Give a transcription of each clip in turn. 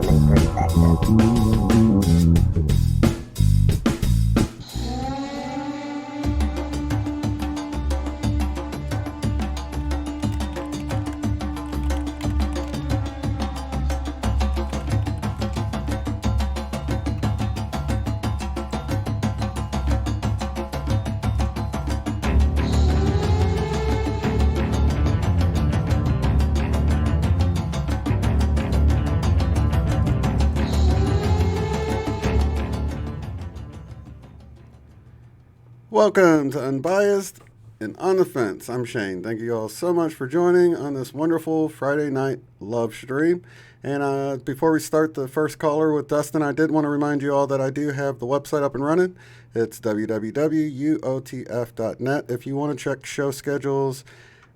human perspective. Welcome to Unbiased and On the Fence. I'm Shane. Thank you all so much for joining on this wonderful Friday night love stream. And before we start the first caller with Dustin, I did want to remind you all that I do have the website up and running. It's www.uotf.net if you want to check show schedules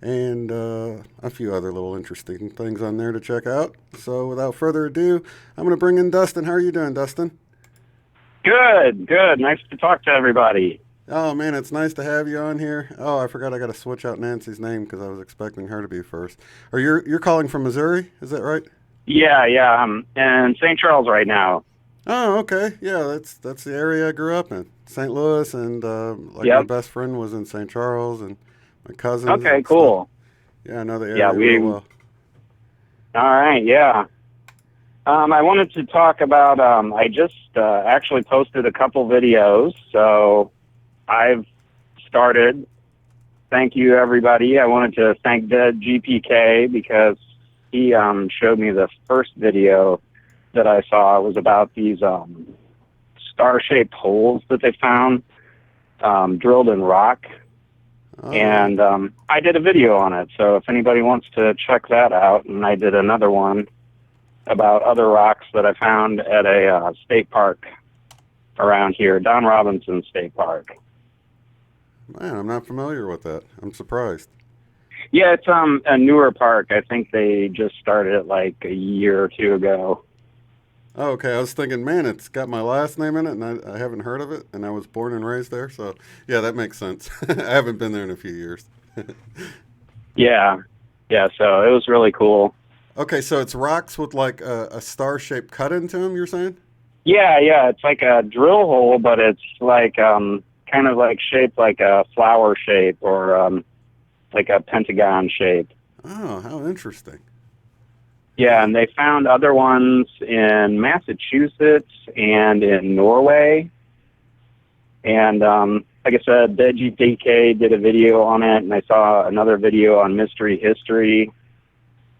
and a few other little interesting things on there to check out. So without further ado, I'm going to bring in Dustin. How are you doing, Dustin? Good. Nice to talk to everybody. Oh, man, it's nice to have you on here. Oh, I forgot I got to switch out Nancy's name because I was expecting her to be first. Or you're calling from Missouri, is that right? Yeah, I'm in St. Charles right now. Oh, okay. Yeah, that's the area I grew up in, St. Louis, and Yep. my best friend was in St. Charles, and my cousins. Okay, and cool. stuff. Yeah, I know the area real well. All right, yeah. I wanted to talk about, I just actually posted a couple videos, so I've started. Thank you, everybody. I wanted to thank Dead GPK because he showed me the first video that I saw. It was about these star-shaped holes that they found drilled in rock. Oh. And I did a video on it, so if anybody wants to check that out, and I did another one about other rocks that I found at a state park around here, Don Robinson State Park. Man, I'm not familiar with that. I'm surprised. Yeah, it's a newer park. I think they just started it like a year or two ago. Oh, okay. I was thinking, man, it's got my last name in it, and I haven't heard of it, and I was born and raised there. So, yeah, that makes sense. I haven't been there in a few years. Yeah, so it was really cool. Okay, so it's rocks with like a star-shaped cut into them, you're saying? Yeah, it's like a drill hole, but it's like kind of like shaped like a flower shape or like a pentagon shape. Oh, how interesting. Yeah, and they found other ones in Massachusetts and in Norway. And like I said, DK did a video on it, and I saw another video on Mystery History.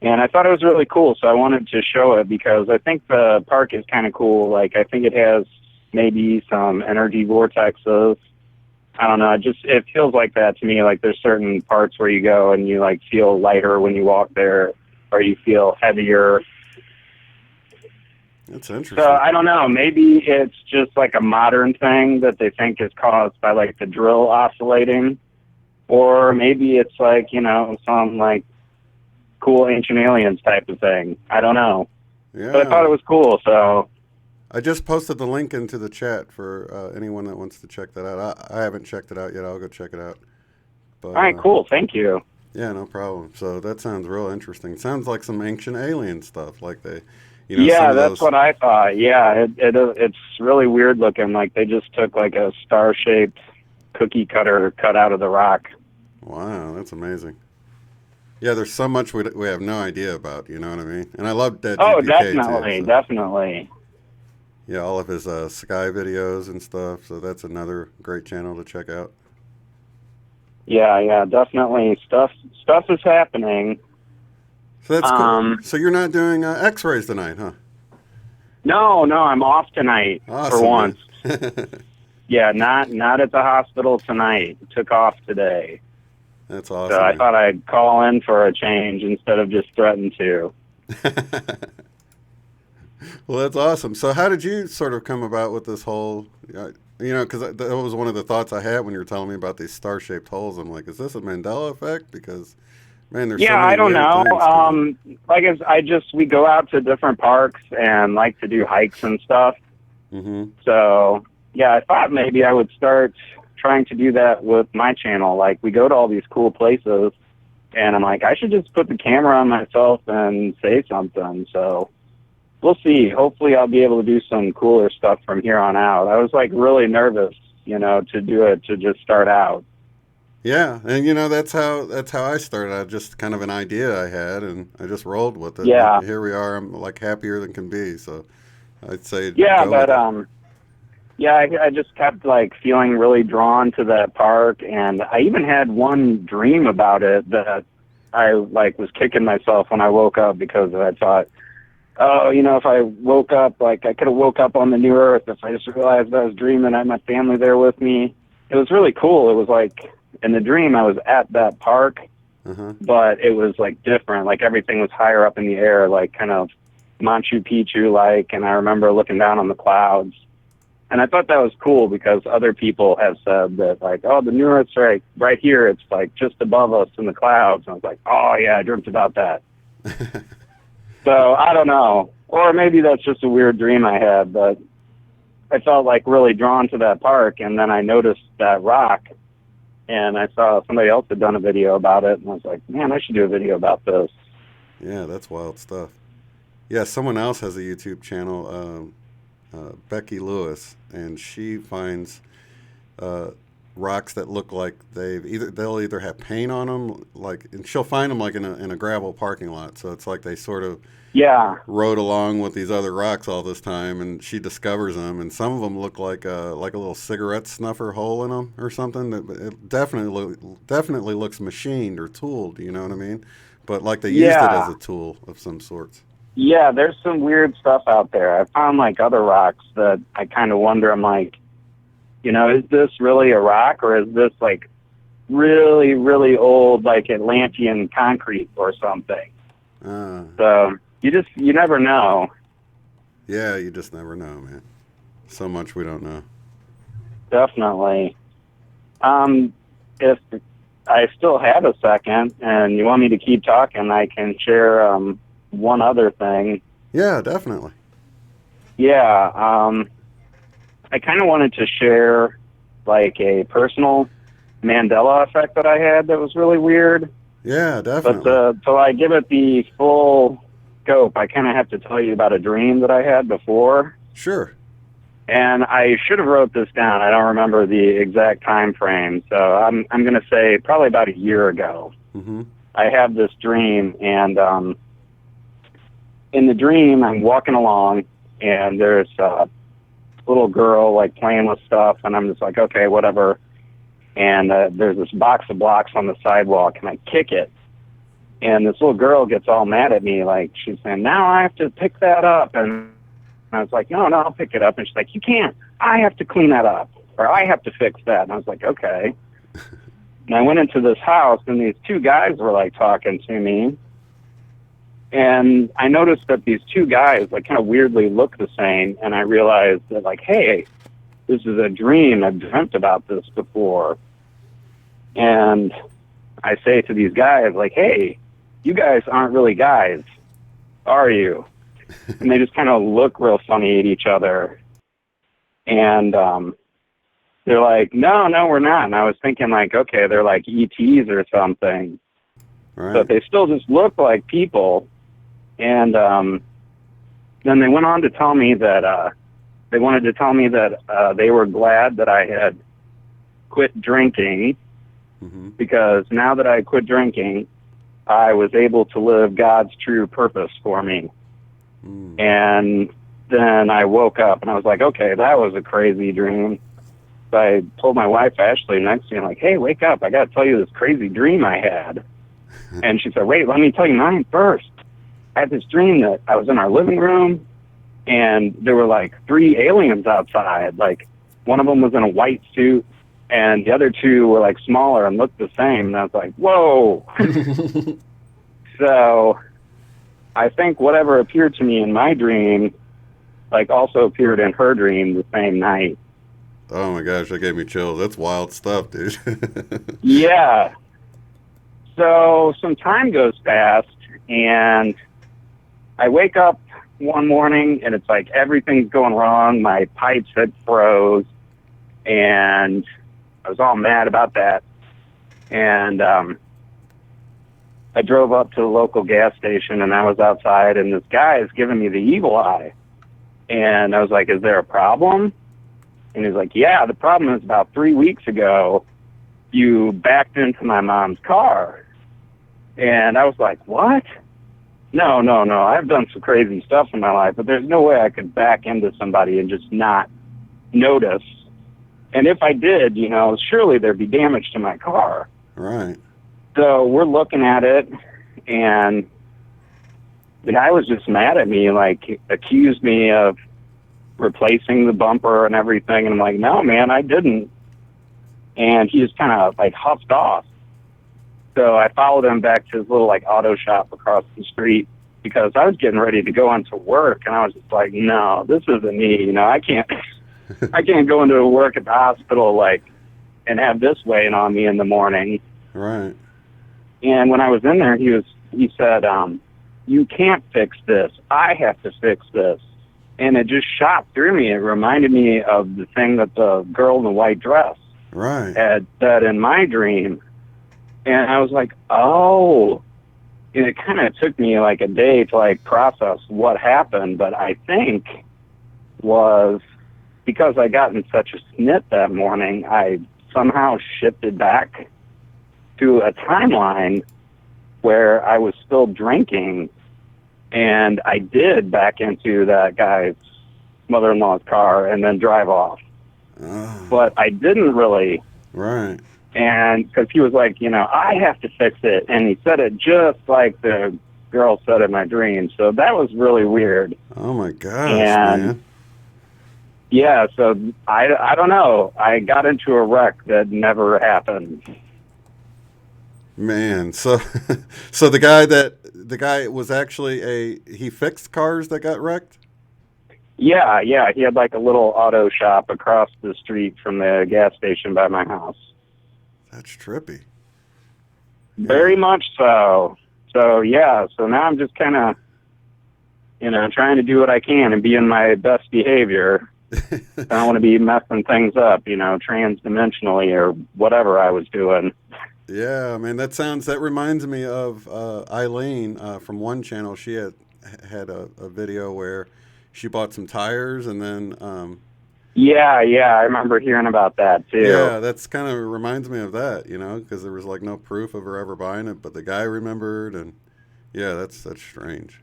And I thought it was really cool, so I wanted to show it because I think the park is kind of cool. Like, I think it has maybe some energy vortexes. I don't know, it feels like that to me. Like, there's certain parts where you go and you, like, feel lighter when you walk there, or you feel heavier. That's interesting. So, I don't know, maybe it's just, like, a modern thing that they think is caused by, like, the drill oscillating. Or maybe it's, like, you know, some, like, cool Ancient Aliens type of thing. I don't know. Yeah. But I thought it was cool, so... I just posted the link into the chat for anyone that wants to check that out. I haven't checked it out yet. I'll go check it out. But, all right, cool. Thank you. Yeah, no problem. So that sounds real interesting. Sounds like some ancient alien stuff, like they, you know. Yeah, that's what I thought. Yeah, it's really weird looking. Like they just took like a star-shaped cookie cutter cut out of the rock. Wow, that's amazing. Yeah, there's so much we have no idea about. You know what I mean? And I love Dead Oh, GPK definitely, too, so. Definitely. Yeah, all of his sky videos and stuff. So that's another great channel to check out. Yeah, definitely. Stuff is happening. So that's cool. So you're not doing X-rays tonight, huh? No, I'm off tonight Awesome, for once. man. Yeah, not at the hospital tonight. Took off today. That's awesome. So I thought I'd call in for a change instead of just threaten to. Well, that's awesome. So how did you sort of come about with this whole, you know, because that was one of the thoughts I had when you were telling me about these star-shaped holes. I'm like, is this a Mandela effect? Because, man, there's so many I don't know. things We go out to different parks and like to do hikes and stuff. Mm-hmm. So, yeah, I thought maybe I would start trying to do that with my channel. Like, we go to all these cool places, and I'm like, I should just put the camera on myself and say something. So we'll see. Hopefully I'll be able to do some cooler stuff from here on out. I was like really nervous, to do it, to just start out. Yeah, and that's how I started. I just kind of an idea I had, and I just rolled with it. Yeah. And here we are. I'm like happier than can be. So I'd say Yeah, go but with it. yeah, I just kept like feeling really drawn to that park, and I even had one dream about it that I like was kicking myself when I woke up, because I thought, oh, if I woke up, like I could have woke up on the new earth if I just realized I was dreaming. I had my family there with me. It was really cool. It was like in the dream I was at that park, but it was like different. Like everything was higher up in the air, like kind of Machu Picchu like, and I remember looking down on the clouds. And I thought that was cool because other people have said that, like, oh, the New Earth's right here. It's like just above us in the clouds. And I was like, oh yeah, I dreamt about that. So I don't know, or maybe that's just a weird dream I had. But I felt like really drawn to that park, and then I noticed that rock, and I saw somebody else had done a video about it, and I was like, man, I should do a video about this. Yeah, that's wild stuff. Yeah, someone else has a YouTube channel, Becky Lewis, and she finds rocks that look like they'll either have paint on them, like, and she'll find them like in a gravel parking lot. So it's like they sort of rode along with these other rocks all this time, and she discovers them, and some of them look like a little cigarette snuffer hole in them or something. It definitely looks machined or tooled. You know what I mean? But like they used it as a tool of some sorts. Yeah, there's some weird stuff out there. I found like other rocks that I kind of wonder, I'm like, is this really a rock, or is this like really, really old, like Atlantean concrete or something? So you never know. Yeah, you just never know, man. So much we don't know. Definitely. If I still have a second and you want me to keep talking, I can share one other thing. Yeah, definitely. Yeah, I kind of wanted to share like a personal Mandela effect that I had that was really weird. Yeah, definitely. But till I give it the full scope, I kind of have to tell you about a dream that I had before. Sure. And I should have wrote this down. I don't remember the exact time frame, so I'm going to say probably about a year ago. Mm-hmm. I had this dream, and in the dream, I'm walking along, and there's a little girl like playing with stuff, and I'm just like, okay, whatever. And there's this box of blocks on the sidewalk, and I kick it, and this little girl gets all mad at me, like she's saying, now I have to pick that up. And I was like, no, I'll pick it up. And she's like, you can't. I have to clean that up, or I have to fix that. And I was like, okay. And I went into this house, and these two guys were like talking to me. And I noticed that these two guys like kind of weirdly look the same. And I realized that like, hey, this is a dream. I've dreamt about this before. And I say to these guys like, hey, you guys aren't really guys, are you? And they just kind of look real funny at each other. And they're like, no, we're not. And I was thinking like, okay, they're like ETs or something. Right. But they still just look like people. And then they went on to tell me that they wanted to tell me that they were glad that I had quit drinking, because now that I quit drinking, I was able to live God's true purpose for me. And then I woke up and I was like, okay, that was a crazy dream. So I told my wife, Ashley, next to me, like, hey, wake up. I got to tell you this crazy dream I had. And she said, wait, let me tell you mine first. I had this dream that I was in our living room and there were like 3 aliens outside. Like one of them was in a white suit and the other 2 were like smaller and looked the same. And I was like, whoa. So I think whatever appeared to me in my dream, like also appeared in her dream the same night. Oh my gosh, that gave me chills. That's wild stuff, dude. Yeah. So some time goes past and I wake up one morning and it's like everything's going wrong. My pipes had froze and I was all mad about that. And I drove up to the local gas station, and I was outside, and this guy is giving me the evil eye. And I was like, is there a problem? And he's like, yeah, the problem is about 3 weeks ago, you backed into my mom's car. And I was like, what? No. I've done some crazy stuff in my life, but there's no way I could back into somebody and just not notice. And if I did, surely there'd be damage to my car. Right. So we're looking at it, and the guy was just mad at me, like accused me of replacing the bumper and everything. And I'm like, no, man, I didn't. And he just kind of like huffed off. So I followed him back to his little like auto shop across the street because I was getting ready to go into work. And I was just like, no, this isn't me. I can't go into work at the hospital and have this weighing on me in the morning. Right. And when I was in there, he said, you can't fix this. I have to fix this. And it just shot through me. It reminded me of the thing that the girl in the white dress had said in my dream. And I was like, oh. And it kind of took me like a day to process what happened. But I think was because I got in such a snit that morning, I somehow shifted back to a timeline where I was still drinking, and I did back into that guy's mother-in-law's car and then drive off. Oh. But I didn't really. Right. And because he was like, I have to fix it. And he said it just like the girl said in my dream. So that was really weird. Oh, my gosh, man. Yeah, so I don't know. I got into a wreck that never happened. Man, so the guy was actually he fixed cars that got wrecked? Yeah, he had like a little auto shop across the street from the gas station by my house. That's trippy. Very much so. So now I'm just kind of, trying to do what I can and be in my best behavior. I don't want to be messing things up, transdimensionally or whatever I was doing. Yeah, man, that reminds me of Eileen from One Channel. She had a video where she bought some tires and then... Yeah, I remember hearing about that too. Yeah, that's kind of reminds me of that, because there was no proof of her ever buying it, but the guy remembered, and yeah, that's strange.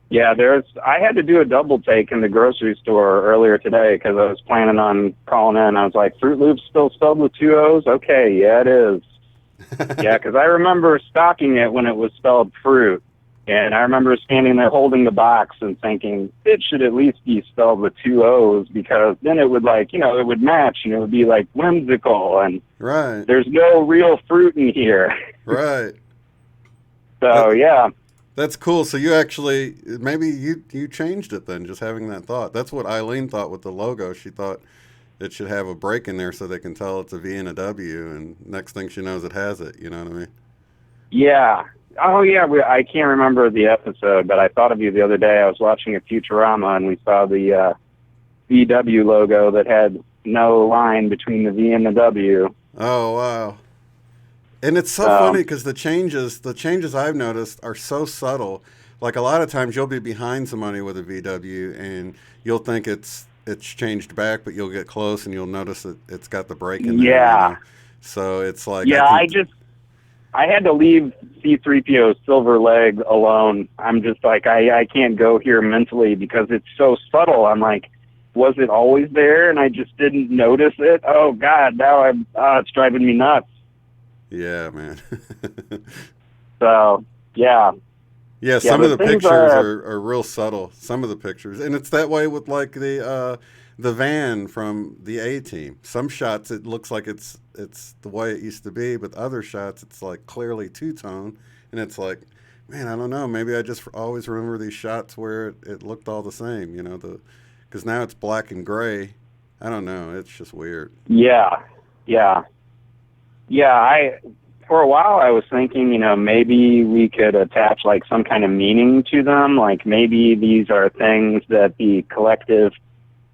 Yeah, I had to do a double take in the grocery store earlier today because I was planning on calling in. I was like, Fruit Loops still spelled with 2 O's? Okay, yeah, it is. Yeah, because I remember stocking it when it was spelled fruit. And I remember standing there holding the box and thinking, it should at least be spelled with 2 O's because then it would it would match and it would be whimsical and right. There's no real fruit in here. Right. So, yeah. That's cool. So you actually, maybe you changed it then, just having that thought. That's what Eileen thought with the logo. She thought it should have a break in there so they can tell it's a V and a W, and next thing she knows it has it. You know what I mean? Yeah. Oh, yeah. I can't remember the episode, but I thought of you the other day. I was watching a Futurama, and we saw the VW logo that had no line between the V and the W. Oh, wow. And it's so funny because the changes I've noticed are so subtle. Like a lot of times you'll be behind somebody with a VW and you'll think it's changed back, but you'll get close and you'll notice that it's got the brake in there. Yeah. So it's like... Yeah, I had to leave C-3PO's silver leg alone. I'm just like, I can't go here mentally because it's so subtle. I'm like, was it always there and I just didn't notice it? Oh, God, now it's driving me nuts. Yeah, man. So, yeah. Yeah, some of the pictures are real subtle. Some of the pictures. And it's that way with the van from the A-Team. Some shots it looks like it's the way it used to be, but other shots it's clearly two-tone. And it's like, man, I don't know. Maybe I just always remember these shots where it looked all the same, because now it's black and gray. I don't know. It's just weird. Yeah. For a while I was thinking, maybe we could attach some kind of meaning to them. Maybe these are things that the collective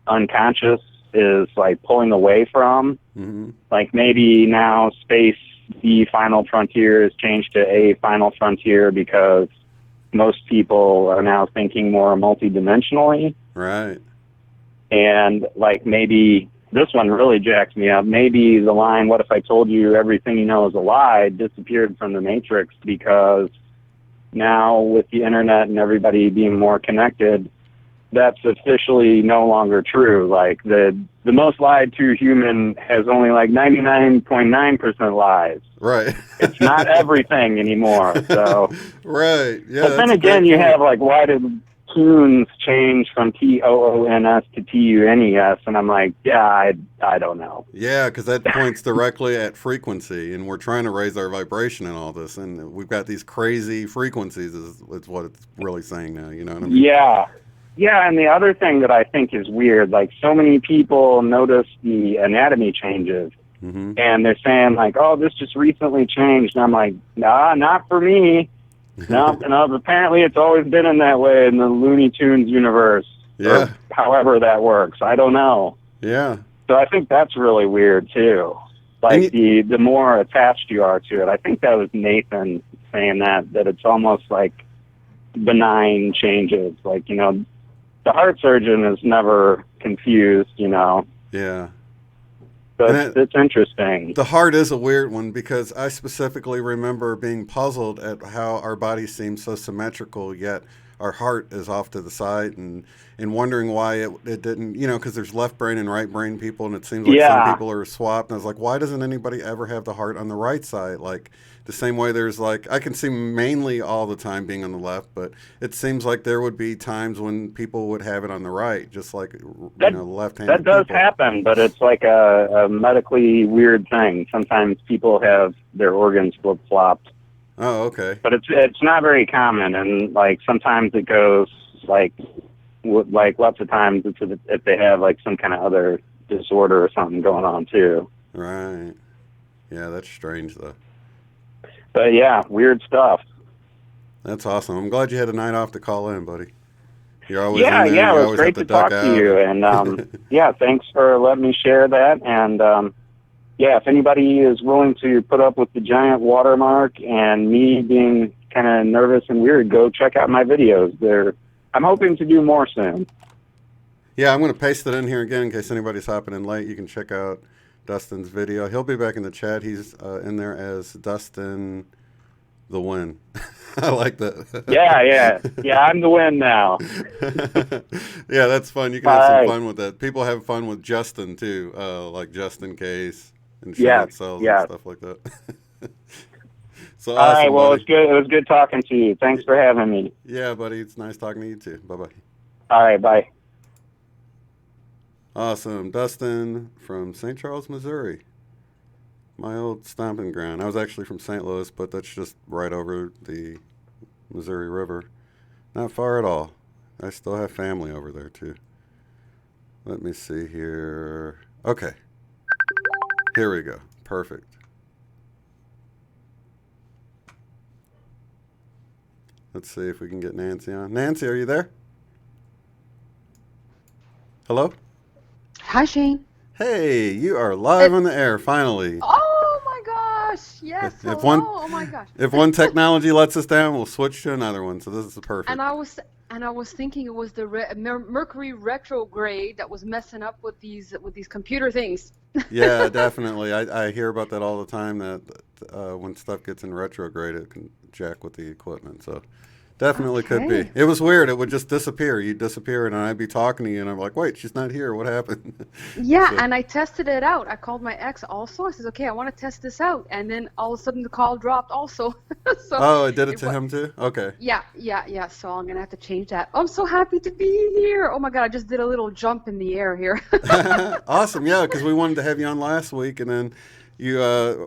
unconscious is pulling away from. Mm-hmm. Maybe now space the final frontier is changed to a final frontier because most people are now thinking more multidimensionally. Right. And like maybe this one really jacks me up. Maybe the line, "What if I told you everything you know is a lie," disappeared from the Matrix because now with the internet and everybody being more connected, that's officially no longer true. Like the most lied to human has only like 99.9% lies. Right. It's not everything anymore. So right. Yeah. but then again, you have like, why did tunes change from TOONS to TUNES? And I'm like, yeah, I don't know. Yeah, because that points directly at frequency, and we're trying to raise our vibration and all this, and we've got these crazy frequencies is what it's really saying now, you know what I mean? Yeah. Yeah, and the other thing that I think is weird, like so many people notice the anatomy changes, Mm-hmm. and they're saying like, oh, this just recently changed. And I'm like, nah, not for me. No, apparently it's always been in that way in the Looney Tunes universe. Yeah. Or however that works. I don't know. Yeah. So I think that's really weird too. Like the more attached you are to it. I think that was Nathan saying that it's almost like benign changes. Like, you know, the heart surgeon is never confused, you know. Yeah. So it's interesting. The heart is a weird one because I specifically remember being puzzled at how our bodies seem so symmetrical, yet our heart is off to the side, and wondering why it didn't, you know, because there's left brain and right brain people, and it seems like some people are swapped. And I was like, why doesn't anybody ever have the heart on the right side? Like the same way there's like, I can see mainly all the time being on the left, but it seems like there would be times when people would have it on the right, just like, you know, left-handed That does people. happen, but it's like a medically weird thing. Sometimes people have their organs flip-flopped. Oh, okay. But it's not very common, and like sometimes it goes like lots of times it's if they have like some kind of other disorder or something going on too. Right. Yeah, that's strange though. But yeah, weird stuff. That's awesome. I'm glad you had a night off to call in, buddy. You're always Yeah, in there. yeah, You it was always great have to duck talk to out. you, and yeah, thanks for letting me share that. And yeah, if anybody is willing to put up with the giant watermark and me being kind of nervous and weird, go check out my videos. I'm hoping to do more soon. Yeah, I'm going to paste it in here again in case anybody's hopping in late. You can check out Dustin's video. He'll be back in the chat. He's in there as Dustin the Win. I like that. Yeah, I'm the win now. Yeah, that's fun. You can have some fun with that. People have fun with Justin too, like just in case and short cells and stuff like that. So all awesome, right, well, buddy. it's good. It was good talking to you. Thanks for having me. Yeah, buddy. It's nice talking to you too. Bye-bye. All right, bye. Awesome. Dustin from St. Charles, Missouri. My old stomping ground. I was actually from St. Louis, but that's just right over the Missouri River. Not far at all. I still have family over there, too. Let me see here. Okay. Here we go. Perfect. Let's see if we can get Nancy on. Nancy, are you there? Hello? Hi, Shane. Hey, you are live on the air, finally. Oh my gosh! Yes. Oh my gosh. If one technology lets us down, we'll switch to another one. So this is perfect. And I was thinking it was the Mercury retrograde that was messing up with these computer things. Yeah, definitely. I hear about that all the time. That when stuff gets in retrograde, it can jack with the equipment. So definitely could be. It was weird. It would just disappear. You'd disappear, and I'd be talking to you, and I'm like, wait, she's not here. What happened? Yeah, so. And I tested it out. I called my ex also. I said, okay, I want to test this out. And then all of a sudden the call dropped also. So it did it to him too? Okay. Yeah. So I'm going to have to change that. I'm so happy to be here. Oh, my God. I just did a little jump in the air here. Awesome. Yeah, because we wanted to have you on last week, and then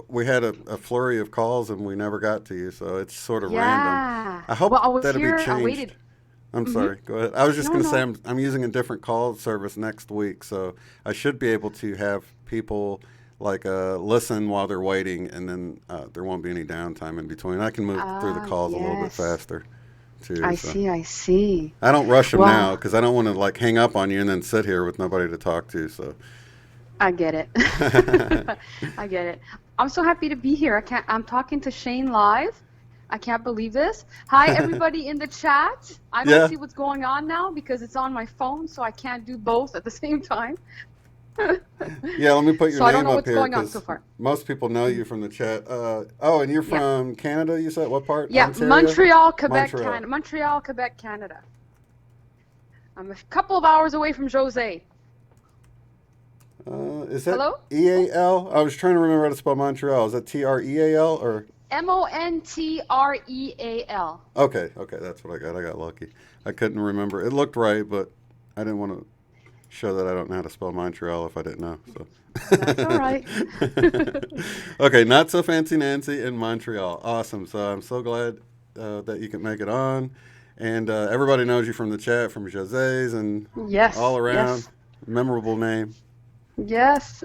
we had a flurry of calls and we never got to you, so it's sort of random. I hope that'll be changed. I waited. I'm sorry. Go ahead. I was just going to say I'm using a different call service next week, so I should be able to have people like listen while they're waiting, and then there won't be any downtime in between. I can move through the calls a little bit faster. Too, I see. I don't rush them now because I don't want to like hang up on you and then sit here with nobody to talk to. So I get it. I get it. I'm so happy to be here. I'm talking to Shane live. I can't believe this. Hi, everybody in the chat. I don't Yeah. see what's going on now because it's on my phone, so I can't do both at the same time. Yeah, let me put your So I don't name know up what's here going on so because far. most people know you from the chat. Oh, and you're Yeah. from Canada, you said? What part? Yeah, Ontario? Montreal, Quebec, Montreal. Canada. Montreal, Quebec, Canada. I'm a couple of hours away from Jose. Is that Hello? EAL? I was trying to remember how to spell Montreal. Is that TREAL or? Montreal. Okay, that's what I got. I got lucky. I couldn't remember. It looked right, but I didn't want to show that I don't know how to spell Montreal if I didn't know. So. That's all right. Okay, not so fancy Nancy in Montreal. Awesome. So I'm so glad that you can make it on, and everybody knows you from the chat, from Jose's, and Yes. all around. Yes. Memorable name. Yes.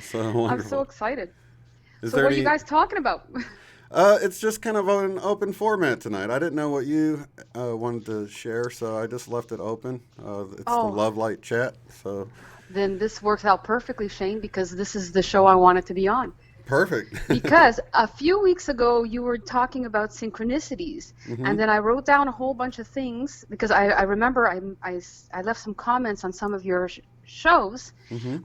So I'm wonderful. so excited. Is So there what are any? you guys talking about? It's just kind of an open format tonight. I didn't know what you wanted to share, so I just left it open. It's the Oh. Love Light chat. So Then this works out perfectly, Shane, because this is the show I wanted to be on. perfect. Because a few weeks ago you were talking about synchronicities, and then I wrote down a whole bunch of things because I remember I left some comments on some of your shows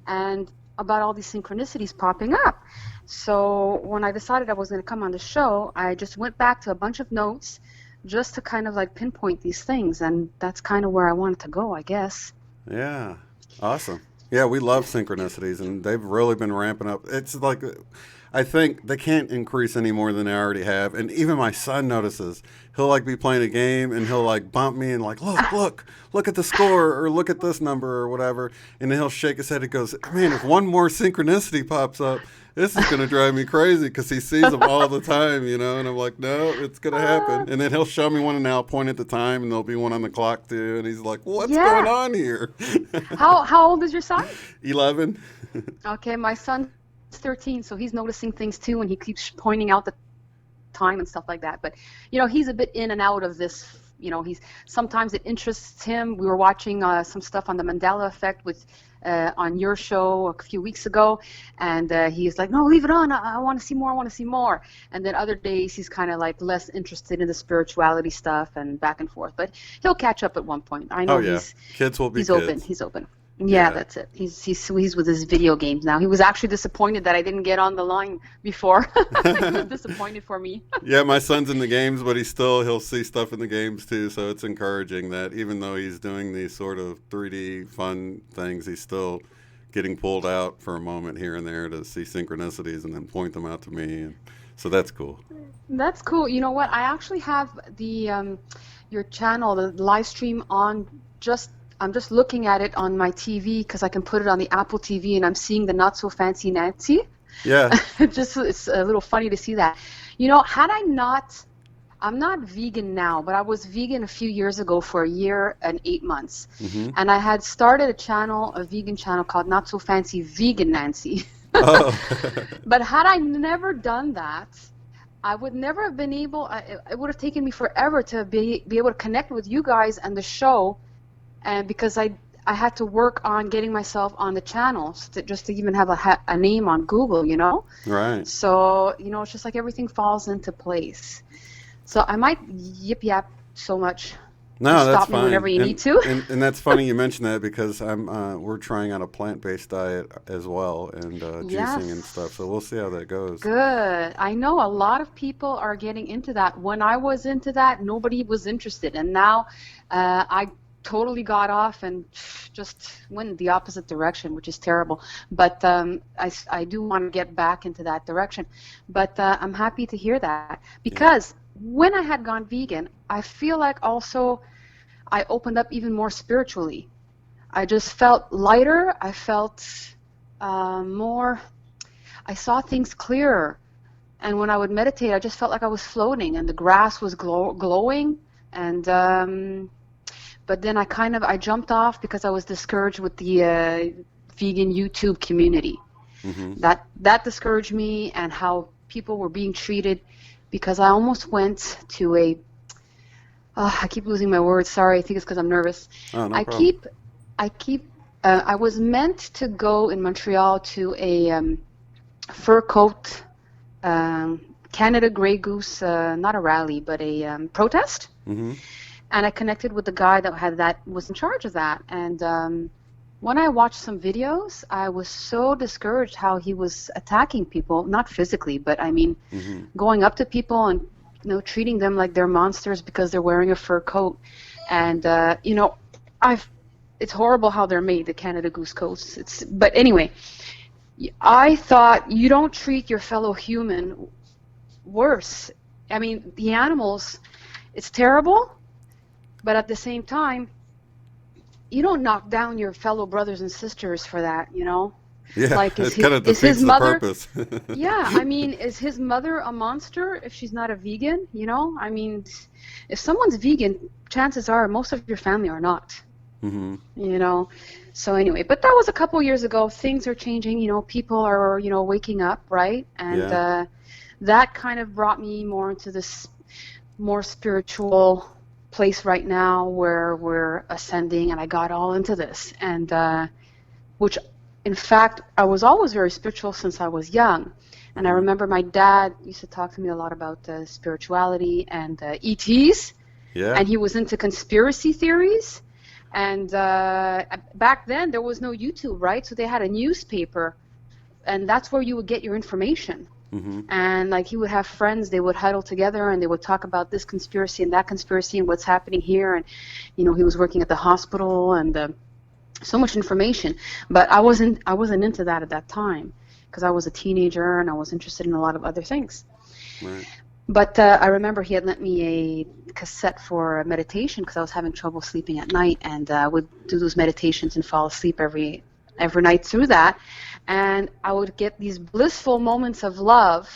and about all these synchronicities popping up. So when I decided I was going to come on the show, I just went back to a bunch of notes just to kind of like pinpoint these things, and that's kind of where I wanted to go, I guess. Yeah, awesome. Yeah, we love synchronicities, and they've really been ramping up. It's like, I think they can't increase any more than they already have. And even my son notices. He'll like be playing a game, and he'll like bump me and like, look at the score, or look at this number, or whatever. And then he'll shake his head and goes, man, if one more synchronicity pops up, this is going to drive me crazy, because he sees them all the time, you know. And I'm like, no, it's going to happen. And then he'll show me one, and I'll point at the time, and there'll be one on the clock too. And he's like, what's going on here? How old is your son? 11. Okay, my son's 13, so he's noticing things too, and he keeps pointing out the time and stuff like that. But you know, he's a bit in and out of this. You know, sometimes it interests him. We were watching some stuff on the Mandela effect with on your show a few weeks ago, and he's like, no, leave it on. I want to see more. I want to see more. And then other days he's kind of like less interested in the spirituality stuff and back and forth. But he'll catch up at one point. I know kids will be he's kids. open. He's open. Yeah, that's it. He's with his video games now. He was actually disappointed that I didn't get on the line before. He was disappointed for me. Yeah, my son's in the games, but he'll see stuff in the games too. So it's encouraging that even though he's doing these sort of 3D fun things, he's still getting pulled out for a moment here and there to see synchronicities and then point them out to me. And so that's cool. That's cool. You know what? I actually have the your channel, the live stream on I'm just looking at it on my TV because I can put it on the Apple TV, and I'm seeing the Not So Fancy Nancy. Yeah. It's a little funny to see that. You know, I'm not vegan now, but I was vegan a few years ago for a year and 8 months. And I had started a vegan channel called Not So Fancy Vegan Nancy. Oh. But had I never done that, I would never have been able, it would have taken me forever to be able to connect with you guys and the show. And because I had to work on getting myself on the channels just to even have a name on Google, you know? Right. So, you know, it's just like everything falls into place. So I might yap so much. No, that's stop me fine. whenever you need to. and that's funny you mention that, because we're trying out a plant-based diet as well, and juicing and stuff. So we'll see how that goes. Good. I know a lot of people are getting into that. When I was into that, nobody was interested. And now I totally got off and just went the opposite direction, which is terrible. But I do want to get back into that direction. But I'm happy to hear that, because when I had gone vegan, I feel like also I opened up even more spiritually. I just felt lighter. I felt more, I saw things clearer. And when I would meditate, I just felt like I was floating, and the grass was glowing. And but then I jumped off because I was discouraged with the vegan YouTube community. That discouraged me, and how people were being treated, because I almost went to I keep losing my words. Sorry, I think it's because I'm nervous. Oh, no problem. I was meant to go in Montreal to fur coat, Canada Grey Goose, not a rally, but a protest. Mm-hmm. And I connected with the guy that was in charge of that. And when I watched some videos, I was so discouraged how he was attacking people, not physically, but I mean, Mm-hmm. going up to people and treating them like they're monsters because they're wearing a fur coat. And it's horrible how they're made, the Canada Goose coats. But anyway, I thought you don't treat your fellow human worse. I mean, the animals, it's terrible, but at the same time, you don't knock down your fellow brothers and sisters for that, Yeah, Like, it kind of is his defeats the mother? purpose. Yeah, I mean, is his mother a monster if she's not a vegan? I mean, if someone's vegan, chances are most of your family are not. Mm-hmm. So anyway, but that was a couple years ago. Things are changing. People are waking up, right? And Yeah. that kind of brought me more into this more spiritual place right now where we're ascending, and I got all into this, and which in fact I was always very spiritual since I was young. And I Mm-hmm. remember my dad used to talk to me a lot about spirituality and ETs, Yeah. and he was into conspiracy theories. And back then there was no YouTube, right? So they had a newspaper, and that's where you would get your information. Mm-hmm. And like he would have friends, they would huddle together and they would talk about this conspiracy and that conspiracy and what's happening here. And he was working at the hospital, and so much information. But I wasn't into that at that time because I was a teenager and I was interested in a lot of other things. Right. But I remember he had lent me a cassette for meditation because I was having trouble sleeping at night, and I would do those meditations and fall asleep every night through that. And I would get these blissful moments of love,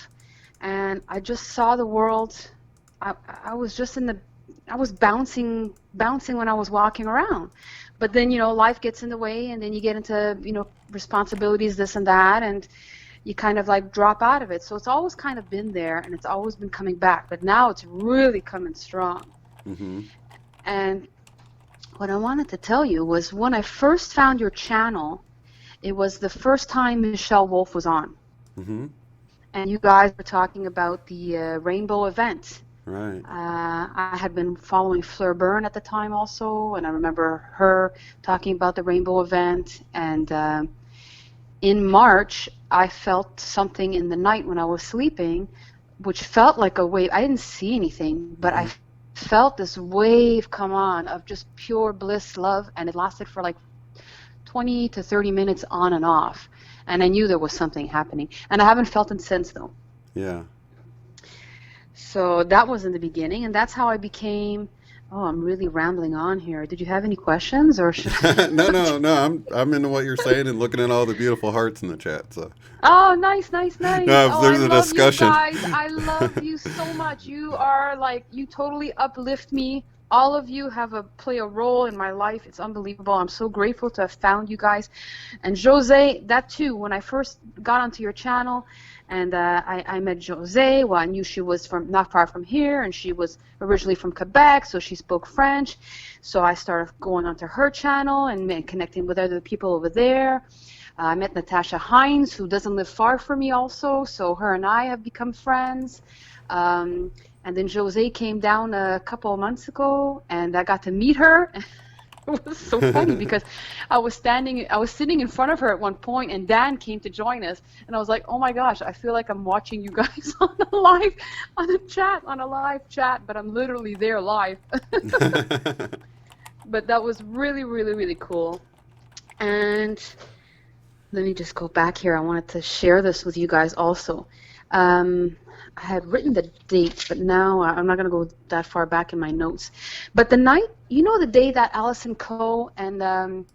and I just saw the world. I was just I was bouncing when I was walking around. But then, life gets in the way, and then you get into, responsibilities, this and that, and you kind of like drop out of it. So it's always kind of been there, and it's always been coming back. But now it's really coming strong. Mm-hmm. And what I wanted to tell you was when I first found your channel, it was the first time Michelle Wolf was on. Mm-hmm. And you guys were talking about the rainbow event. Right. I had been following Fleur Byrne at the time also, and I remember her talking about the rainbow event. And in March, I felt something in the night when I was sleeping, which felt like a wave. I didn't see anything, but I felt this wave come on of just pure bliss, love, and it lasted for like 20 to 30 minutes on and off. And I knew there was something happening. And I haven't felt it since, though. Yeah. So that was in the beginning, and that's how I became. Oh, I'm really rambling on here. Did you have any questions, or should I? No. I'm into what you're saying and looking at all the beautiful hearts in the chat. So. Oh, nice. No, Oh, I there's a love you discussion. guys. I love you so much. You are like, you totally uplift me. All of you play a role in my life. It's unbelievable. I'm so grateful to have found you guys. And Jose, that too, when I first got onto your channel, and I met Jose. Well, I knew she was from not far from here, and she was originally from Quebec, so she spoke French. So I started going onto her channel and connecting with other people over there. I met Natasha Hines, who doesn't live far from me also, so her and I have become friends. And then Jose came down a couple of months ago, and I got to meet her. It was so funny because I was sitting in front of her at one point, and Dan came to join us, and I was like, oh my gosh, I feel like I'm watching you guys on a live chat, but I'm literally there live. But that was really, really, really cool. And let me just go back here. I wanted to share this with you guys also. I had written the date, but now I'm not going to go that far back in my notes. But the night, the day that Alison Coe and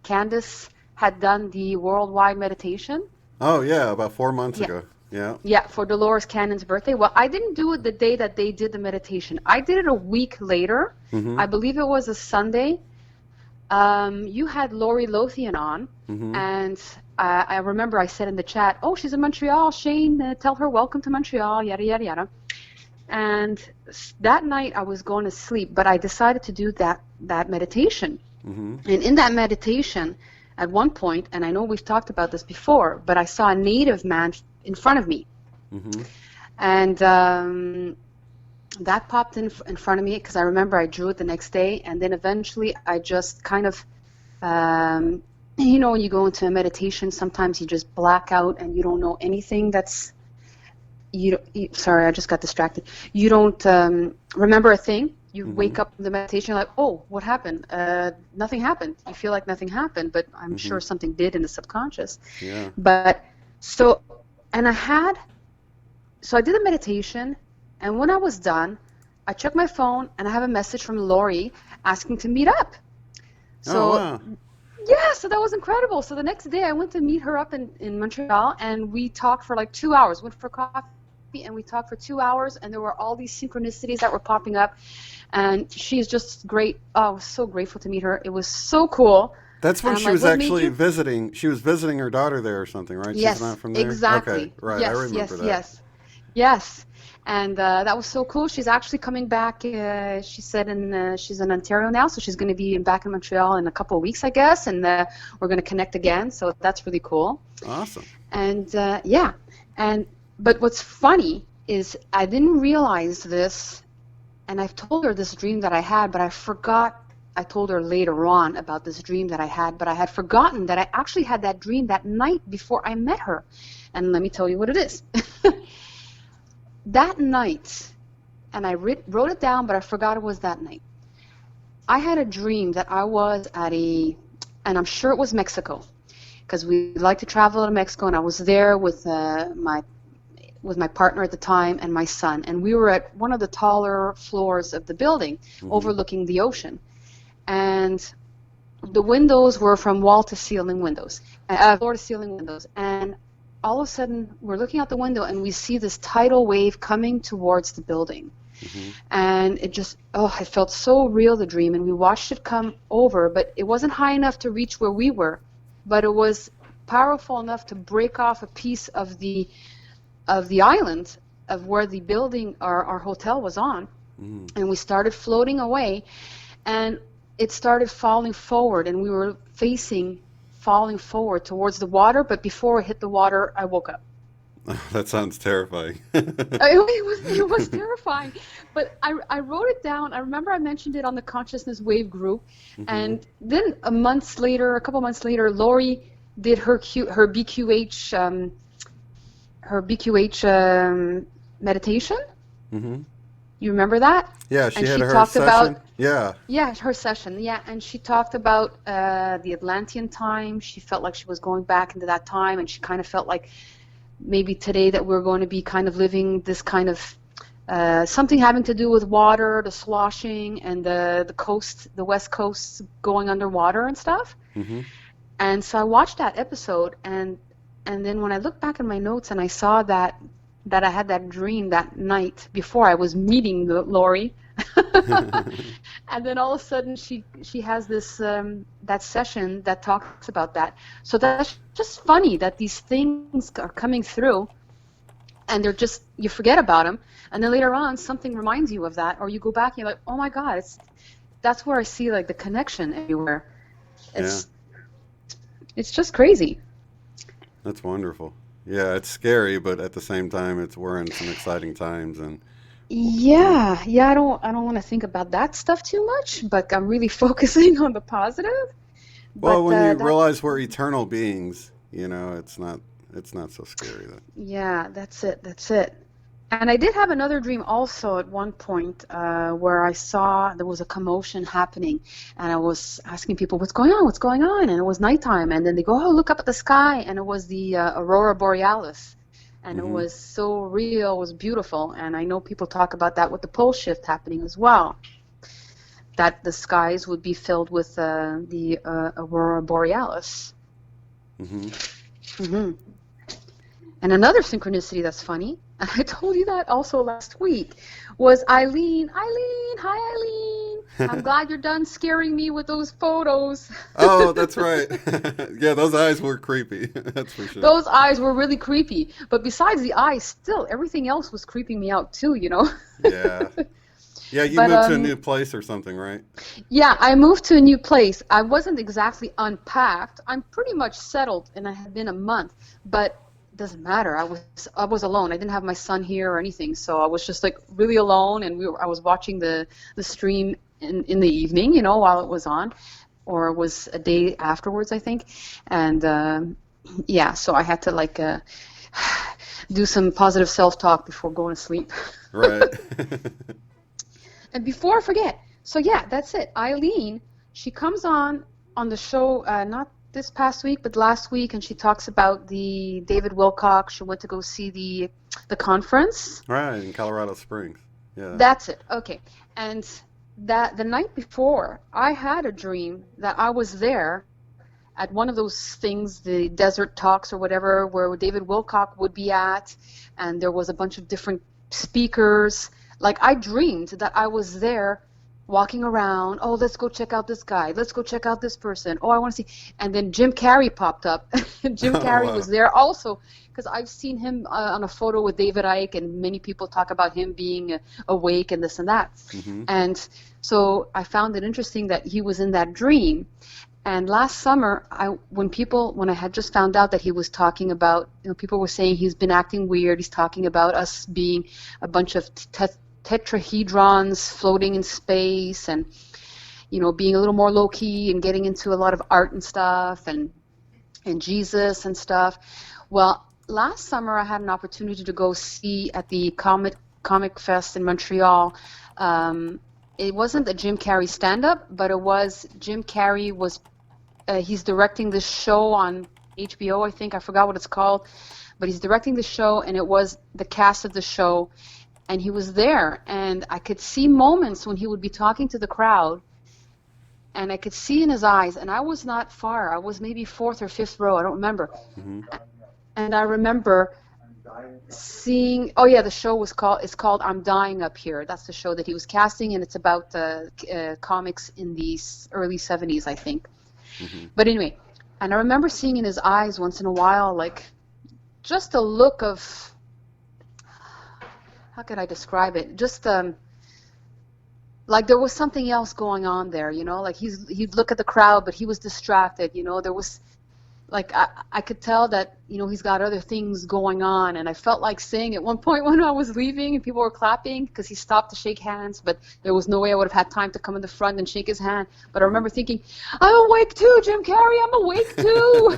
Candace had done the worldwide meditation? Oh, yeah, about 4 months ago. Yeah. Yeah, for Dolores Cannon's birthday. Well, I didn't do it the day that they did the meditation. I did it a week later. Mm-hmm. I believe it was a Sunday. You had Lori Lothian on, and I remember I said in the chat, oh, she's in Montreal, Shane, tell her welcome to Montreal, yada, yada, yada. And that night I was going to sleep, but I decided to do that meditation. Mm-hmm. And in that meditation, at one point, and I know we've talked about this before, but I saw a native man in front of me. Mm-hmm. And that popped in front of me because I remember I drew it the next day, and then eventually I just kind of, you know, when you go into a meditation, sometimes you just black out and you don't know anything that's, sorry, I just got distracted. You don't remember a thing. You wake up from the meditation, you're like, oh, what happened? Nothing happened. You feel like nothing happened, but I'm sure something did in the subconscious. Yeah. But so I did the meditation, and when I was done, I checked my phone, and I have a message from Lori asking to meet up. So, wow. Yeah, so that was incredible. So the next day, I went to meet her up in Montreal, and we talked for like 2 hours. Went for coffee, and we talked for 2 hours, and there were all these synchronicities that were popping up, and she's just great. Oh, I was so grateful to meet her. It was so cool. That's when she was actually visiting. She was visiting her daughter there or something, right? Yes, she's not from there? Exactly. Okay, right. Yes, I remember that. Yes. And that was so cool. She's actually coming back. She said she's in Ontario now, so she's going to be back in Montreal in a couple of weeks, I guess, and we're going to connect again. So that's really cool. Awesome. And but what's funny is I didn't realize this, and I've told her this dream that I had, but I forgot. I told her later on about this dream that I had, but I had forgotten that I actually had that dream that night before I met her. And let me tell you what it is. That night, and I wrote it down, but I forgot it was that night. I had a dream that I was and I'm sure it was Mexico, because we like to travel to Mexico, and I was there with my partner at the time and my son, and we were at one of the taller floors of the building, overlooking the ocean, and the windows were from wall to ceiling windows, floor to ceiling windows, and all of a sudden, we're looking out the window, and we see this tidal wave coming towards the building. And it just, it felt so real, the dream, and we watched it come over, but it wasn't high enough to reach where we were, but it was powerful enough to break off a piece of the island of where the building, our hotel was on, and we started floating away, and it started falling forward, and we were falling forward towards the water, but before it hit the water, I woke up. Oh, that sounds terrifying. It was terrifying, but I wrote it down. I remember I mentioned it on the Consciousness Wave group, and then a couple months later, Lori did her BQH meditation. You remember that? Yeah, she had her session. Yeah, her session. Yeah, and she talked about the Atlantean time. She felt like she was going back into that time, and she kind of felt like maybe today that we're going to be kind of living this kind of something having to do with water, the sloshing, and the coast, the west coast going underwater and stuff. And so I watched that episode, and then when I looked back in my notes and I saw that I had that dream that night before I was meeting Lori. And then all of a sudden she has this that session that talks about that. So that's just funny that these things are coming through, and they're just, you forget about them, and then later on something reminds you of that, or you go back and you're like, oh my God, that's where I see like the connection everywhere. It's just crazy. That's wonderful. Yeah, it's scary, but at the same time, we're in some exciting times, and yeah. I don't want to think about that stuff too much, but I'm really focusing on the positive. Well, when you realize we're eternal beings, it's not so scary then. Yeah, that's it. And I did have another dream also at one point where I saw there was a commotion happening, and I was asking people, what's going on? And it was nighttime, and then they go, oh, look up at the sky, and it was the Aurora Borealis, and it was so real, it was beautiful, and I know people talk about that with the pole shift happening as well, that the skies would be filled with the Aurora Borealis. And another synchronicity that's funny, and I told you that also last week, was Eileen. Hi Eileen. I'm glad you're done scaring me with those photos. Oh, that's right. Yeah, those eyes were creepy. That's for sure. Those eyes were really creepy. But besides the eyes, still, everything else was creeping me out too, Yeah. Yeah, you But moved to a new place or something, right? yeah, I moved to a new place. I wasn't exactly unpacked. I'm pretty much settled, and I had been a month, but it doesn't matter. I was alone. I didn't have my son here or anything, so I was just like really alone, and I was watching the stream in the evening, while it was on, or it was a day afterwards, I think, and yeah, so I had to like do some positive self-talk before going to sleep. Right. And before I forget, so yeah, that's it. Eileen, she comes on the show not this past week, but last week, and she talks about the David Wilcock. She went to go see the conference. Right, in Colorado Springs. Yeah. That's it. Okay. And that the night before, I had a dream that I was there at one of those things, the desert talks or whatever, where David Wilcock would be at, and there was a bunch of different speakers. Like, I dreamed that I was there walking around. Oh, let's go check out this guy. Let's go check out this person. Oh, I want to see. And then Jim Carrey popped up. Jim Oh, Carrey wow. was there also, because I've seen him on a photo with David Icke, and many people talk about him being awake and this and that. Mm-hmm. And so I found it interesting that he was in that dream. And last summer, when I had just found out that he was talking about, people were saying he's been acting weird. He's talking about us being a bunch of tetrahedrons floating in space, and being a little more low key and getting into a lot of art and stuff, and Jesus and stuff. Well, last summer I had an opportunity to go see at the Comic Fest in Montreal. It wasn't a Jim Carrey stand-up, but it was Jim Carrey was. He's directing this show on HBO, I think. I forgot what it's called. But he's directing the show, and it was the cast of the show. And he was there. And I could see moments when he would be talking to the crowd. And I could see in his eyes. And I was not far. I was maybe fourth or fifth row. I don't remember. Mm-hmm. And I remember seeing, oh yeah, the show it's called I'm Dying Up Here. That's the show that he was casting, and it's about comics in the early 70s, I think. Mm-hmm. But anyway, and I remember seeing in his eyes once in a while, like, just a look of, how could I describe it? Just like there was something else going on there, like he'd look at the crowd, but he was distracted, there was, like, I could tell that, he's got other things going on. And I felt like saying at one point when I was leaving and people were clapping, because he stopped to shake hands, but there was no way I would have had time to come in the front and shake his hand. But I remember thinking, I'm awake too, Jim Carrey, I'm awake too.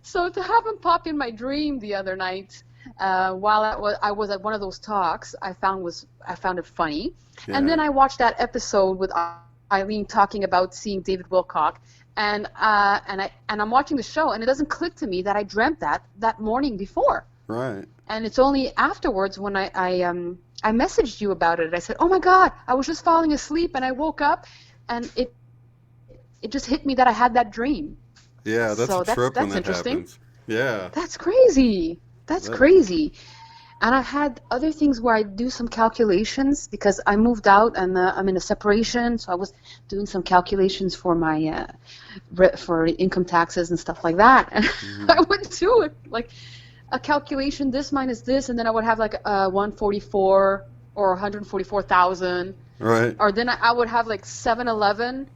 So to have him pop in my dream the other night, while I was at one of those talks, I found it funny. Yeah. And then I watched that episode with Eileen talking about seeing David Wilcock, and I'm watching the show, and it doesn't click to me that I dreamt that morning before. Right. And it's only afterwards when I messaged you about it. I said, "Oh my God, I was just falling asleep, and I woke up, and it just hit me that I had that dream." Yeah, that's So a trip when that's that interesting. happens. Yeah. That's crazy. That's That- crazy. And I had other things where I do some calculations, because I moved out and I'm in a separation, so I was doing some calculations for my for income taxes and stuff like that. And I would do it like a calculation, this minus this, and then I would have like 144 or 144,000, Right. or then I would have like 7-Eleven.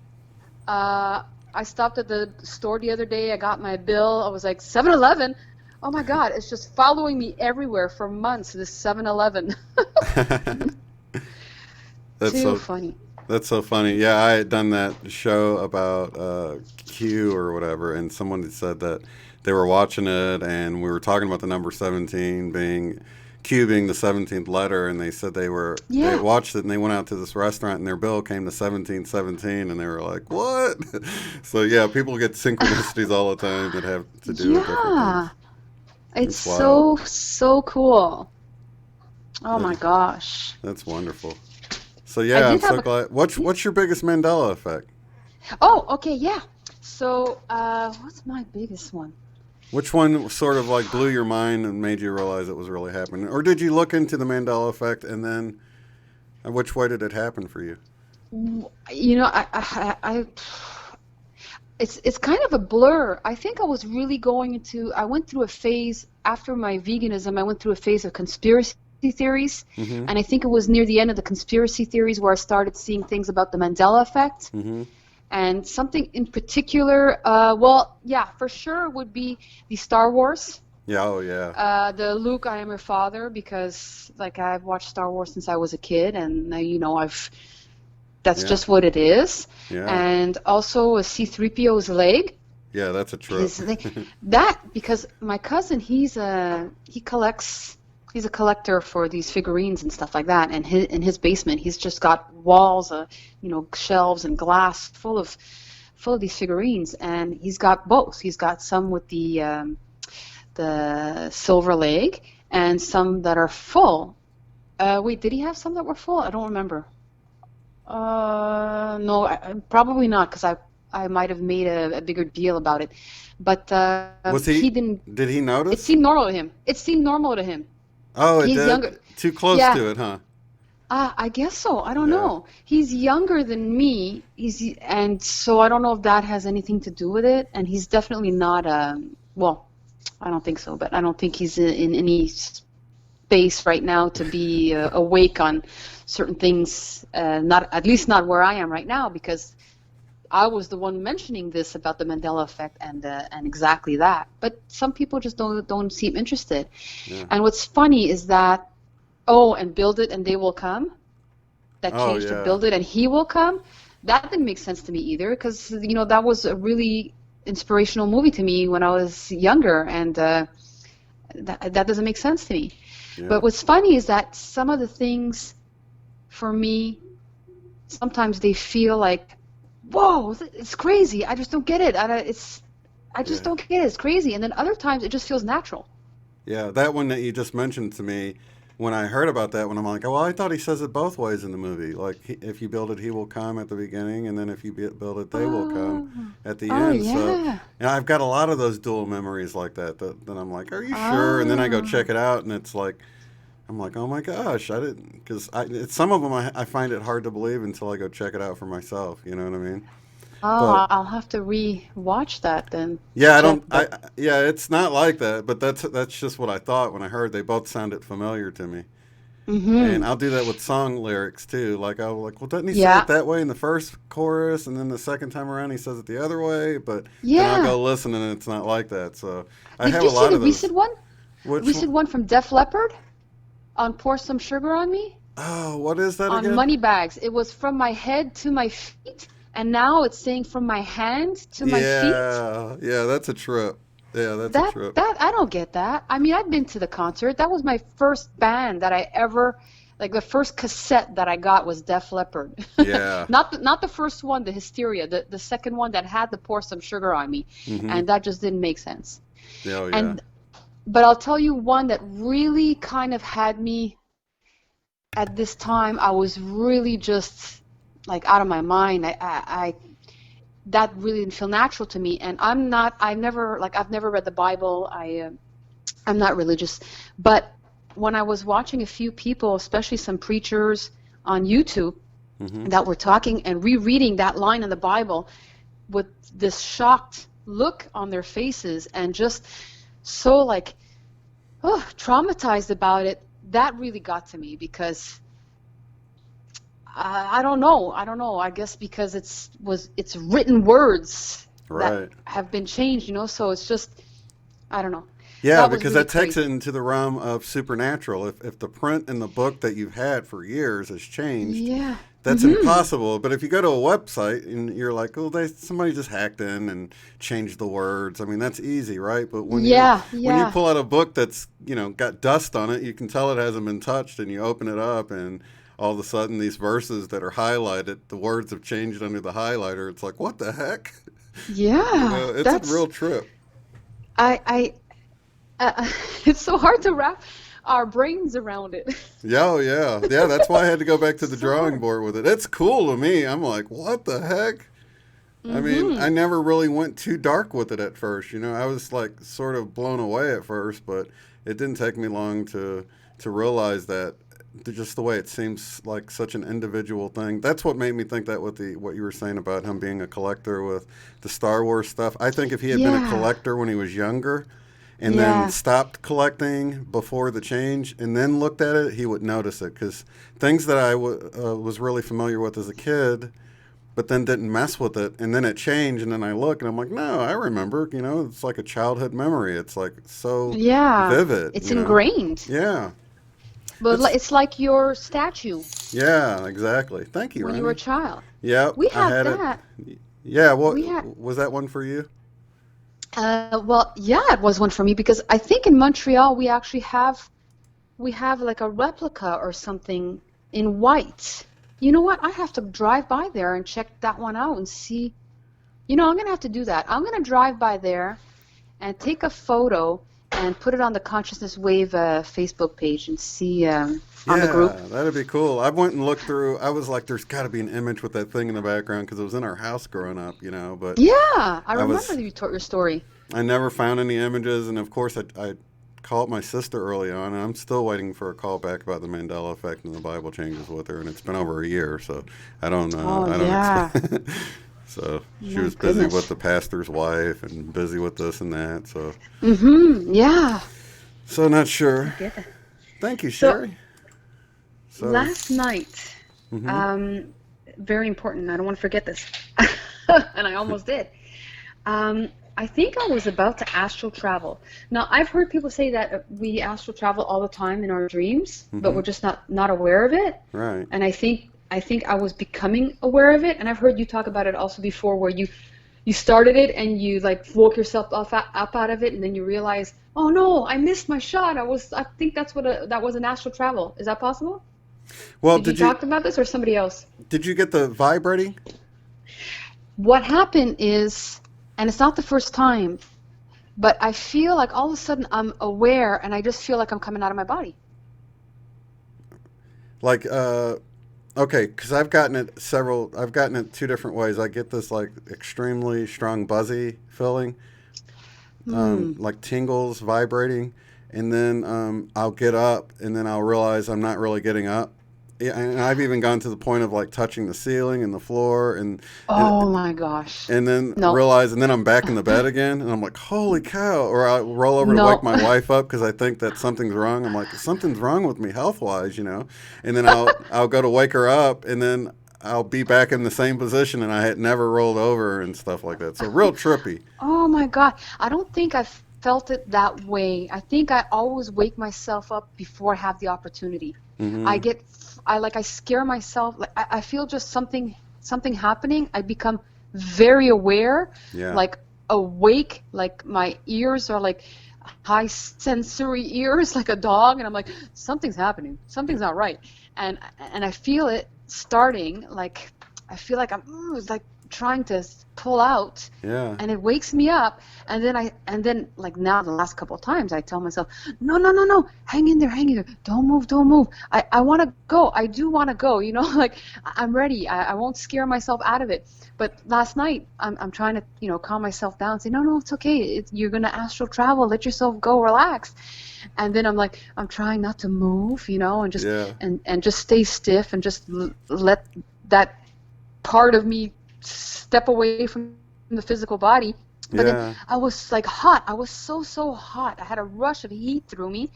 I stopped at the store the other day. I got my bill. I was like, 7-Eleven? Oh my God, it's just following me everywhere for months, this 7-Eleven. That's Too so funny. That's so funny. Yeah, I had done that show about Q or whatever, and someone had said that they were watching it, and we were talking about the number 17 being Q being the 17th letter, and they said they Yeah. watched it, and they went out to this restaurant, and their bill came to 1717, and they were like, what? So yeah, people get synchronicities all the time that have to do with different Yeah. things. It's It's so, wild. so cool. Oh Yeah. my gosh. That's wonderful. So yeah, I'm did have so glad. What's your biggest Mandela effect? Oh, okay, yeah. So, what's my biggest one? Which one sort of like blew your mind and made you realize it was really happening? Or did you look into the Mandela effect and then which way did it happen for you? You know, it's kind of a blur. I think I was really I went through a phase after my veganism. I went through a phase of conspiracy theories. Mm-hmm. And I think it was near the end of the conspiracy theories where I started seeing things about the Mandela effect. Mm-hmm. And something in particular, well, yeah, for sure would be the Star Wars. Yeah. Oh, yeah. The Luke, I am your father, because like I've watched Star Wars since I was a kid, and that's Yeah. just what it is. Yeah. And also a C-3PO's leg. Yeah, that's a trip. Because my cousin, he's a collector for these figurines and stuff like that, and in his basement he's just got walls of shelves and glass full of these figurines, and he's got both. He's got some with the silver leg and some that are full. Wait, did he have some that were full? I don't remember. No, probably not, because I might have made a bigger deal about it, but he didn't. Did he notice? It seemed normal to him. It seemed normal to him. Oh, He's did? younger. Too close Yeah. to it, huh? I guess so. I don't Yeah. know. He's younger than me. And so I don't know if that has anything to do with it. And he's definitely not. Well, I don't think so. But I don't think he's in any space right now to be awake on certain things. At least not where I am right now, because I was the one mentioning this about the Mandela effect and exactly that. But some people just don't seem interested. Yeah. And what's funny is that, and build it and they will come. That change to build it and he will come. That didn't make sense to me either, because that was a really inspirational movie to me when I was younger, and that doesn't make sense to me. Yeah. But what's funny is that some of the things, for me, sometimes they feel like, whoa, it's crazy. I just don't get it. I just don't get it. It's crazy. And then other times it just feels natural. Yeah, that one that you just mentioned to me, when I heard about that one, I'm like, oh, well, I thought he says it both ways in the movie. Like, if you build it, he will come at the beginning, and then if you build it, they will come at the end. Yeah. So, and I've got a lot of those dual memories like that I'm like, are you sure? And then I go check it out, and it's like, I'm like, oh my gosh, I didn't, because some of them I find it hard to believe until I go check it out for myself. You know what I mean? Oh, I'll have to re-watch that then. Yeah, it's not like that, but that's just what I thought when I heard. They both sounded familiar to me. Mm-hmm. And I'll do that with song lyrics too. Like well, doesn't he say it that way in the first chorus, and then the second time around he says it the other way? But then I'll go listen, and it's not like that. So I have a lot of those. Did you see the recent one? Recent one from Def Leppard on "Pour Some Sugar on Me"? Oh, what is that again? On Moneybags. It was from my head to my feet. And now it's saying from my hand to my feet. Yeah, that's a trip. Yeah, that's a trip. I don't get that. I mean, I've been to the concert. That was my first band that I ever, like the first cassette that I got was Def Leppard. Yeah. Not the first one, the Hysteria. The second one that had the Pour Some Sugar on Me. Mm-hmm. And that just didn't make sense. Oh, yeah. But I'll tell you one that really kind of had me at this time. I was really just like out of my mind. That really didn't feel natural to me, and I've never read the Bible. I'm not religious, but when I was watching a few people, especially some preachers on YouTube, mm-hmm. that were talking and rereading that line in the Bible with this shocked look on their faces and just so traumatized about it, that really got to me, because I don't know. I guess because it's written words that have been changed, so it's just, I don't know. Yeah, because that takes it into the realm of supernatural. If the print in the book that you've had for years has changed, that's mm-hmm. impossible. But if you go to a website and you're like, oh, somebody just hacked in and changed the words, I mean, that's easy, right? But when you pull out a book that's got dust on it, you can tell it hasn't been touched, and you open it up and all of a sudden these verses that are highlighted, the words have changed under the highlighter. It's like, what the heck? Yeah. It's a real trip. It's so hard to wrap our brains around it. Yeah. That's why I had to go back to the drawing board with it. It's cool to me. I'm like, what the heck? Mm-hmm. I mean, I never really went too dark with it at first. I was like sort of blown away at first, but it didn't take me long to realize that just the way it seems like such an individual thing. That's what made me think that with what you were saying about him being a collector with the Star Wars stuff. I think if he had been a collector when he was younger and then stopped collecting before the change and then looked at it, he would notice it. Because things that I was really familiar with as a kid, but then didn't mess with it, and then it changed, and then I look, and I'm like, no, I remember, it's like a childhood memory. It's like so vivid. It's ingrained. Yeah. But it's like your statue. Yeah, exactly. Thank you, when Ronnie. you were a child. Yeah, we had that. Yeah, was that one for you? Well, yeah, it was one for me because I think in Montreal we actually have like a replica or something in white. You know what? I have to drive by there and check that one out and see. I'm going to have to do that. I'm going to drive by there and take a photo and put it on the Consciousness Wave Facebook page and see on the group. Yeah, that'd be cool. I went and looked through. I was like, there's got to be an image with that thing in the background because it was in our house growing up, But yeah, I remember you told your story. I never found any images, and of course I called my sister early on, and I'm still waiting for a call back about the Mandela effect and the Bible changes with her, and it's been over a year, so I don't expect. So she was busy with the pastor's wife and busy with this and that. So. Yeah. So not sure. Thank you, Sherry. So last night, very important. I don't want to forget this, and I almost did. I think I was about to astral travel. Now, I've heard people say that we astral travel all the time in our dreams, but we're just not aware of it. Right. And I think I was becoming aware of it, and I've heard you talk about it also before, where you started it and you like woke yourself up out of it, and then you realize, oh no, I missed my shot. I think that was an astral travel. Is that possible? Well, did you talk about this or somebody else? Did you get the vibrating? What happened is, and it's not the first time, but I feel like all of a sudden I'm aware, and I just feel like I'm coming out of my body. Like, okay, because I've gotten it two different ways. I get this like extremely strong buzzy feeling, like tingles, vibrating, and then I'll get up, and then I'll realize I'm not really getting up. And I've even gone to the point of like touching the ceiling and the floor my gosh. And then realize, and then I'm back in the bed again, and I'm like, holy cow. Or I roll over to wake my wife up because I think that something's wrong. I'm like, something's wrong with me health-wise, And then I'll go to wake her up, and then I'll be back in the same position, and I had never rolled over and stuff like that. So real trippy. Oh my God. I don't think I've felt it that way. I think I always wake myself up before I have the opportunity. I scare myself. Like I feel just something happening. I become very aware, like awake, like my ears are like high sensory ears, like a dog, and I'm like, something's happening. Something's not right, and I feel it starting. Like I feel like I'm like trying to pull out, and it wakes me up, and then like now the last couple of times I tell myself, no, hang in there, don't move, I want to go, I do want to go, like I'm ready, I won't scare myself out of it. But last night I'm trying to calm myself down and say, no, it's okay, you're gonna astral travel, let yourself go, relax. And then I'm trying not to move, and just and just stay stiff and just let that part of me step away from the physical body. But then I was like hot. I was so hot. I had a rush of heat through me,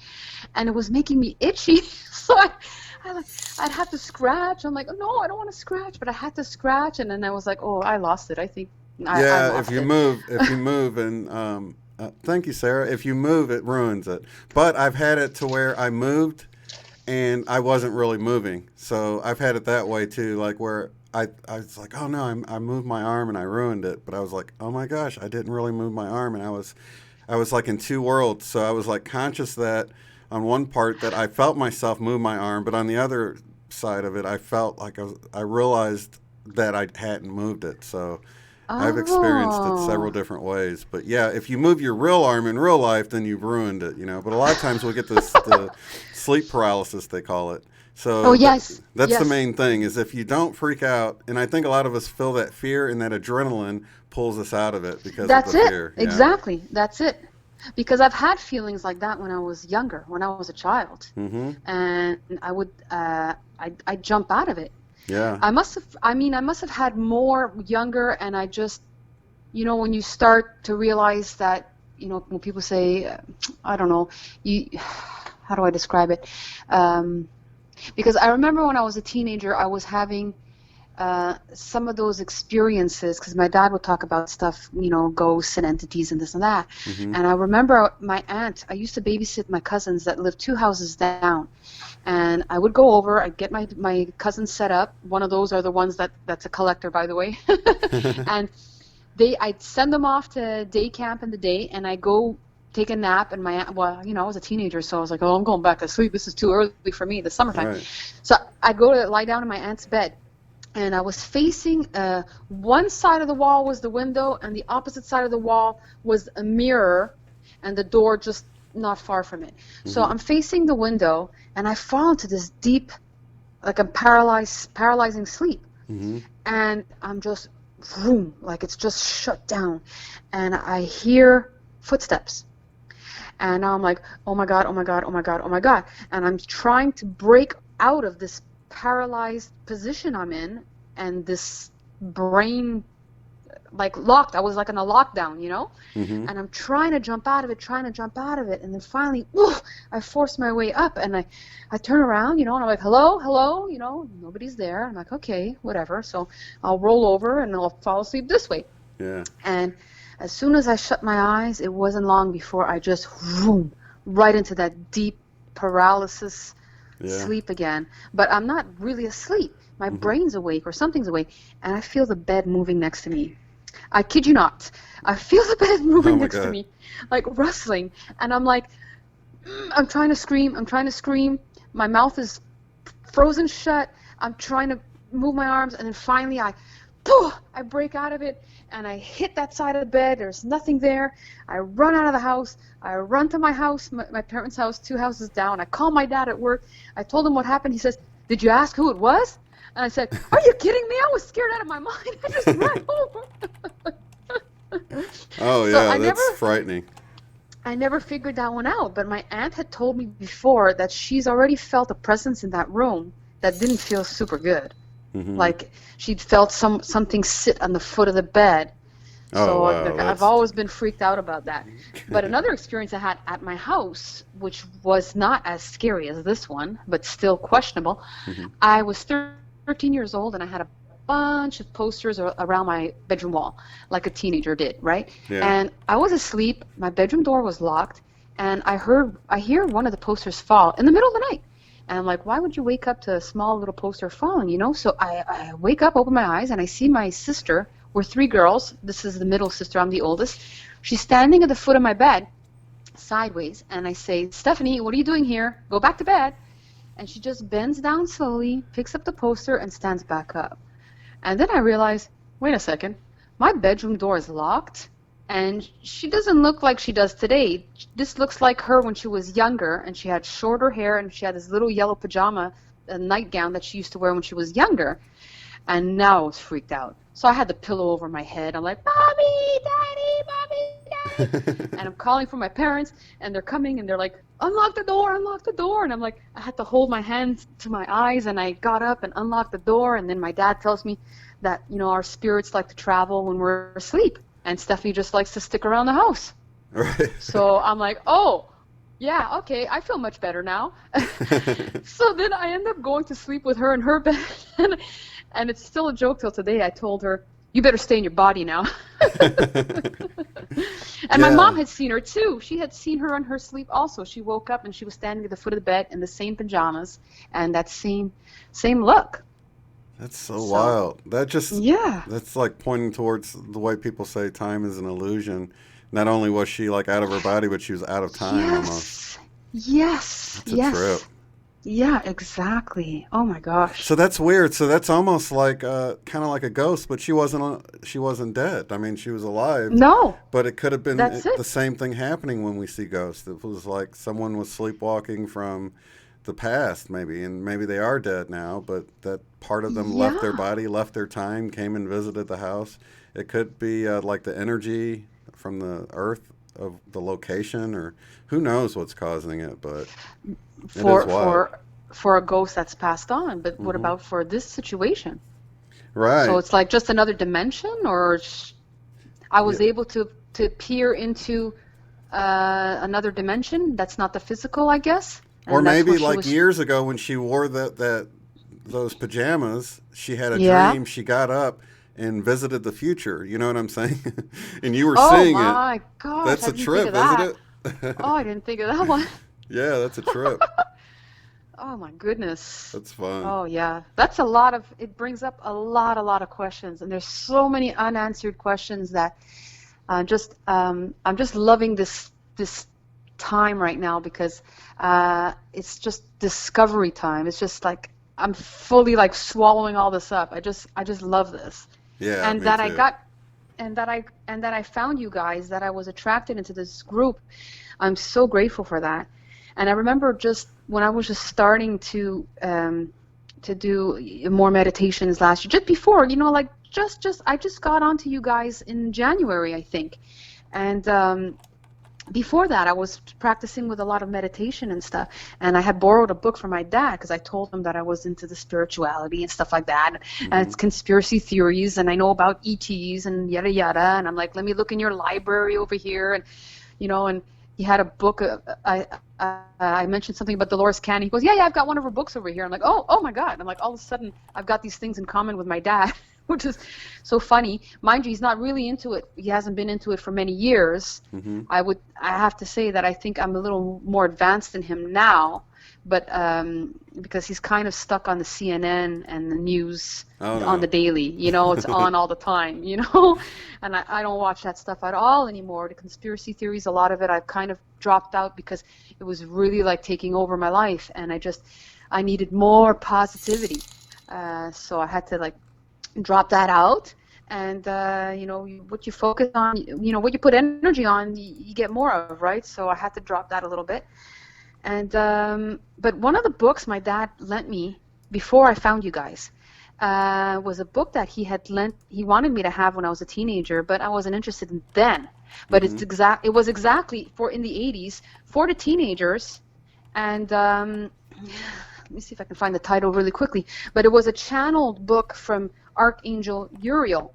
and it was making me itchy. So I'd have to scratch. I'm like, no, I don't want to scratch, but I had to scratch, and then I was like, oh, I lost it. I think. I lost if you move, and thank you, Sarah. If you move, it ruins it. But I've had it to where I moved, and I wasn't really moving. So I've had it that way too, like where I was like, oh no, I moved my arm and I ruined it. But I was like, oh my gosh, I didn't really move my arm, and I was like in two worlds. So I was like conscious that on one part that I felt myself move my arm, but on the other side of it, I felt like I realized that I hadn't moved it. So I've experienced it several different ways. But yeah, if you move your real arm in real life, then you've ruined it, But a lot of times we get this the sleep paralysis, they call it. So that's the main thing, is if you don't freak out, and I think a lot of us feel that fear, and that adrenaline pulls us out of it because of the fear. That's it. Exactly. That's it. Because I've had feelings like that when I was younger, when I was a child. And I would I'd jump out of it. Yeah. I must have had more younger, and I just, when you start to realize that when people say, I don't know, how do I describe it? Because I remember when I was a teenager, I was having some of those experiences, because my dad would talk about stuff, ghosts and entities and this and that. And I remember my aunt, I used to babysit my cousins that lived 2 houses down. And I would go over, I'd get my cousins set up. One of those are the ones that's a collector, by the way. And I'd send them off to day camp in the day, and I go take a nap. And my aunt, I was a teenager, so I was like, oh, I'm going back to sleep. This is too early for me, the summertime. Right. So I go to lie down in my aunt's bed. And I was facing, one side of the wall was the window, and the opposite side of the wall was a mirror, and the door just not far from it. So I'm facing the window, and I fall into this deep, like a paralyzing sleep. And I'm just, vroom, like it's just shut down. And I hear footsteps. And now I'm like, oh my God, oh my God, oh my God, oh my God. And I'm trying to break out of this paralyzed position I'm in, and this brain like locked. I was like in a lockdown, and I'm trying to jump out of it, and then finally I force my way up, and I turn around, and I'm like, hello, nobody's there. I'm like, okay, whatever, so I'll roll over and I'll fall asleep this way. And as soon as I shut my eyes, it wasn't long before I just right into that deep paralysis sleep again. But I'm not really asleep. My brain's awake or something's awake, and I feel the bed moving next to me. I kid you not. I feel the bed moving next to me, like rustling, and I'm like, I'm trying to scream. My mouth is frozen shut. I'm trying to move my arms, and then finally I break out of it, and I hit that side of the bed. There's nothing there. I run out of the house. I run to my house, my parents' house, 2 houses down. I call my dad at work. I told him what happened. He says, did you ask who it was? And I said, are you kidding me? I was scared out of my mind. I just ran over. Oh, yeah, that's frightening. I never figured that one out, but my aunt had told me before that she's already felt a presence in that room that didn't feel super good. Like she'd felt something sit on the foot of the bed. So I've always been freaked out about that. But another experience I had at my house, which was not as scary as this one, but still questionable, I was 13 years old, and I had a bunch of posters around my bedroom wall, like a teenager did, right? And I was asleep, my bedroom door was locked, and I hear one of the posters fall in the middle of the night. And I'm like, why would you wake up to a small little poster falling, So I wake up, open my eyes, and I see my sister. We're 3 girls. This is the middle sister. I'm the oldest. She's standing at the foot of my bed, sideways, and I say, Stephanie, what are you doing here? Go back to bed. And she just bends down slowly, picks up the poster, and stands back up. And then I realize, wait a second, my bedroom door is locked, and she doesn't look like she does today. This looks like her when she was younger, and she had shorter hair, and she had this little yellow pajama, a nightgown that she used to wear when she was younger. And now I was freaked out. So I had the pillow over my head. I'm like, Mommy, Daddy. And I'm calling for my parents, and they're coming, and they're like, unlock the door. And I'm like, I had to hold my hands to my eyes, and I got up and unlocked the door. And then my dad tells me that, our spirits like to travel when we're asleep, and Stephanie just likes to stick around the house. Right. So I'm like, oh, yeah, okay, I feel much better now. So then I end up going to sleep with her in her bed, and it's still a joke till today. I told her, you better stay in your body now. And my mom had seen her too. She had seen her in her sleep also. She woke up and she was standing at the foot of the bed in the same pajamas and that same look. That's so wild. That's like pointing towards the way people say time is an illusion. Not only was she like out of her body, but she was out of time almost. Yes. That's a trip. Yeah, exactly. Oh my gosh. So that's weird. So that's almost like kind of like a ghost, but she wasn't dead. I mean, she was alive. No. But it could have been the same thing happening when we see ghosts. It was like someone was sleepwalking from the past, maybe, and maybe they are dead now, but that part of them left their body, left their time, came and visited the house. It could be like the energy from the earth of the location, or who knows what's causing it, but for a ghost that's passed on. But what about for this situation? Right. So it's like just another dimension, or I was able to peer into another dimension that's not the physical, I guess. Or And that's maybe where she like was. years ago when she wore those pajamas, she had a Yeah. dream. She got up and visited the future. You know what I'm saying? And you were Oh seeing it. my gosh, That's I a didn't think of trip, isn't that. it? Oh, I didn't think of that one. Yeah, that's a trip. Oh my goodness. That's fun. Oh yeah. That's a lot of, it brings up a lot of questions. And there's so many unanswered questions that I'm just loving this time right now because it's just discovery time. It's just like I'm fully like swallowing all this up. I just love this. Yeah, And me that I too. got and that I found you guys, that I was attracted into this group. I'm so grateful for that. And I remember just when I was just starting to do more meditations last year, just before, like just I just got onto you guys in January, I think. And before that, I was practicing with a lot of meditation and stuff. And I had borrowed a book from my dad because I told him that I was into the spirituality and stuff like that. And Hmm. it's conspiracy theories, and I know about ETs and yada yada. And I'm like, let me look in your library over here. And he had a book. I mentioned something about Dolores Cannon. He goes, yeah, I've got one of her books over here. I'm like, oh my God. And I'm like, all of a sudden, I've got these things in common with my dad, which is so funny. Mind you, he's not really into it. He hasn't been into it for many years. Hmm. I have to say that I think I'm a little more advanced than him now, but because he's kind of stuck on the CNN and the news Oh on the no. daily. It's on all the time. And I don't watch that stuff at all anymore. The conspiracy theories, a lot of it I've kind of dropped out because it was really like taking over my life, and I needed more positivity. So I had to like drop that out. And what you focus on, what you put energy on, you get more of, right? So I had to drop that a little bit. And but one of the books my dad lent me before I found you guys was a book that he wanted me to have when I was a teenager, but I wasn't interested in then. But Hmm. it was exactly for in the 80s for the teenagers. And let me see if I can find the title really quickly. But it was a channeled book from Archangel Uriel,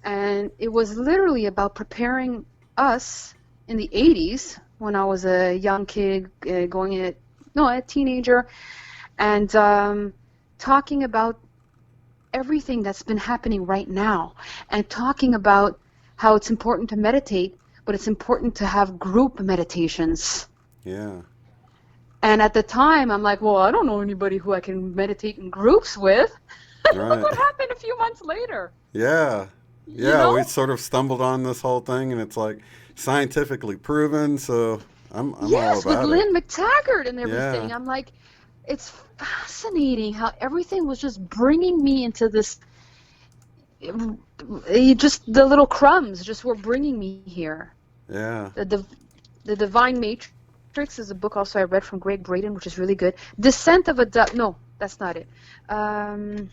and it was literally about preparing us in the 80s when I was a young kid, a teenager, and talking about everything that's been happening right now, and talking about how it's important to meditate, but it's important to have group meditations. Yeah. And at the time, I'm like, well, I don't know anybody who I can meditate in groups with. Look Right. what happened a few months later. Yeah. You Yeah, we know? sort of stumbled on this whole thing and it's like scientifically proven, so I'm all Yes, with about it. Lynn McTaggart and Yeah. everything. I'm like, it's fascinating how everything was just bringing me into this. Just the little crumbs just were bringing me here. Yeah. The the Divine Matrix is a book also I read from Greg Braden, which is really good. Descent of a Duck. No, that's not it. Um,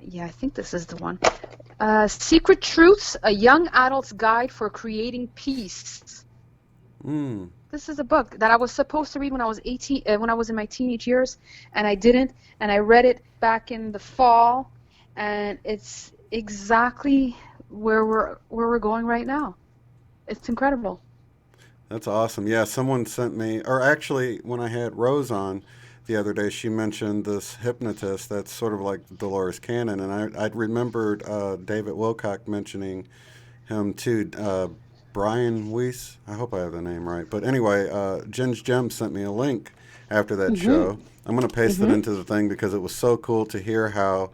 yeah, I think this is the one. Secret Truths: A Young Adult's Guide for Creating Peace. Mm. This is a book that I was supposed to read when I was 18, when I was in my teenage years, and I didn't. And I read it back in the fall, and it's exactly where we're going right now. It's incredible. That's awesome. Yeah, someone sent me, or actually, when I had Rose on the other day, she mentioned this hypnotist that's sort of like Dolores Cannon, and I'd remembered David Wilcock mentioning him too. Brian Weiss, I hope I have the name right. But anyway, Jen's Gem sent me a link after that Mhm. show. I'm going to paste it Mhm. into the thing because it was so cool to hear how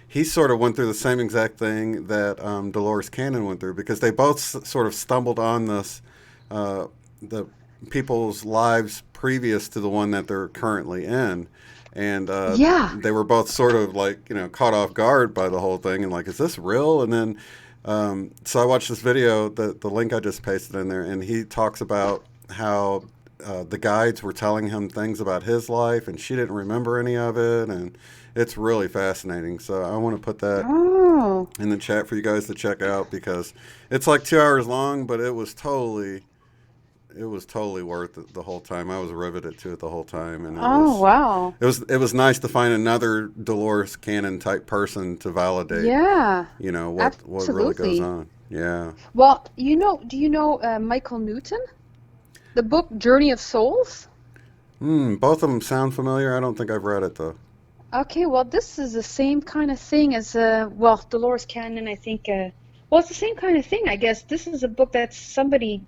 he sort of went through the same exact thing that Dolores Cannon went through because they both sort of stumbled on this uh, the people's lives previous to the one that they're currently in, and Yeah. they were both sort of like caught off guard by the whole thing and like, is this real? And then so I watched this video, the link I just pasted in there, and he talks about how the guides were telling him things about his life, and she didn't remember any of it, and it's really fascinating. So I want to put that Oh. in the chat for you guys to check out because it's like 2 hours long, but it was totally worth it the whole time. I was riveted to it the whole time, and Oh, wow. it was nice to find another Dolores Cannon type person to validate, Yeah. what really goes Absolutely. on. Yeah. Well, do you know Michael Newton? The book Journey of Souls? Both of them sound familiar. I don't think I've read it though. Okay, well, this is the same kind of thing as, well, Dolores Cannon, I think, well, it's the same kind of thing, I guess. This is a book that somebody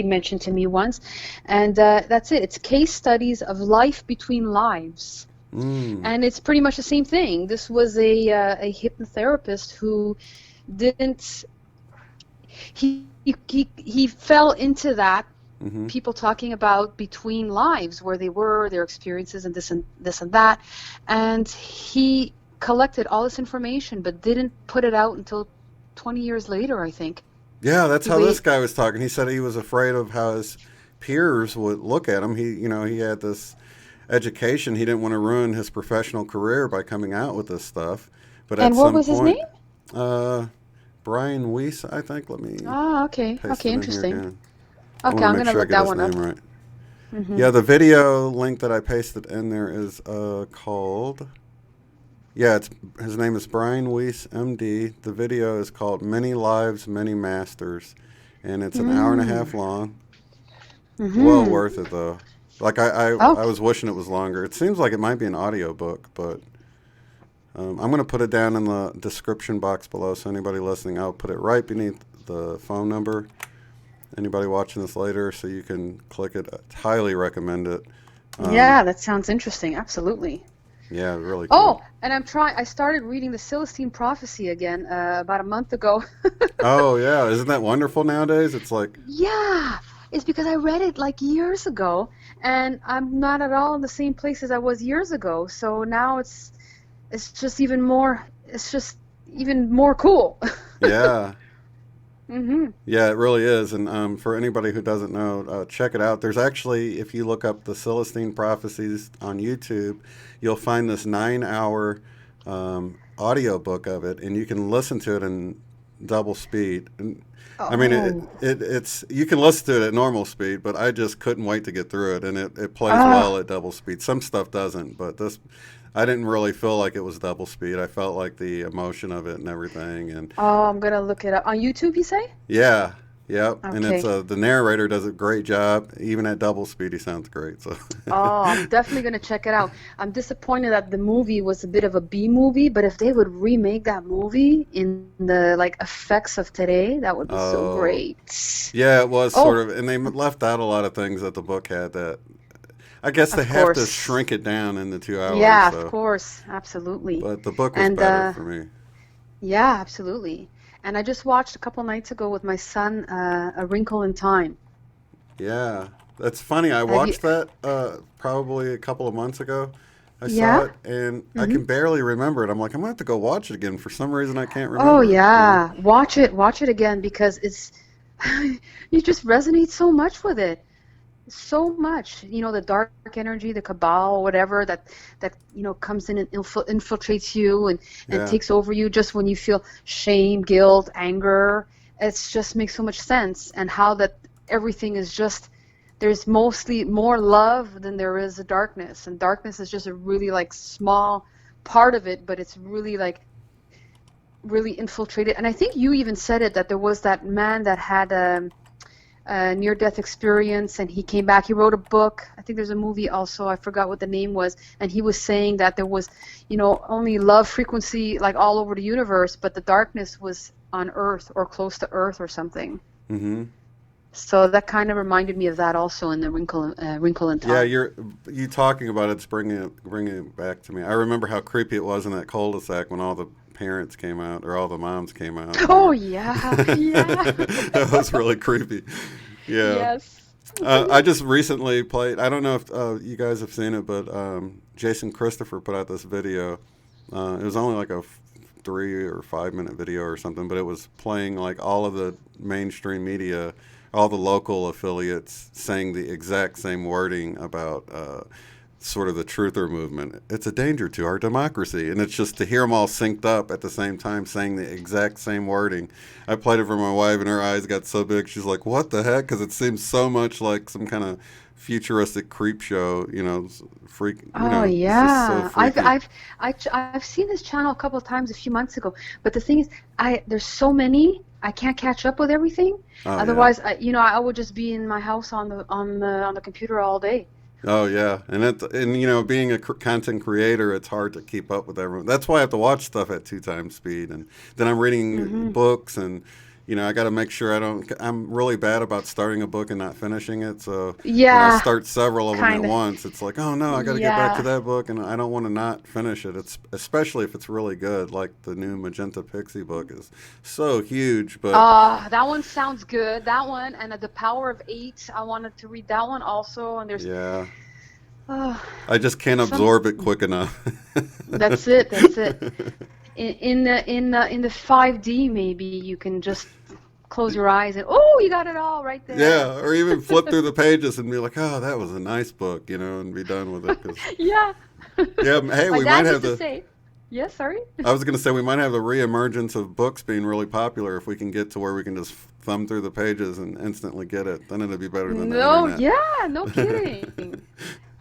mentioned to me once, and that's it. It's case studies of life between lives. Mm. And it's pretty much the same thing. This was a hypnotherapist who didn't, he fell into that, Mm-hmm. people talking about between lives, where they were, their experiences, and this and that, and he collected all this information but didn't put it out until 20 years later, I think. Yeah, that's He how this wait guy was talking. He said he was afraid of how his peers would look at him. He had this education. He didn't want to ruin his professional career by coming out with this stuff. But at And what some was his name? point, uh, Brian Weiss, I think. Let me Ah, okay, paste okay, it in here interesting. again. I Okay, want to I'm make gonna sure I look get that his one up. name right. Hmm. Yeah, the video link that I pasted in there is called. Yeah, his name is Brian Weiss, MD. The video is called "Many Lives, Many Masters," and it's an hour and a half Mm. long. Well Hmm. worth it though. Like I Okay. was wishing it was longer. It seems like it might be an audio book, but I'm going to put it down in the description box below. So anybody listening, I'll put it right beneath the phone number. Anybody watching this later, so you can click it. I highly recommend it. Um, Yeah, that sounds interesting. Absolutely. yeah, really cool. Oh, and I started reading the Celestine Prophecy again about a month ago. Oh yeah, isn't that wonderful nowadays? It's like, Yeah, it's because I read it like years ago, and I'm not at all in the same place as I was years ago. So now it's just even more, it's just even more cool. yeah, Hmm. yeah, it really is. And for anybody who doesn't know, check it out. There's actually, if you look up the Celestine Prophecies on YouTube, you'll find this 9 hour audio book of it, and you can listen to it in double speed. And I mean, Oh, it's you can listen to it at normal speed, but I just couldn't wait to get through it, and it plays well ah, at double speed. Some stuff doesn't, but this I didn't really feel like it was double speed. I felt like the emotion of it and everything, and oh, I'm gonna look it up on YouTube, you say? yeah, yep. And it's Okay. the narrator does a great job, even at double speed. He sounds great. So Oh, I'm definitely gonna check it out. I'm disappointed that the movie was a bit of a B movie, but if they would remake that movie in the like effects of today, that would be so oh great. yeah, it was sort Oh, of, and they left out a lot of things that the book had that I guess they of have to course. shrink it down into 2 hours. Yeah, of So, course, absolutely. but the book was And better for me. yeah, absolutely. And I just watched a couple nights ago with my son, A Wrinkle in Time. Yeah, that's funny. I Have you? watched that probably a couple of months ago. I saw Yeah? it and I Hmm. can barely remember it. I'm like, I'm gonna have to go watch it again. For some reason, I can't Oh remember it. You know? yeah, watch it again because it's you just resonate so much with it. So much, the dark energy, the cabal, whatever that comes in and infiltrates you and Yeah. takes over you just when you feel shame, guilt, anger. It's just makes so much sense, and how that everything is just there's mostly more love than there is a darkness, and darkness is just a really like small part of it, but it's really like really infiltrated. And I think you even said it, that there was that man that had near-death experience, and he came back. He wrote a book. I think there's a movie also. I forgot what the name was. And he was saying that there was, only love frequency like all over the universe, but the darkness was on Earth or close to Earth or something. Mm-hmm. So that kind of reminded me of that also in the Wrinkle in Yeah, Time. you talking about it's bringing it back to me. I remember how creepy it was in that cul-de-sac when all the parents came out or all the moms came out, and Oh yeah, yeah. that was really creepy. Yeah. Yes. I just recently played. I don't know if you guys have seen it, but Jason Christopher put out this video. It was only like a 3 or 5 minute video or something, but it was playing like all of the mainstream media, all the local affiliates saying the exact same wording about sort of the truther movement. It's a danger to our democracy. And it's just to hear them all synced up at the same time saying the exact same wording. I played it for my wife and her eyes got so big. She's like, what the heck? Because it seems so much like some kind of futuristic creep show, freak. Oh It's just so yeah, freaky. I've seen this channel a couple of times a few months ago, but the thing is, there's so many, I can't catch up with everything. Oh yeah. Otherwise, I would just be in my house on the computer all day. Oh yeah, and being a content creator, it's hard to keep up with everyone. That's why I have to watch stuff at 2 times speed, and then I'm reading Hmm. books, and I got to make sure I don't. I'm really bad about starting a book and not finishing it. So when I Yeah, start several of them at kind of. once, it's like, oh no, I got to get back to Yeah. that book, and I don't want to not finish it. It's especially if it's really good, like the new Magenta Pixie book is so huge, but That one sounds good. That one and The Power of Eight. I wanted to read that one also. And there's yeah, uh, I just can't some. absorb it quick enough. That's it. That's it. In the 5D, maybe you can just close your eyes and you got it all right there. Yeah, or even flip through the pages and be like, "Oh, that was a nice book," and be done with it. 'Cause, Yeah. yeah, hey, My we might dad have used to the. say, yes, sorry. I was going to say we might have the reemergence of books being really popular if we can get to where we can just thumb through the pages and instantly get it. Then it'll be better than the No, internet. yeah, no kidding.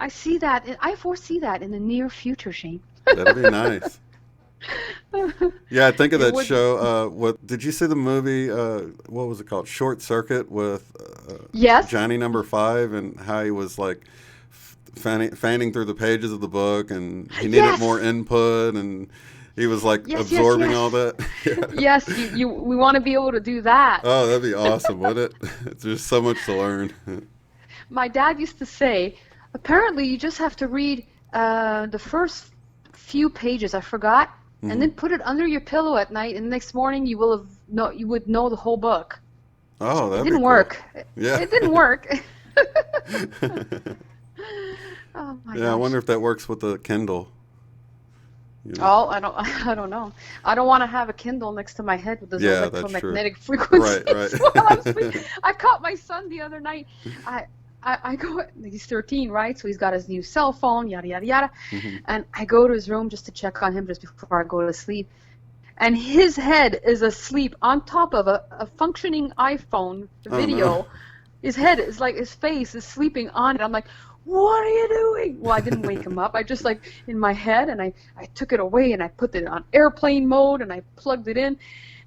I see that. I foresee that in the near future, Shane. That'd be nice. Yeah, I think of It that would. show. What did you see the movie? What was it called? Short Circuit with Yes. Johnny Number Five, and how he was like fanning through the pages of the book, and he needed more Yes. input, and he was like Yes, yes, absorbing all yes. that. Yeah. Yes, we want to be able to do that. Oh, that'd be awesome, wouldn't it? There's so much to learn. My dad used to say, apparently you just have to read the first few pages, I forgot, and Hmm. then put it under your pillow at night, and the next morning you would know the whole book. Oh, It that'd be didn't cool. work. Yeah. It didn't work. Oh my Yeah, I gosh. wonder if that works with the Kindle. You know. Oh, I don't I don't know. I don't want to have a Kindle next to my head with those Yeah, that's true. electromagnetic Right, right. frequencies while I'm sleeping. I caught my son the other night. I I go, he's 13, right? So he's got his new cell phone, yada, yada, yada. Hmm. And I go to his room just to check on him just before I go to sleep. And his head is asleep on top of a functioning iPhone Oh no. video. His head is like, his face is sleeping on it. I'm like, what are you doing? Well, I didn't wake him up. I just like, in my head, and I took it away and I put it on airplane mode and I plugged it in.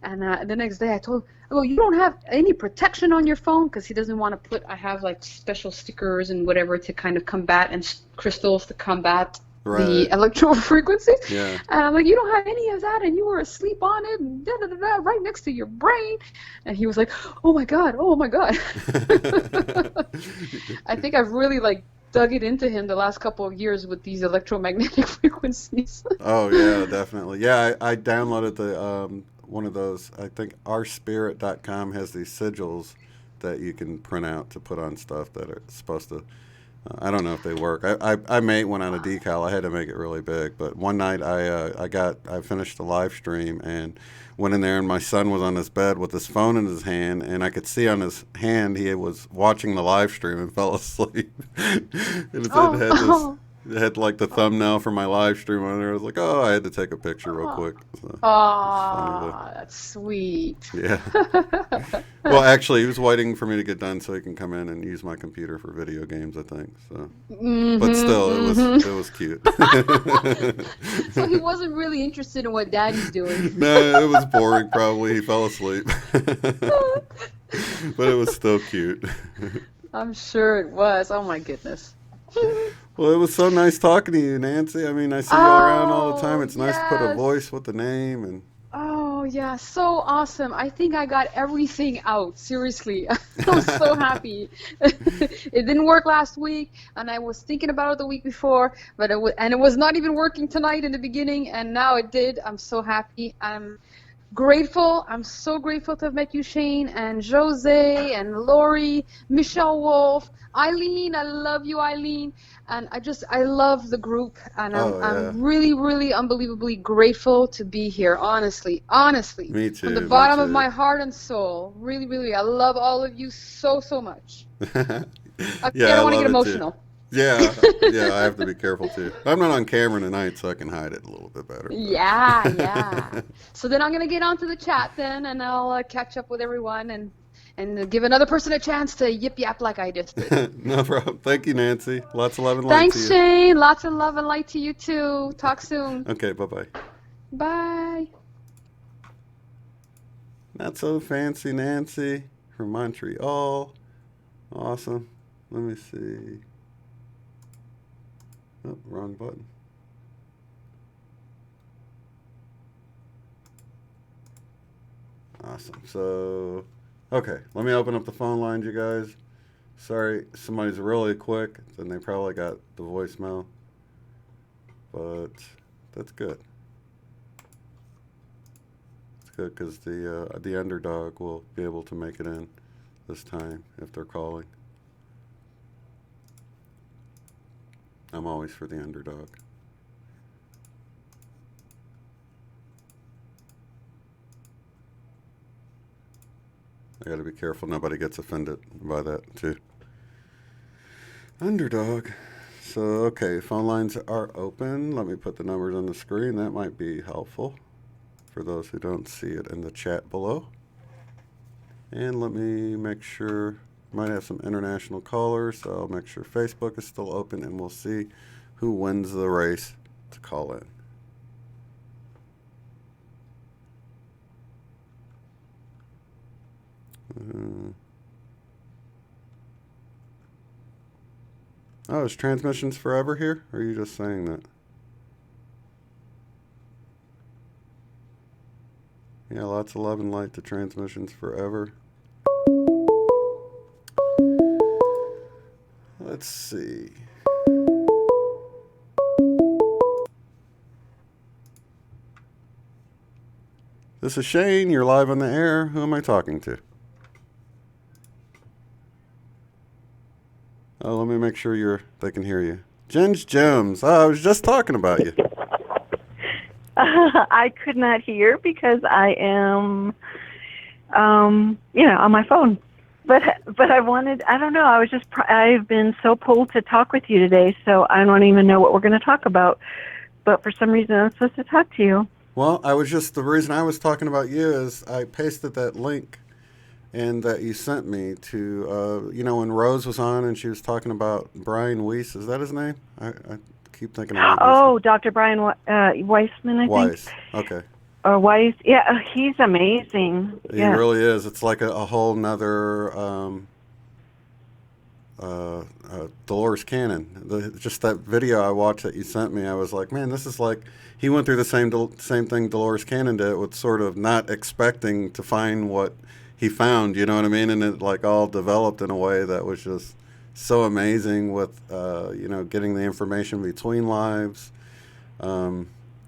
And the next day I told him, I go, you don't have any protection on your phone? Because he doesn't want to put, I have like special stickers and whatever to kind of combat, and crystals to combat the Right. electro frequencies. Yeah. And I'm like, you don't have any of that, and you were asleep on it, and da da da da, right next to your brain. And he was like, oh my God, oh my God. I think I've really like dug it into him the last couple of years with these electromagnetic frequencies. Oh yeah, definitely. Yeah, I downloaded the one of those. I think ourspirit.com has these sigils that you can print out to put on stuff that are supposed to. I don't know if they work. I made one on a decal. I had to make it really big. But one night I finished the live stream and went in there, and my son was on his bed with his phone in his hand, and I could see on his hand he was watching the live stream and fell asleep. And Oh, oh, it had like the thumbnail for my live stream on there. I was like, oh, I had to take a picture real oh, quick. So it's funny though. oh, that's sweet. Yeah. Well, actually, he was waiting for me to get done so he can come in and use my computer for video games, I think. So, but still, Mm-hmm, it was cute. mm-hmm. So he wasn't really interested in what Daddy's doing. No, it was boring. Probably he fell asleep, but it was still cute. I'm sure it was. Oh my goodness. Well, it was so nice talking to you, Nancy. I mean, I see you all around all the time. Oh, It's nice to put a yes. voice with the name and. Oh, yeah. So awesome. I think I got everything out. Seriously. I was so happy. It didn't work last week, and I was thinking about it the week before, but it was not even working tonight in the beginning, and now it did. I'm so happy. I'm grateful. I'm so grateful to have met you, Shane, and Jose, and Lori, Michelle Wolf, Eileen. I love you, Eileen. And I love the group, and Oh yeah, I'm really, really unbelievably grateful to be here. Honestly, honestly, me from the too, me bottom of too. my heart and soul. Really, really, I love all of you so, so much. Okay, I Yeah, I don't want to get love it too. emotional. Yeah, yeah, I have to be careful too. I'm not on camera tonight, so I can hide it a little bit better. Yeah, yeah. So then I'm gonna get onto the chat then, and I'll catch up with everyone and give another person a chance to yip yap like I just did. No problem. Thank you, Nancy. Lots of love and light to Thanks, you. Shane. Lots of love and light to you too. Talk soon. Okay, bye-bye. Bye. Not so fancy Nancy from Montreal. Awesome. Let me see. Oh, wrong button. Awesome. So, okay, let me open up the phone lines, you guys. Sorry, somebody's really quick, then they probably got the voicemail. But that's good. It's good because the underdog will be able to make it in this time if they're calling. I'm always for the underdog. I gotta be careful nobody gets offended by that too. Underdog. So, okay, phone lines are open. Let me put the numbers on the screen. That might be helpful for those who don't see it in the chat below. And let me make sure, might have some international callers, so I'll make sure Facebook is still open and we'll see who wins the race to call in. Oh, is Transmissions Forever here? Or are you just saying that? Yeah, lots of love and light to Transmissions Forever. Let's see. This is Shane. You're live on the air. Who am I talking to? Oh, let me make sure they can hear you. Jen's Gems. Oh, I was just talking about you. I could not hear because I am, on my phone. But I don't know, I've been so pulled to talk with you today, so I don't even know what we're going to talk about. But for some reason, I'm supposed to talk to you. Well, the reason I was talking about you is I pasted that link and that you sent me to, when Rose was on and she was talking about Brian Weiss. Is that his name? I keep thinking of Oh, Dr. Brian Weissman, I think. Weiss, okay. Or Weiss, yeah, he's amazing. He really is. It's like a whole nother Dolores Cannon. Just that video I watched that you sent me, I was like, man, this is like, he went through the same thing Dolores Cannon did with sort of not expecting to find what he found, you know what I mean? And it like all developed in a way that was just so amazing with, getting the information between lives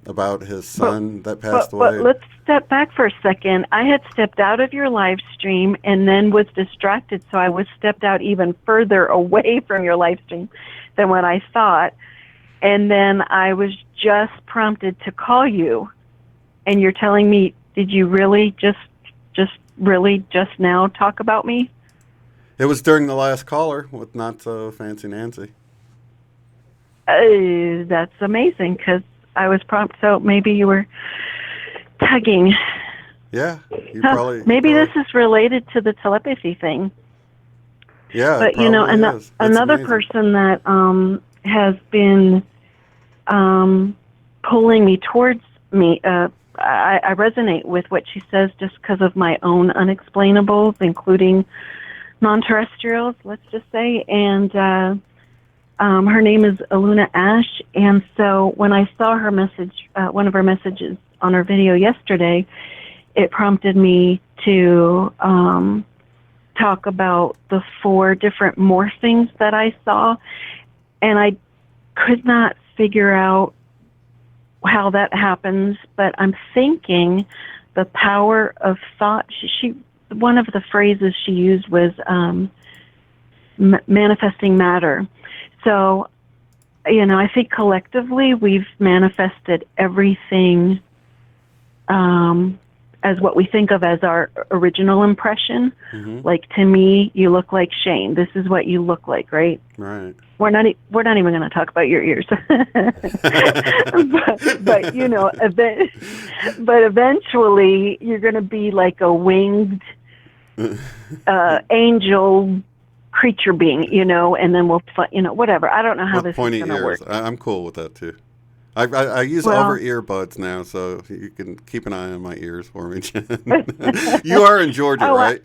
about his son that passed away. But let's step back for a second. I had stepped out of your live stream and then was distracted, so I was stepped out even further away from your live stream than what I thought. And then I was just prompted to call you, and you're telling me, did you really just now talk about me? It was during the last caller with Not So Fancy Nancy. That's amazing, because I was prompted, so maybe you were tugging. Yeah, you probably... Maybe this is related to the telepathy thing. Yeah, but another person that has been pulling me towards me, I resonate with what she says just because of my own unexplainables, including non-terrestrials, let's just say, and her name is Aluna Ash, and so when I saw her message, one of her messages on her video yesterday, it prompted me to talk about the 4 different morphings that I saw, and I could not figure out how that happens, but I'm thinking the power of thought. One of the phrases she used was manifesting matter. So, I think collectively we've manifested everything as what we think of as our original impression. Like, to me, you look like Shane. This is what you look like, right? Right. We're not even going to talk about your ears. but you know, but eventually you're going to be like a winged angel creature being, you know, and then we'll, you know, whatever. I don't know how this is going to work. I'm cool with that too. I use over earbuds now, so you can keep an eye on my ears for me, Jen. You are in Georgia, right?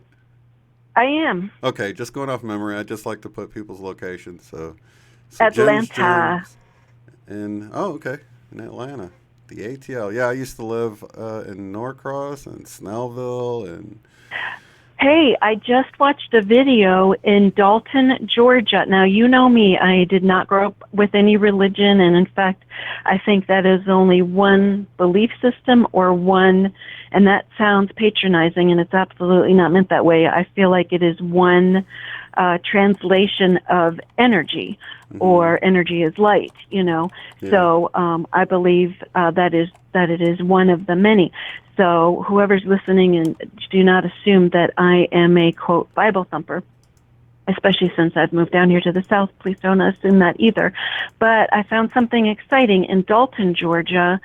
I am. Okay, just going off memory, I just like to put people's locations. So Atlanta. Okay, in Atlanta, the ATL. Yeah, I used to live in Norcross and Snellville and. Hey, I just watched a video in Dalton, Georgia. Now, you know me, I did not grow up with any religion, and in fact, I think that is only one belief system or one, and that sounds patronizing, and it's absolutely not meant that way. I feel like it is one translation of energy, or energy is light, you know. Yeah. So I believe that it is one of the many. So whoever's listening, and do not assume that I am a, quote, Bible thumper, especially since I've moved down here to the South. Please don't assume that either. But I found something exciting. In Dalton, Georgia,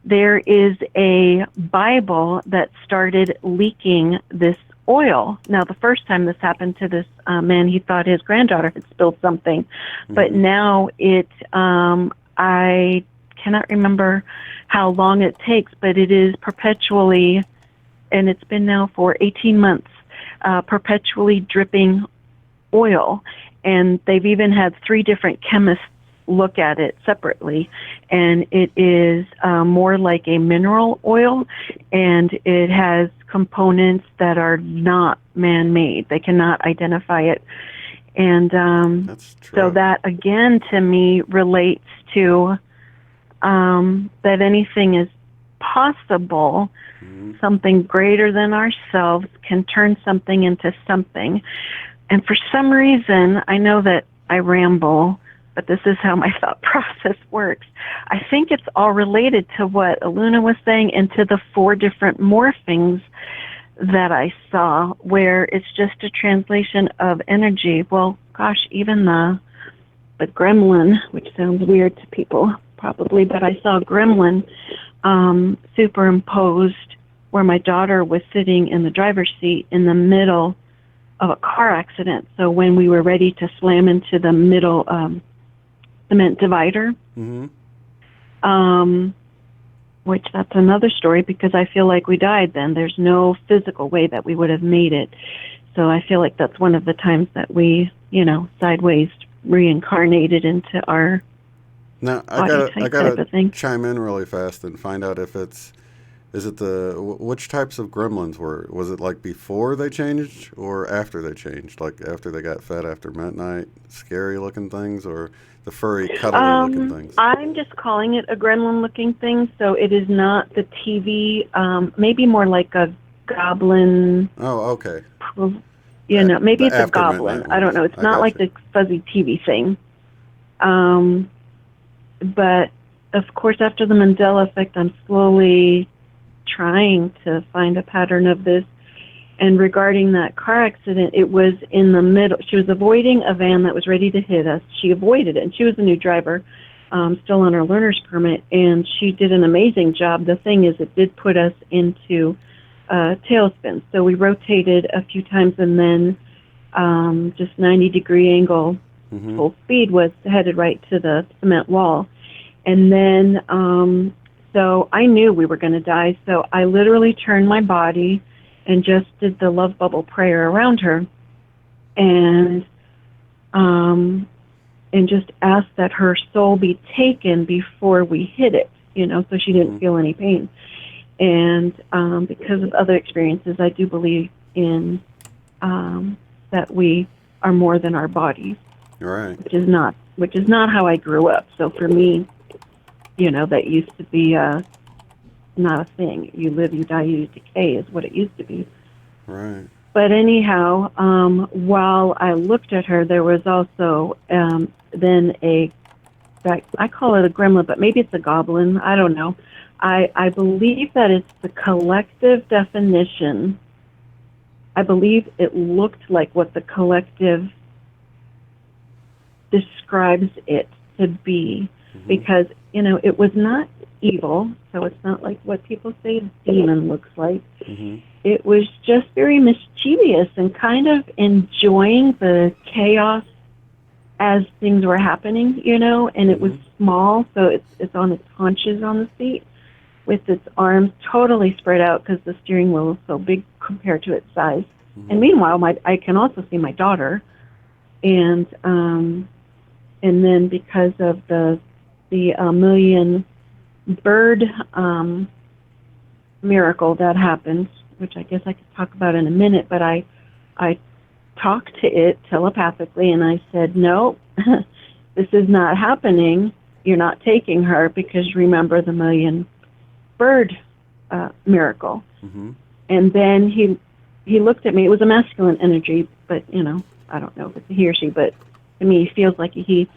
there is a Bible that started leaking this oil. Now, the first time this happened to this man, he thought his granddaughter had spilled something. But now I cannot remember how long it takes, but it is perpetually, and it's been now for 18 months, perpetually dripping oil. And they've even had 3 different chemists look at it separately, and it is more like a mineral oil, and it has components that are not man-made. They cannot identify it. And so that, again, to me, relates to that anything is possible. Something greater than ourselves can turn something into something. And for some reason, I know that I ramble, but this is how my thought process works. I think it's all related to what Aluna was saying and to the 4 different morphings that I saw, where it's just a translation of energy. Well, gosh, even the gremlin, which sounds weird to people probably, but I saw a gremlin superimposed where my daughter was sitting in the driver's seat in the middle of a car accident. So when we were ready to slam into the middle cement divider, which that's another story, because I feel like we died then. There's no physical way that we would have made it. So I feel like that's one of the times that we, you know, sideways reincarnated into our now, I gotta chime in really fast and find out if which types of gremlins was it like before they changed or after they changed? Like after they got fed after midnight, scary looking things, or the furry, cuddly looking things? I'm just calling it a gremlin looking thing, so it is not the TV, maybe more like a goblin. Oh, okay. You know, maybe it's a goblin. I don't know. It's not like the fuzzy TV thing. But, of course, after the Mandela effect, I'm slowly trying to find a pattern of this. And regarding that car accident, it was in the middle. She was avoiding a van that was ready to hit us. She avoided it, and she was a new driver, still on her learner's permit, and she did an amazing job. The thing is, it did put us into tailspin. So we rotated a few times, and then just 90-degree angle, full speed, was headed right to the cement wall. And then, so I knew we were going to die, so I literally turned my body and just did the love bubble prayer around her, and just asked that her soul be taken before we hit it, you know, so she didn't feel any pain. And because of other experiences, I do believe in that we are more than our bodies. Right. Which is not how I grew up. So for me, you know, that used to be not a thing. You live, you die, you decay is what it used to be. Right. But anyhow, while I looked at her, there was also then I call it a gremlin, but maybe it's a goblin. I don't know. I believe that it's the collective definition. I believe it looked like what the collective describes it to be, because, you know, it was not evil, so it's not like what people say a demon looks like. It was just very mischievous and kind of enjoying the chaos as things were happening, you know, and it was small, so it's on its haunches on the seat with its arms totally spread out because the steering wheel is so big compared to its size. And meanwhile, I can also see my daughter, and then because of the million bird miracle that happened, which I guess I could talk about in a minute, but I talked to it telepathically, and I said, no, this is not happening. You're not taking her, because remember the million bird miracle. And then he looked at me. It was a masculine energy, but, you know, I don't know if it's a he or she, but to me, it feels like a he.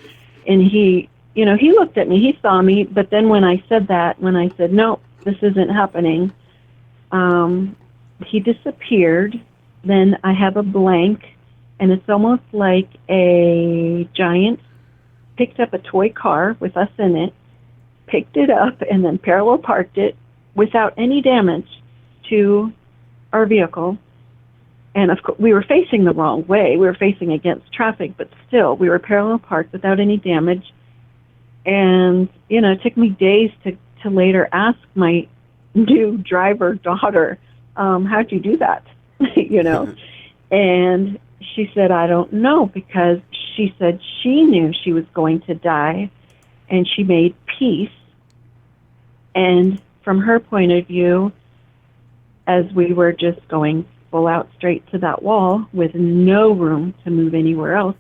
And he, you know, he looked at me. He saw me. But then when I said that, when I said, no, this isn't happening, he disappeared. Then I have a blank, and it's almost like a giant picked up a toy car with us in it, picked it up, and then parallel parked it without any damage to our vehicle. And of course, we were facing the wrong way. We were facing against traffic, but still, we were parallel parked without any damage. And, you know, it took me days to later ask my new driver daughter, how'd you do that? You know? And she said, I don't know, because she said she knew she was going to die, and she made peace. And from her point of view, as we were just going full out straight to that wall with no room to move anywhere else,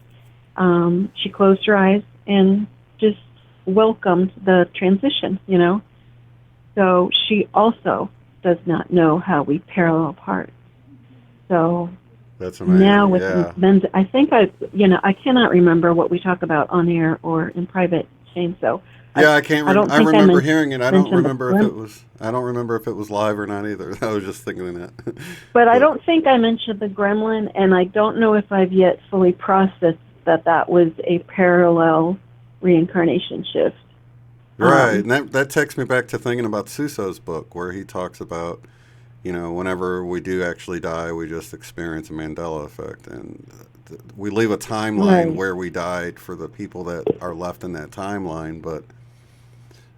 she closed her eyes and just welcomed the transition, you know. So she also does not know how we parallel park. So that's amazing. Now with yeah. men's, I think I cannot remember what we talk about on air or in private, Shane. So yeah, I can't. I remember hearing it. I don't remember if it was. I don't remember if it was live or not either. I was just thinking that. But I don't think I mentioned the gremlin, and I don't know if I've yet fully processed that was a parallel reincarnation shift. Right, and that takes me back to thinking about Suso's book, where he talks about, you know, whenever we do actually die, we just experience a Mandela effect, and we leave a timeline where we died for the people that are left in that timeline. But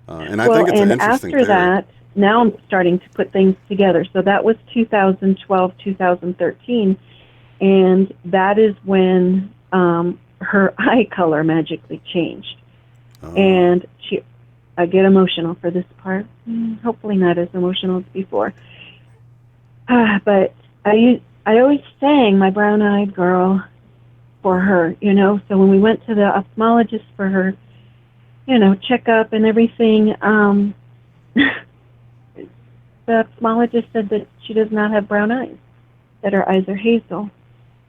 and I think it's an interesting after theory. that, now I'm starting to put things together. So that was 2012, 2013, and that is when her eye color magically changed, and I get emotional for this part. Hopefully not as emotional as before. But I always sang My Brown-Eyed Girl for her, you know. So when we went to the ophthalmologist for her, you know, checkup and everything, the ophthalmologist said that she does not have brown eyes, that her eyes are hazel,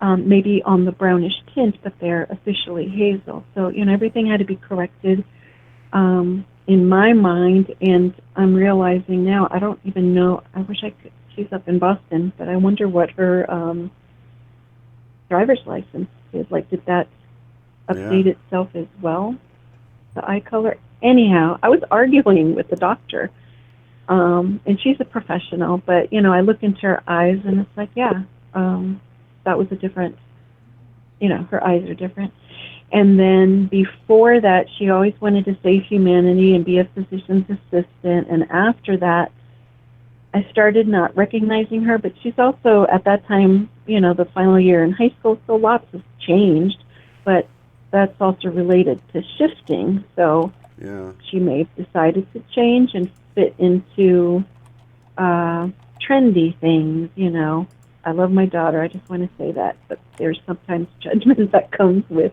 maybe on the brownish tint, but they're officially hazel. So, you know, everything had to be corrected in my mind, and I'm realizing now, I don't even know, I wish I could, she's up in Boston, but I wonder what her driver's license is. Like, did that update itself as well, the eye color? Anyhow, I was arguing with the doctor, and she's a professional, but, you know, I look into her eyes, and it's like, that was a different, you know, her eyes are different. And then before that, she always wanted to save humanity and be a physician's assistant. And after that, I started not recognizing her, but she's also, at that time, you know, the final year in high school, so lots has changed, but that's also related to shifting. So she may have decided to change and fit into trendy things, you know. I love my daughter, I just want to say that, but there's sometimes judgment that comes with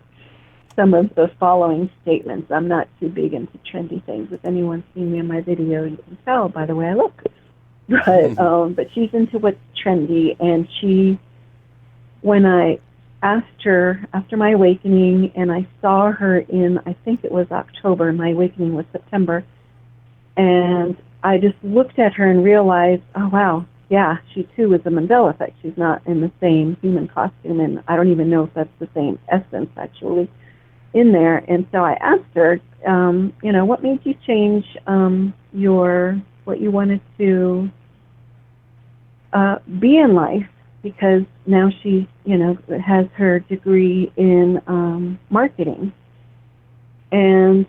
some of the following statements. I'm not too big into trendy things. If anyone's seen me in my video, you can tell by the way I look. But she's into what's trendy, and she, when I asked her after my awakening, and I saw her in, I think it was October, my awakening was September, and I just looked at her and realized, oh wow, yeah, she too is a Mandela effect. She's not in the same human costume, and I don't even know if that's the same essence actually in there. And so I asked her, what made you change what you wanted to be in life? Because now she, has her degree in marketing, and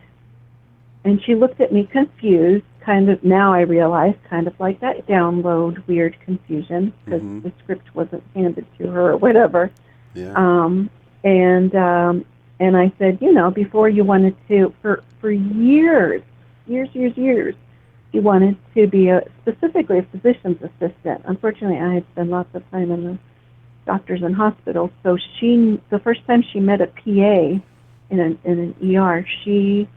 she looked at me confused. Kind of, now I realize, kind of like that download weird confusion, because the script wasn't handed to her or whatever. Yeah. And I said, before you wanted to, for years, you wanted to be specifically a physician's assistant. Unfortunately, I had spent lots of time in the doctors and hospitals. So the first time she met a PA in an ER, she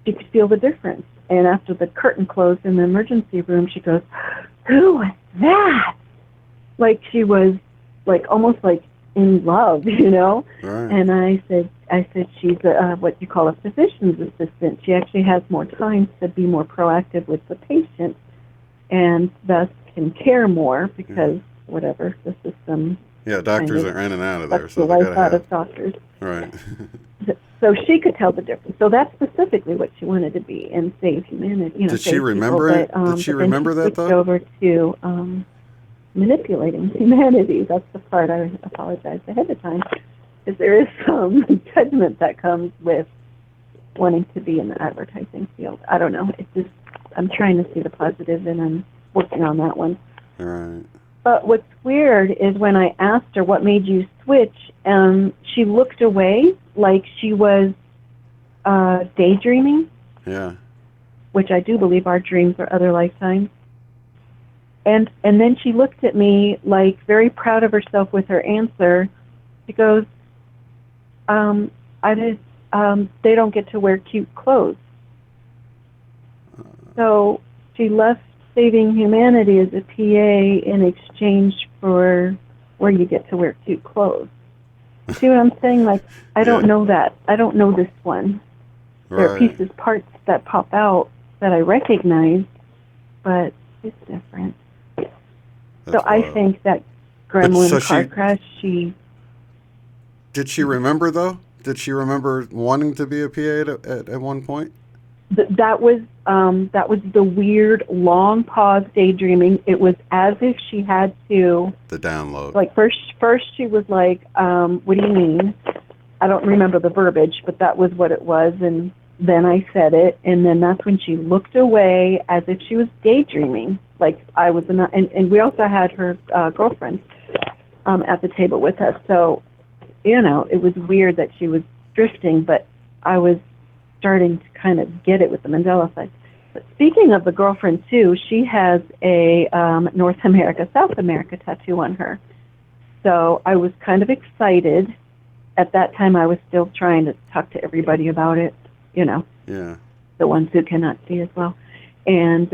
could feel the difference. And after the curtain closed in the emergency room, she goes, "Who was that?" Like she was almost like in love, Right. And I said she's what you call a physician's assistant. She actually has more time to be more proactive with the patient, and thus can care more because whatever the system. Yeah, doctors are in and out of there, That's so the they life gotta out have. of doctors. Right. So she could tell the difference. So that's specifically what she wanted to be and save humanity. Did she remember it? Did she remember that though? Switched over to manipulating humanity. That's the part I apologize ahead of time, because there is some judgment that comes with wanting to be in the advertising field. I don't know. I'm trying to see the positive, and I'm working on that one. Right. But what's weird is when I asked her what made you switch, she looked away like she was daydreaming. Yeah. Which I do believe our dreams are other lifetimes. And then she looked at me like very proud of herself with her answer. She goes, they don't get to wear cute clothes. So she left saving humanity as a PA in exchange for where you get to wear cute clothes. See what I'm saying? Like, I don't know that. I don't know this one. There are pieces, parts that pop out that I recognize, but it's different. So I think that gremlin car crash, Did she remember, though? Did she remember wanting to be a PA at one point? That was the weird, long pause daydreaming. It was as if she had to... The download. Like, first she was like, what do you mean? I don't remember the verbiage, but that was what it was, and then I said it, and then that's when she looked away as if she was daydreaming. Like, I was not... And we also had her girlfriend at the table with us, so, it was weird that she was drifting, but I was starting to kind of get it with the Mandela effect. But speaking of the girlfriend, too, she has a North America, South America tattoo on her. So I was kind of excited. At that time, I was still trying to talk to everybody about it, Yeah. the ones who cannot see as well. And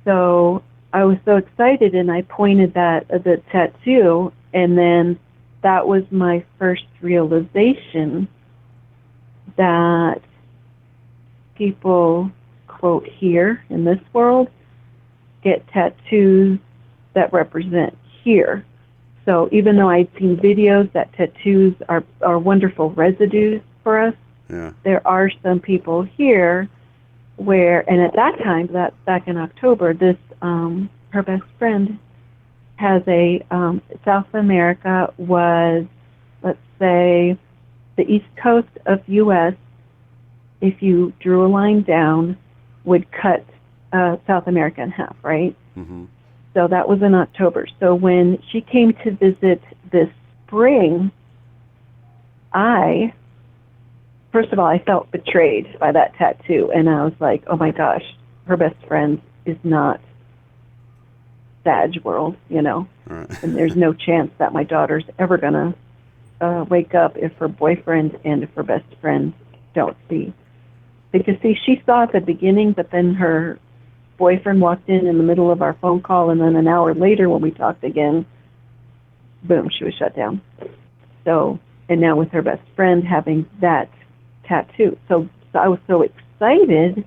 so I was so excited, and I pointed the tattoo, and then that was my first realization that people, quote, here in this world, get tattoos that represent here. So even though I'd seen videos that tattoos are wonderful residues for us, there are some people here where, and at that time, that back in October, this her best friend has a South America was, let's say, the east coast of U.S., if you drew a line down, would cut South America in half, right? Mm-hmm. So that was in October. So when she came to visit this spring, first of all, I felt betrayed by that tattoo. And I was like, oh my gosh, her best friend is not Sag World, Right. And there's no chance that my daughter's ever going to wake up if her boyfriend and if her best friend don't see. Because, see, she saw at the beginning, but then her boyfriend walked in the middle of our phone call, and then an hour later when we talked again, boom, she was shut down. So, and now with her best friend having that tattoo. So I was so excited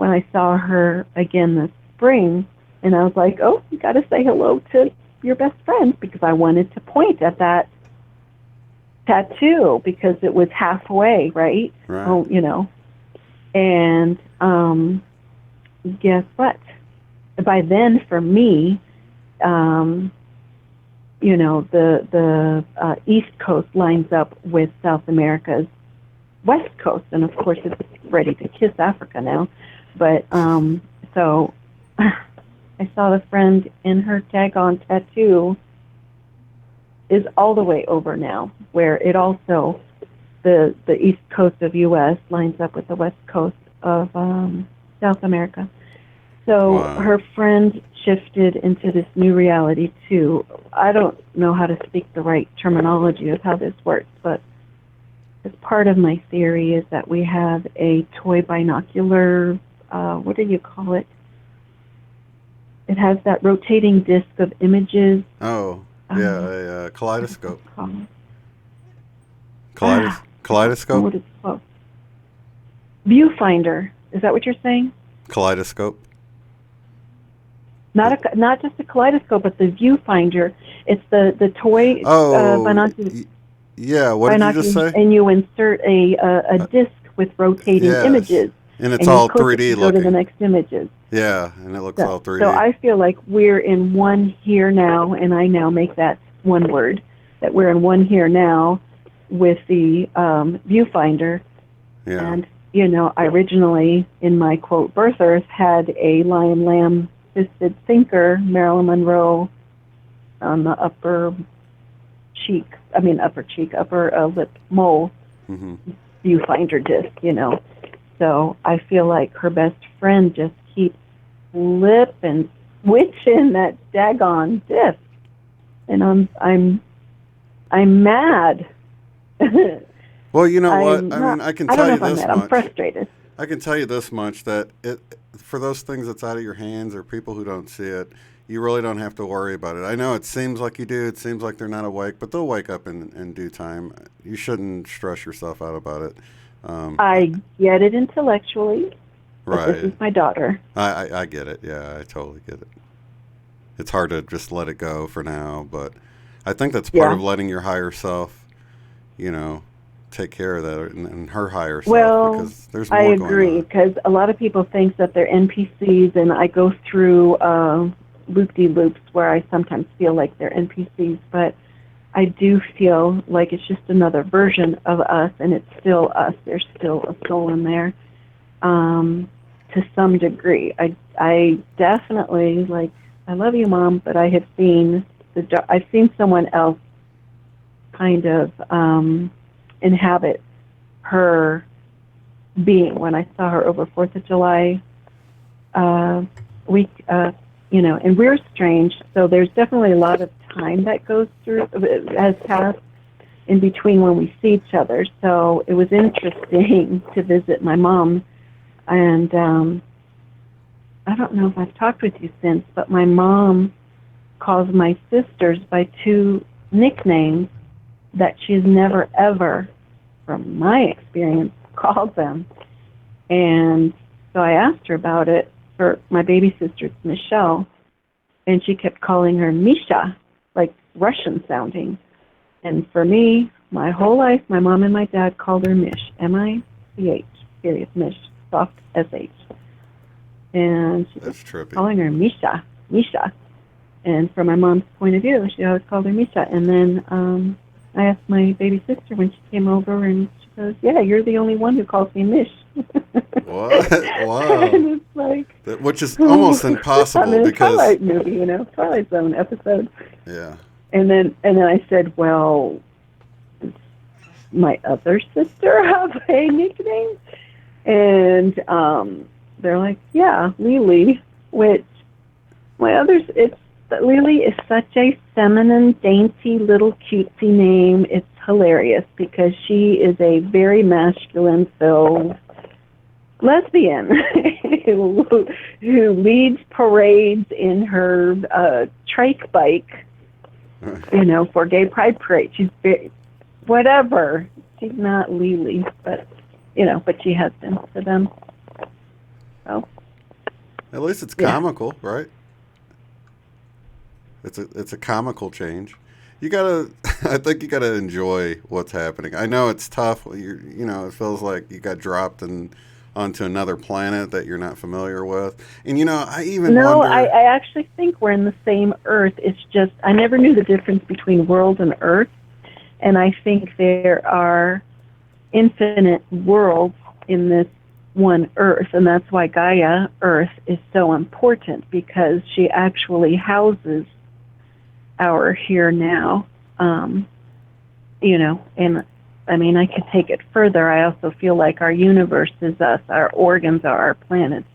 when I saw her again this spring, and I was like, oh, you got to say hello to your best friend, because I wanted to point at that tattoo because it was halfway, right? Right. Oh, and guess what? By then, for me, the East Coast lines up with South America's West Coast, and of course it's ready to kiss Africa now. But so I saw the friend, and her tag-on tattoo is all the way over now, where it also, the East Coast of U.S. lines up with the West Coast of South America. So Wow. her friend shifted into this new reality too. I don't know how to speak the right terminology of how this works, but as part of my theory is that we have a toy binocular, what do you call it? It has that rotating disc of images. Oh, yeah, a kaleidoscope. Kaleidoscope? Kaleidoscope? What is it called? Viewfinder. Is that what you're saying? Kaleidoscope. Not just a kaleidoscope, but the viewfinder. It's the toy binocular. Yeah, what did you just say? And you insert a disc with rotating yes. images. And it's all you click 3D it to looking. Go to the next images. Yeah, and it looks all 3D. So I feel like we're in one here now, and I now make that one word, that we're in one here now with the viewfinder. Yeah. And, I originally, in my, quote, birth earth, had a lion lamb fisted thinker, Marilyn Monroe, on the upper lip mole viewfinder disc, So I feel like her best friend just keeps flipping, switching that daggone disc, and I'm mad. Well, you know what? I mean, I can tell you this much. I'm frustrated. I can tell you this much, that for those things that's out of your hands or people who don't see it, you really don't have to worry about it. I know it seems like you do. It seems like they're not awake, but they'll wake up in due time. You shouldn't stress yourself out about it. I get it intellectually. Right. This is my daughter. I get it. Yeah, I totally get it. It's hard to just let it go for now, but I think that's part of letting your higher self, take care of that, and her higher self, because there's more going on. I agree, because a lot of people think that they're NPCs, and I go through loop-de-loops where I sometimes feel like they're NPCs, but I do feel like it's just another version of us, and it's still us. There's still a soul in there, to some degree. I definitely, I love you, Mom, but I have seen someone else kind of inhabit her being. When I saw her over 4th of July week, and we're strange, so there's definitely a lot of time that has passed in between when we see each other. So it was interesting to visit my mom, and I don't know if I've talked with you since, but my mom calls my sisters by 2 nicknames that she's never ever, from my experience, called them. And so I asked her about it. For my baby sister, it's Michelle, and she kept calling her Misha, like Russian sounding. And for me, my whole life, my mom and my dad called her Mish, M-I-C-H, period, Mish, soft S-H. And she was calling her Misha. And from my mom's point of view, she always called her Misha. And then I asked my baby sister when she came over, and she goes, yeah, you're the only one who calls me Mish. What? Wow. And it's like... Which is almost impossible, I'm in a because... Twilight movie, Twilight Zone episode. Yeah. And then I said, well, does my other sister have a nickname? And they're like, yeah, Lily, which Lily is such a feminine, dainty, little cutesy name. It's hilarious because she is a very masculine-filled lesbian who leads parades in her trike bike, for gay pride parade. She's whatever. She's not Lily, but but she has been to them. So At least it's Yeah. comical, right? It's a comical change. You gotta, I think you gotta enjoy what's happening. I know it's tough. It feels like you got dropped onto another planet that you're not familiar with. And I even no, wonder. I actually think we're in the same Earth. It's just I never knew the difference between world and Earth, and I think there are infinite worlds in this one Earth, and that's why Gaia Earth is so important, because she actually houses our here now. And I mean, I could take it further. I also feel like our universe is us, our organs are our planets,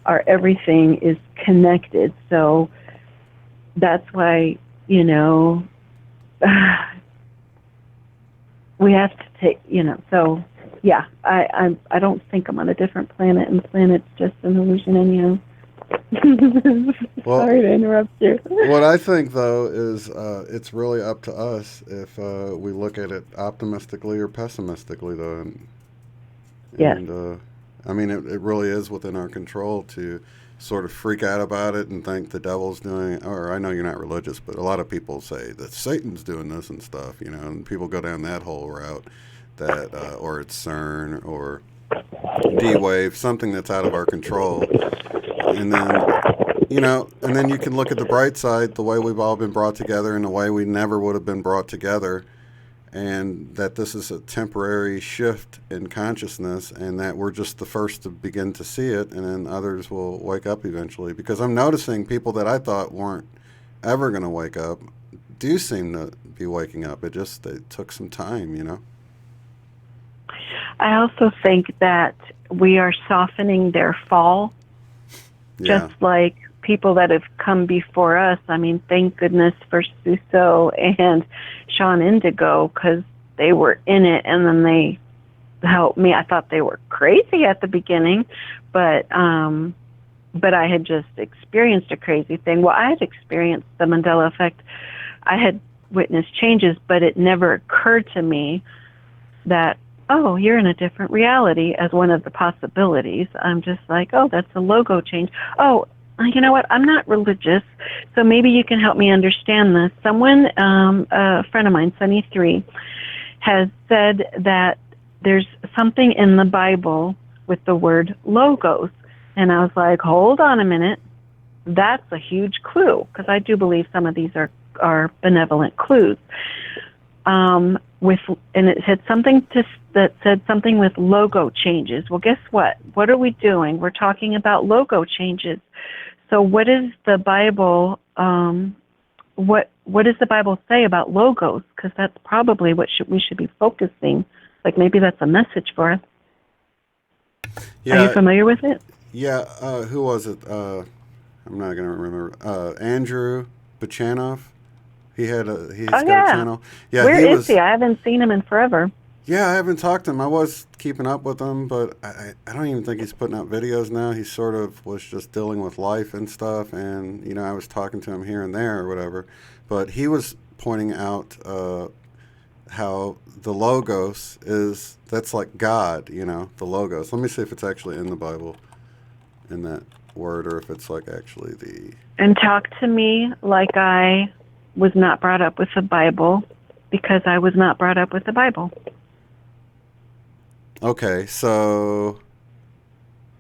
our everything is connected. So that's why, we have to take, so yeah, I don't think I'm on a different planet, and the planet's just an illusion anyhow. Well, Sorry to interrupt you. What I think, though, is it's really up to us if we look at it optimistically or pessimistically, though. Yes. I mean, it really is within our control to sort of freak out about it and think the devil's doing, or I know you're not religious, but a lot of people say that Satan's doing this and stuff, and people go down that whole route, or it's CERN or D-Wave, something that's out of our control. And then you can look at the bright side, the way we've all been brought together and the way we never would have been brought together, and that this is a temporary shift in consciousness, and that we're just the first to begin to see it, and then others will wake up eventually. Because I'm noticing people that I thought weren't ever going to wake up do seem to be waking up. It took some time. I also think that we are softening their fall. Yeah. Just like people that have come before us. I mean, thank goodness for Suso and Sean Indigo, because they were in it, and then they helped me. I thought they were crazy at the beginning, but I had just experienced a crazy thing. Well, I had experienced the Mandela effect. I had witnessed changes, but it never occurred to me that, oh, you're in a different reality as one of the possibilities. I'm just like, oh, that's a logo change. Oh, you know what? I'm not religious, so maybe you can help me understand this. Someone, a friend of mine, Sunny3, has said that there's something in the Bible with the word logos. And I was like, hold on a minute. That's a huge clue, because I do believe some of these are benevolent clues. And it had something that said something with logo changes. Well, guess what? What are we doing? We're talking about logo changes. So what is the Bible, what does the Bible say about logos? Because that's probably what we should be focusing. Like, maybe that's a message for us. Yeah. Are you familiar with it? Yeah. Who was it? I'm not going to remember. Andrew Bachanov. He's got a channel. Yeah, Where is he? I haven't seen him in forever. Yeah, I haven't talked to him. I was keeping up with him, but I don't even think he's putting out videos now. He sort of was just dealing with life and stuff, and, I was talking to him here and there or whatever. But he was pointing out how the Logos that's like God, the Logos. Let me see if it's actually in the Bible, in that word, or if it's like actually the... And talk to me like I was not brought up with the Bible, because I was not brought up with the Bible. Okay, so...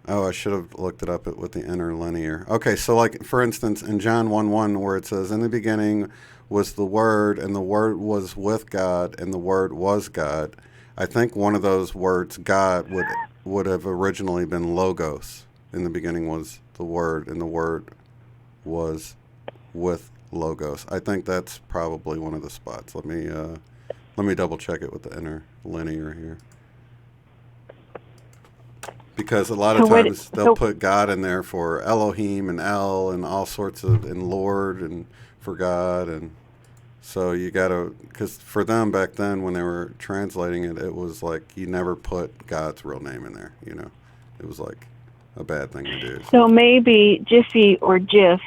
Oh, I should have looked it up with the interlinear. Okay, so like, for instance, in John 1:1, where it says, in the beginning was the Word, and the Word was with God, and the Word was God. I think one of those words, God, would have originally been Logos. In the beginning was the Word, and the Word was with Logos. I think that's probably one of the spots. Let me double check it with the interlinear here. Because a lot of times they'll put God in there for Elohim and El and all sorts of, and Lord and for God. And so you got to, because for them back then when they were translating it, it was like you never put God's real name in there, It was like a bad thing to do. So maybe Jiffy or Jiff,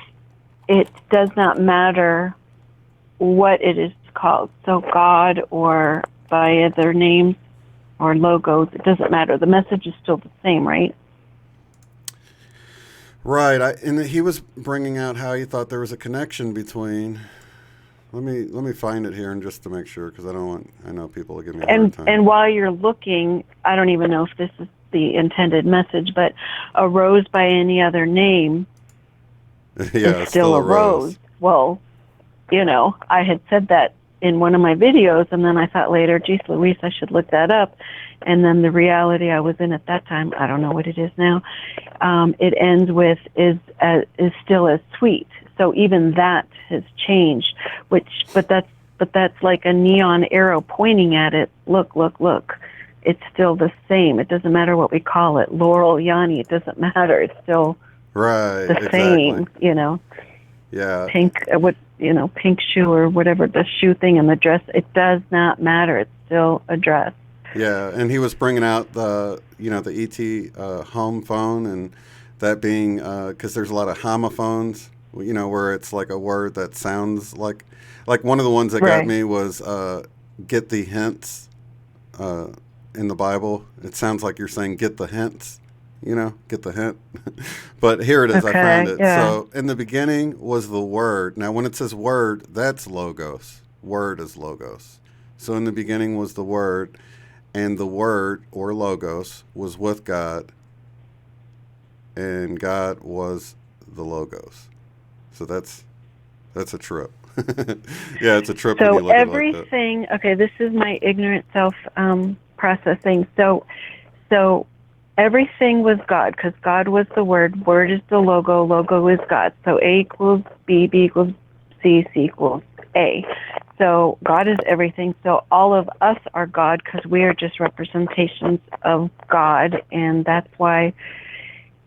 it does not matter what it is called. So God or by other names or logos, it doesn't matter. The message is still the same, right? Right. And he was bringing out how he thought there was a connection between. Let me find it here and just to make sure, because I know people will give me a hard time. And while you're looking, I don't even know if this is the intended message, but a rose by any other name is still a rose. Well, I had said that in one of my videos, and then I thought later, geez Louise, I should look that up. And then the reality I was in at that time, I don't know what it is now, it ends with is still as sweet. So even that has changed, but that's like a neon arrow pointing at it. Look. It's still the same. It doesn't matter what we call it. Laurel, Yanni, it doesn't matter. It's still the same, Yeah. Pink shoe or whatever, the shoe thing and the dress, it does not matter. It's still a dress. Yeah, and he was bringing out the ET home phone, and that being, because there's a lot of homophones, where it's like a word that sounds like one of the ones that got me was get the hints in the Bible. It sounds like you're saying get the hints, get the hint. But here it is, I found it. Yeah. So in the beginning was the Word. Now when it says Word, that's Logos. Word is Logos. So in the beginning was the Word, and the Word, or Logos, was with God, and God was the Logos. So that's a trip. Yeah, it's a trip. So when you look everything, at it like okay, this is my ignorant self processing. So everything was God, because God was the Word. Word is the logo. Logo is God. So A equals B, B equals C, C equals A. So God is everything. So all of us are God, because we are just representations of God, and that's why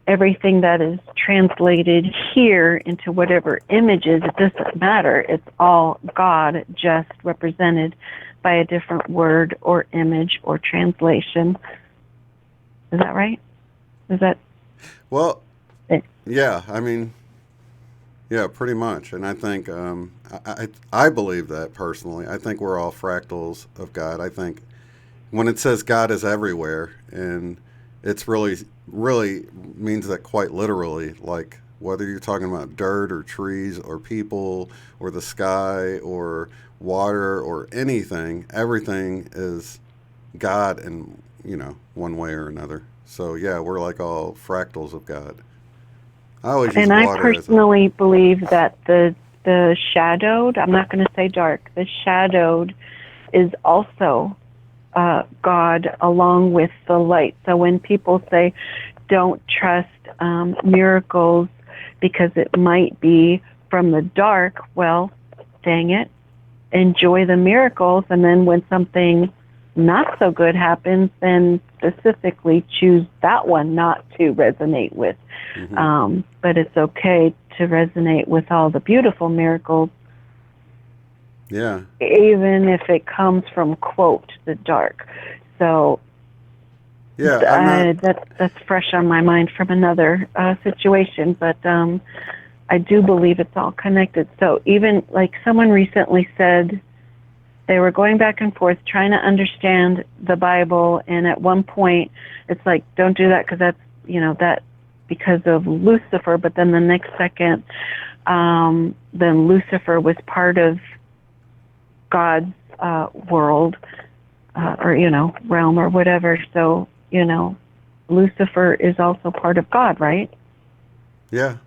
everything that is translated here into whatever images, it doesn't matter. It's all God, just represented by a different word or image or translation. Is that right? Is that? Well, yeah, I mean, yeah, pretty much. And I think, I believe that personally. I think we're all fractals of God. I think when it says God is everywhere, and it's really means that quite literally, like whether you're talking about dirt or trees or people or the sky or water or anything, everything is God in, one way or another. So yeah, we're like all fractals of God. I always use and water I personally believe that the shadowed, I'm not going to say dark, the shadowed is also God along with the light. So when people say don't trust miracles because it might be from the dark, well, dang it, enjoy the miracles, and then when something not so good happens, then specifically choose that one not to resonate with. Mm-hmm. But it's okay to resonate with all the beautiful miracles. Yeah. Even if it comes from, quote, the dark. So yeah, that's fresh on my mind from another situation, but I do believe it's all connected. So even like someone recently said, they were going back and forth trying to understand the Bible, and at one point it's like, don't do that because that's, that because of Lucifer, but then the next second, then Lucifer was part of God's world, or, realm or whatever. So, Lucifer is also part of God, right? Yeah,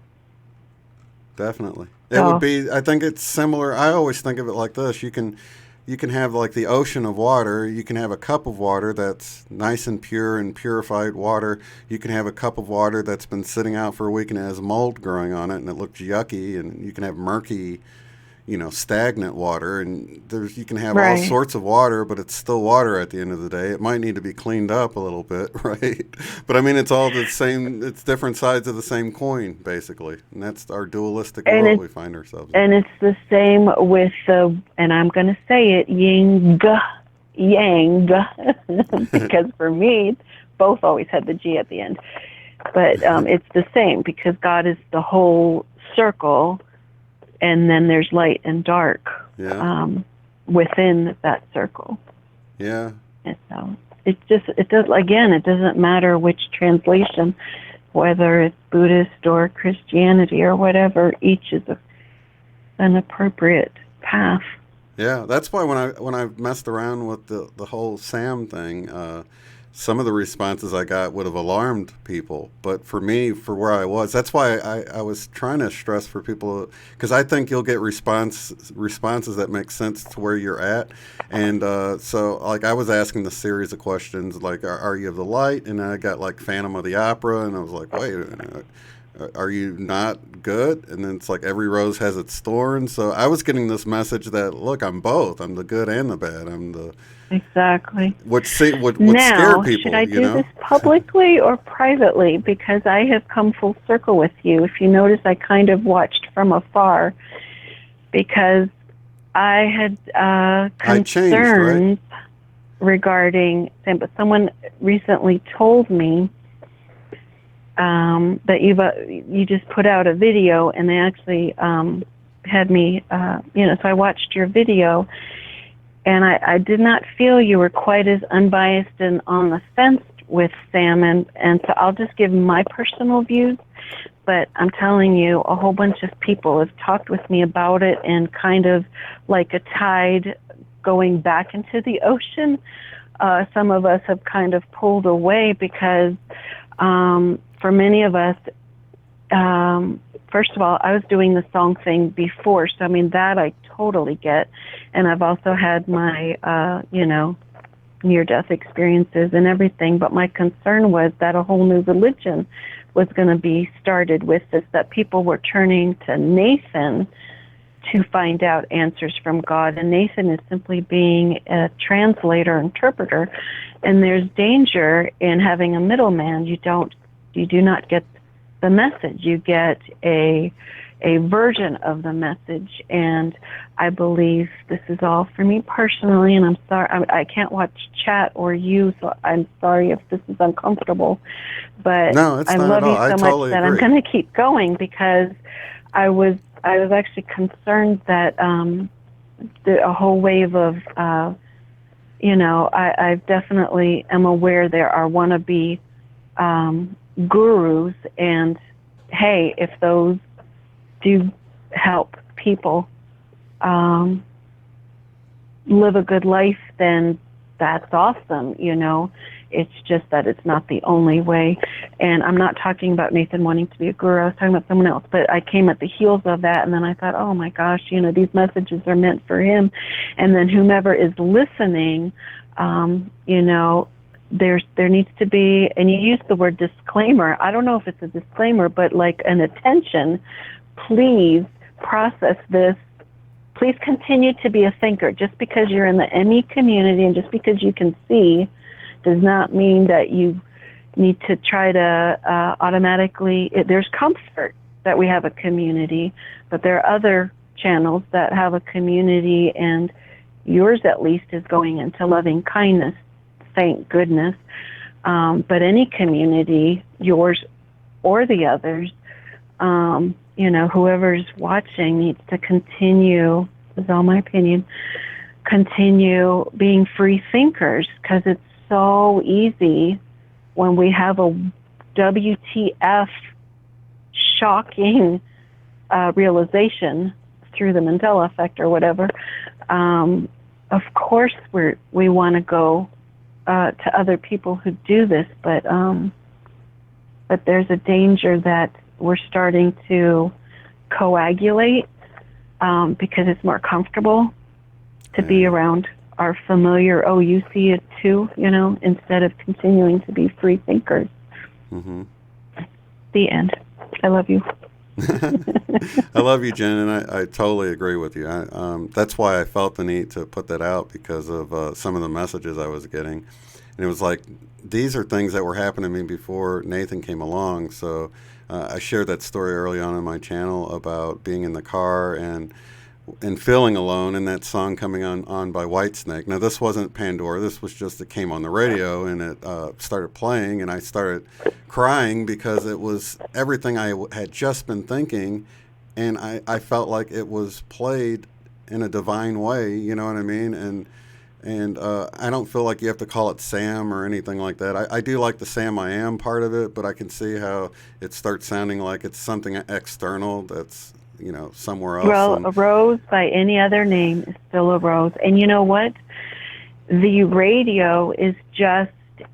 definitely. It would be, I think it's similar. I always think of it like this. You can have like the ocean of water. You can have a cup of water that's nice and pure and purified water. You can have a cup of water that's been sitting out for a week and it has mold growing on it and it looks yucky. And you can have murky, stagnant water. And you can have all sorts of water, but it's still water at the end of the day. It might need to be cleaned up a little bit, right? But I mean, it's all the same. It's different sides of the same coin, basically. And that's our dualistic world we find ourselves in. And it's the same with and I'm going to say it, yin, yang, because for me, both always had the G at the end. But it's the same because God is the whole circle, and then there's light and dark within that circle. Yeah. And so it doesn't matter which translation. whether it's Buddhist or Christianity or whatever, each is an appropriate path. Yeah, that's why when I messed around with the whole Sam thing, some of the responses I got would have alarmed people. But for me, for where I was, that's why I was trying to stress for people, because I think you'll get responses that make sense to where you're at. And so, like, I was asking the series of questions, like, are you of the light? And I got, like, Phantom of the Opera, and I was like, wait a minute. Are you not good? And then it's like every rose has its thorns. So I was getting this message that, look, I'm both. I'm the good and the bad. I'm the Exactly. what scare Now, people. should I do this publicly or privately? Because I have come full circle with you. If you notice, I kind of watched from afar because I had concerns regarding, but someone recently told me that you just put out a video, and they actually had me, so I watched your video, and I did not feel you were quite as unbiased and on the fence with Sam, and so I'll just give my personal views, but I'm telling you, a whole bunch of people have talked with me about it, and kind of like a tide going back into the ocean, some of us have kind of pulled away because for many of us, first of all, I was doing the song thing before, so I mean, that I totally get. And I've also had my, near-death experiences and everything, but my concern was that a whole new religion was going to be started with this, that people were turning to Nathan to find out answers from God, and Nathan is simply being a translator, interpreter, and there's danger in having a middleman. You do not get the message. You get a version of the message, and I believe this is all for me personally, and I'm sorry, I can't watch chat or you, so I'm sorry if this is uncomfortable, but no, it's I not love at all. you so I much totally that agree. I'm going to keep going, because I was actually concerned that a whole wave of, I definitely am aware there are wannabe gurus, and hey, if those do help people live a good life, then that's awesome, It's just that it's not the only way. And I'm not talking about Nathan wanting to be a guru. I was talking about someone else. But I came at the heels of that, and then I thought, oh, my gosh, these messages are meant for him. And then whomever is listening, there needs to be, and you use the word disclaimer. I don't know if it's a disclaimer, but like an attention, please process this. Please continue to be a thinker. Just because you're in the ME community and just because you can see does not mean that you need to try to automatically, there's comfort that we have a community, but there are other channels that have a community, and yours at least is going into loving kindness, thank goodness. But any community, yours or the others, whoever's watching needs to continue, this is all my opinion, continue being free thinkers, because it's so easy when we have a WTF shocking realization through the Mandela effect or whatever. Of course, we want to go to other people who do this, but there's a danger that we're starting to coagulate because it's more comfortable to be around our familiar, oh, you see it too, instead of continuing to be free thinkers. Mm-hmm. The end. I love you. I love you, Jen, and I totally agree with you. That's why I felt the need to put that out, because of some of the messages I was getting. And it was like, these are things that were happening to me before Nathan came along. So I shared that story early on in my channel about being in the car and feeling alone, and that song coming on by Whitesnake. Now, this wasn't Pandora. This was just, it came on the radio, and it started playing, and I started crying because it was everything I had just been thinking, and I felt like it was played in a divine way, you know what I mean? And And I don't feel like you have to call it Sam or anything like that. I do like the Sam I am part of it, but I can see how it starts sounding like it's something external that's, somewhere else. Well, And a rose by any other name is still a rose. And you know what? The radio is just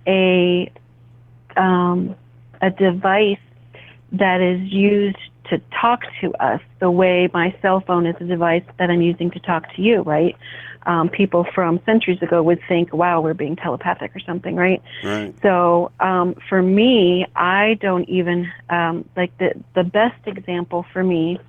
a device that is used to talk to us the way my cell phone is a device that I'm using to talk to you, right? People from centuries ago would think, wow, we're being telepathic or something, right? right. So for me, I don't even, like the best example for me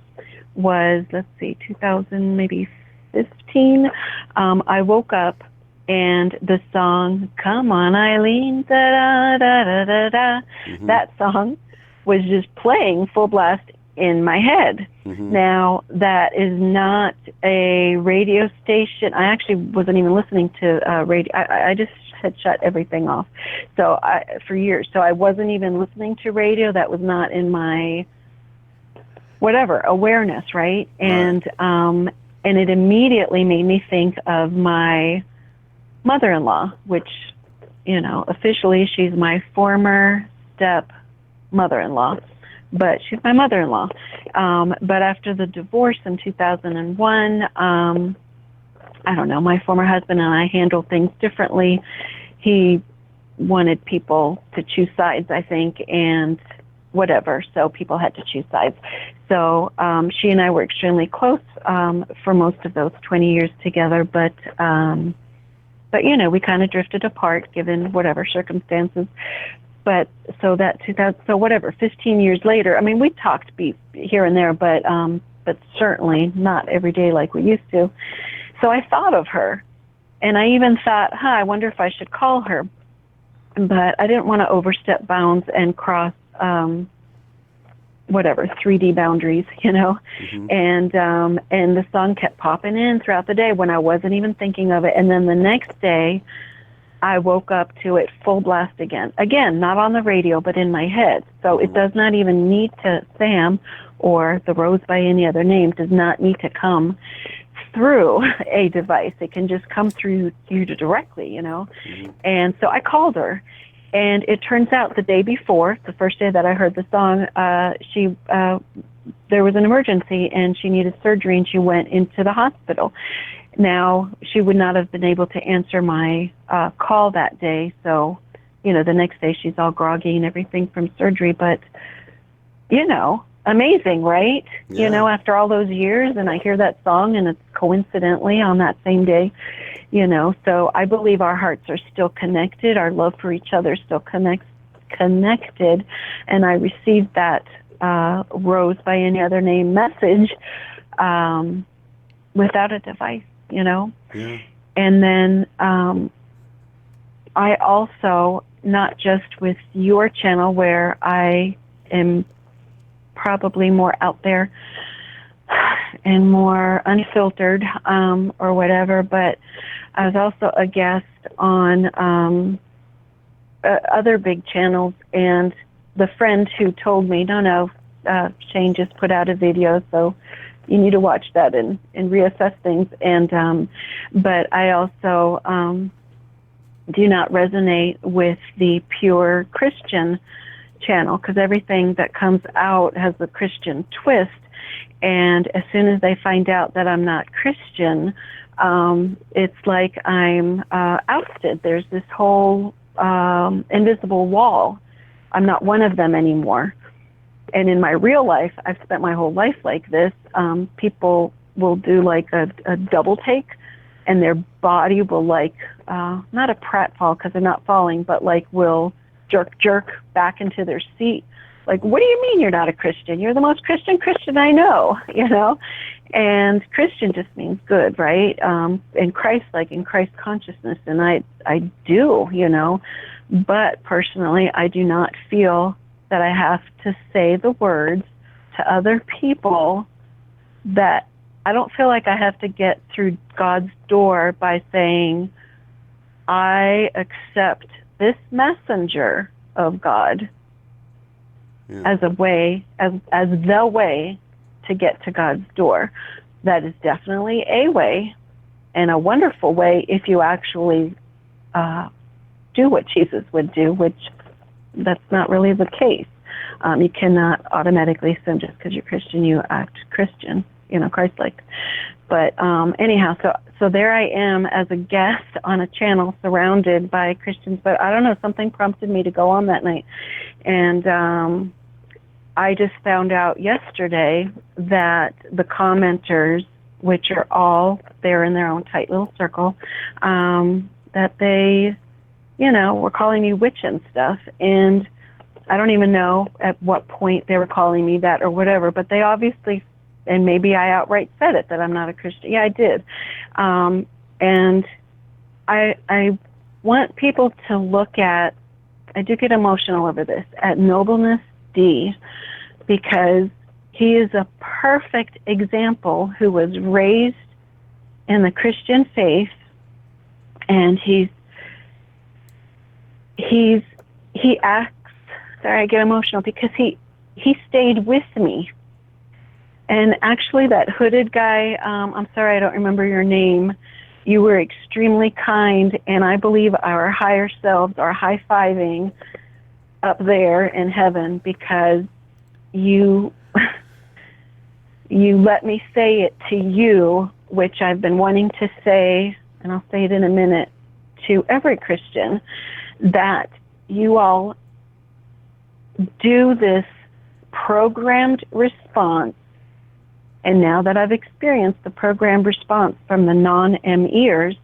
was, let's see, 2000, maybe 15. I woke up and the song, Come On Eileen, da da da da da, that song was just playing full blast in my head. Now, that is not a radio station. I actually wasn't even listening to radio. I just had shut everything off for years. So I wasn't even listening to radio. That was not in my awareness, right? And it immediately made me think of my mother-in-law, which, officially she's my former step mother-in-law, but she's my mother-in-law. But after the divorce in 2001, I don't know, my former husband and I handled things differently. He wanted people to choose sides, I think, and whatever, so people had to choose sides. So she and I were extremely close for most of those 20 years together, but we kind of drifted apart given whatever circumstances. But so 15 years later, I mean, we talked here and there, but certainly not every day like we used to. So I thought of her, and I even thought, I wonder if I should call her. But I didn't want to overstep bounds and cross 3D boundaries, and the song kept popping in throughout the day when I wasn't even thinking of it. And then the next day, I woke up to it full blast again. Again, not on the radio, but in my head. So it does not even need to, Sam or the rose by any other name, does not need to come through a device. It can just come through you directly, And so I called her. And it turns out the day before, the first day that I heard the song, there was an emergency and she needed surgery and she went into the hospital. Now, she would not have been able to answer my call that day, so, the next day she's all groggy and everything from surgery, but, amazing, right? Yeah. After all those years, and I hear that song, and it's coincidentally on that same day, so I believe our hearts are still connected, our love for each other is still connected, and I received that rose by any other name message without a device. Yeah. And then I also, not just with your channel where I am probably more out there and more unfiltered or whatever, but I was also a guest on other big channels, and the friend who told me, no, Shane just put out a video, so you need to watch that and reassess things. And but I also do not resonate with the pure Christian channel, because everything that comes out has a Christian twist. And as soon as they find out that I'm not Christian, it's like I'm ousted. There's this whole invisible wall. I'm not one of them anymore. And in my real life, I've spent my whole life like this. People will do like a double take, and their body will not a pratfall because they're not falling, but will jerk back into their seat. Like, what do you mean you're not a Christian? You're the most Christian I know, And Christian just means good, right? And Christ-like, in Christ consciousness, and I do, But personally, I do not feel that I have to say the words to other people, that I don't feel like I have to get through God's door by saying, I accept this messenger of God as a way, as the way to get to God's door. That is definitely a way, in a wonderful way if you actually do what Jesus would do, which that's not really the case. You cannot automatically assume just because you're Christian, you act Christian, Christ-like. But anyhow, so there I am as a guest on a channel surrounded by Christians. But I don't know, something prompted me to go on that night. And I just found out yesterday that the commenters, which are all there in their own tight little circle, that they, were calling me witch and stuff. And I don't even know at what point they were calling me that or whatever, but they obviously, and maybe I outright said it, that I'm not a Christian. Yeah, I did. And I want people to look at, I do get emotional over this, at Nobleness D, because he is a perfect example who was raised in the Christian faith, and he acts, sorry, I get emotional because he stayed with me. And actually that hooded guy, I'm sorry, I don't remember your name. You were extremely kind, and I believe our higher selves are high-fiving up there in heaven because you let me say it to you, which I've been wanting to say, and I'll say it in a minute, to every Christian, that you all do this programmed response. And now that I've experienced the programmed response from the non-MEers,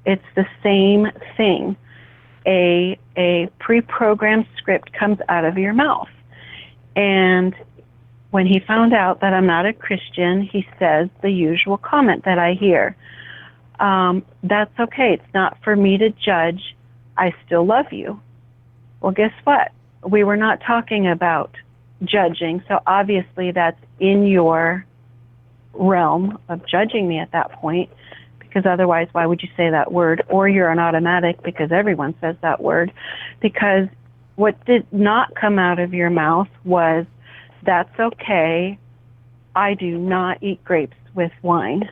it's the same thing. A pre-programmed script comes out of your mouth. And when he found out that I'm not a Christian, he says the usual comment that I hear. That's okay. It's not for me to judge. I still love you. Well, guess what? We were not talking about judging, so obviously that's in your realm of judging me at that point, because otherwise why would you say that word? Or you're an automatic because everyone says that word. Because what did not come out of your mouth was, that's okay, I do not eat grapes with wine.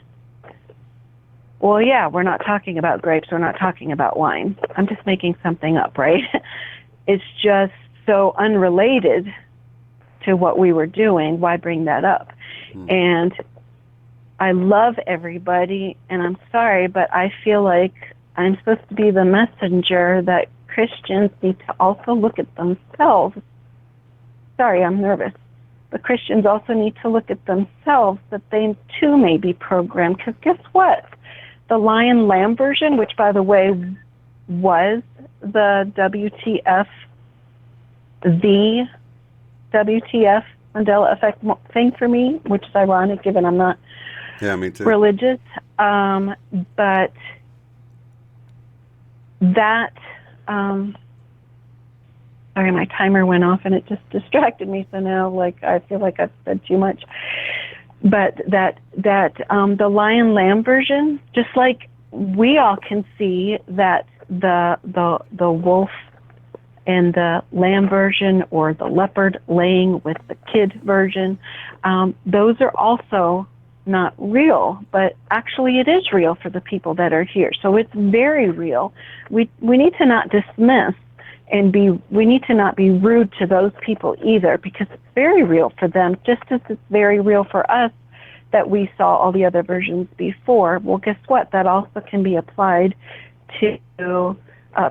Well, yeah, we're not talking about grapes, we're not talking about wine. I'm just making something up, right? It's just so unrelated to what we were doing. Why bring that up? And I love everybody, and I'm sorry, but I feel like I'm supposed to be the messenger that Christians need to also look at themselves. Sorry, I'm nervous. But Christians also need to look at themselves, that they too may be programmed. Because guess what? The Lion Lamb version, which by the way was the WTF Mandela effect thing for me, which is ironic given I'm not me too. religious. But that, sorry, my timer went off and it just distracted me. So now, I feel like I've said too much. But that the Lion Lamb version, just like we all can see that the wolf and the lamb version, or the leopard laying with the kid version, those are also not real, but actually it is real for the people that are here. So it's very real. We need to not dismiss we need to not be rude to those people either, because it's very real for them, just as it's very real for us that we saw all the other versions before. Well, guess what? That also can be applied to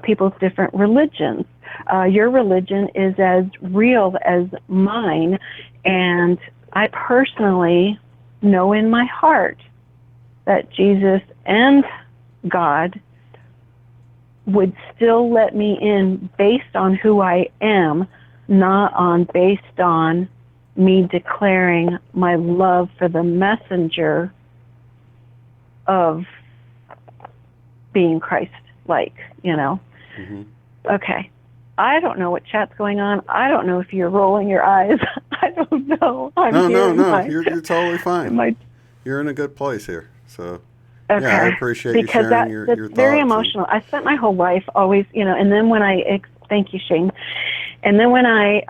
people's different religions. Your religion is as real as mine, and I personally know in my heart that Jesus and God would still let me in based on who I am, not based on me declaring my love for the messenger of being Christ-like, Mm-hmm. Okay. I don't know what chat's going on. I don't know if you're rolling your eyes. I don't know. No. You're totally fine. You're in a good place here. So, okay. Yeah, I appreciate you sharing your thoughts. It's very emotional. I spent my whole life always, and then when thank you, Shane. And then when I,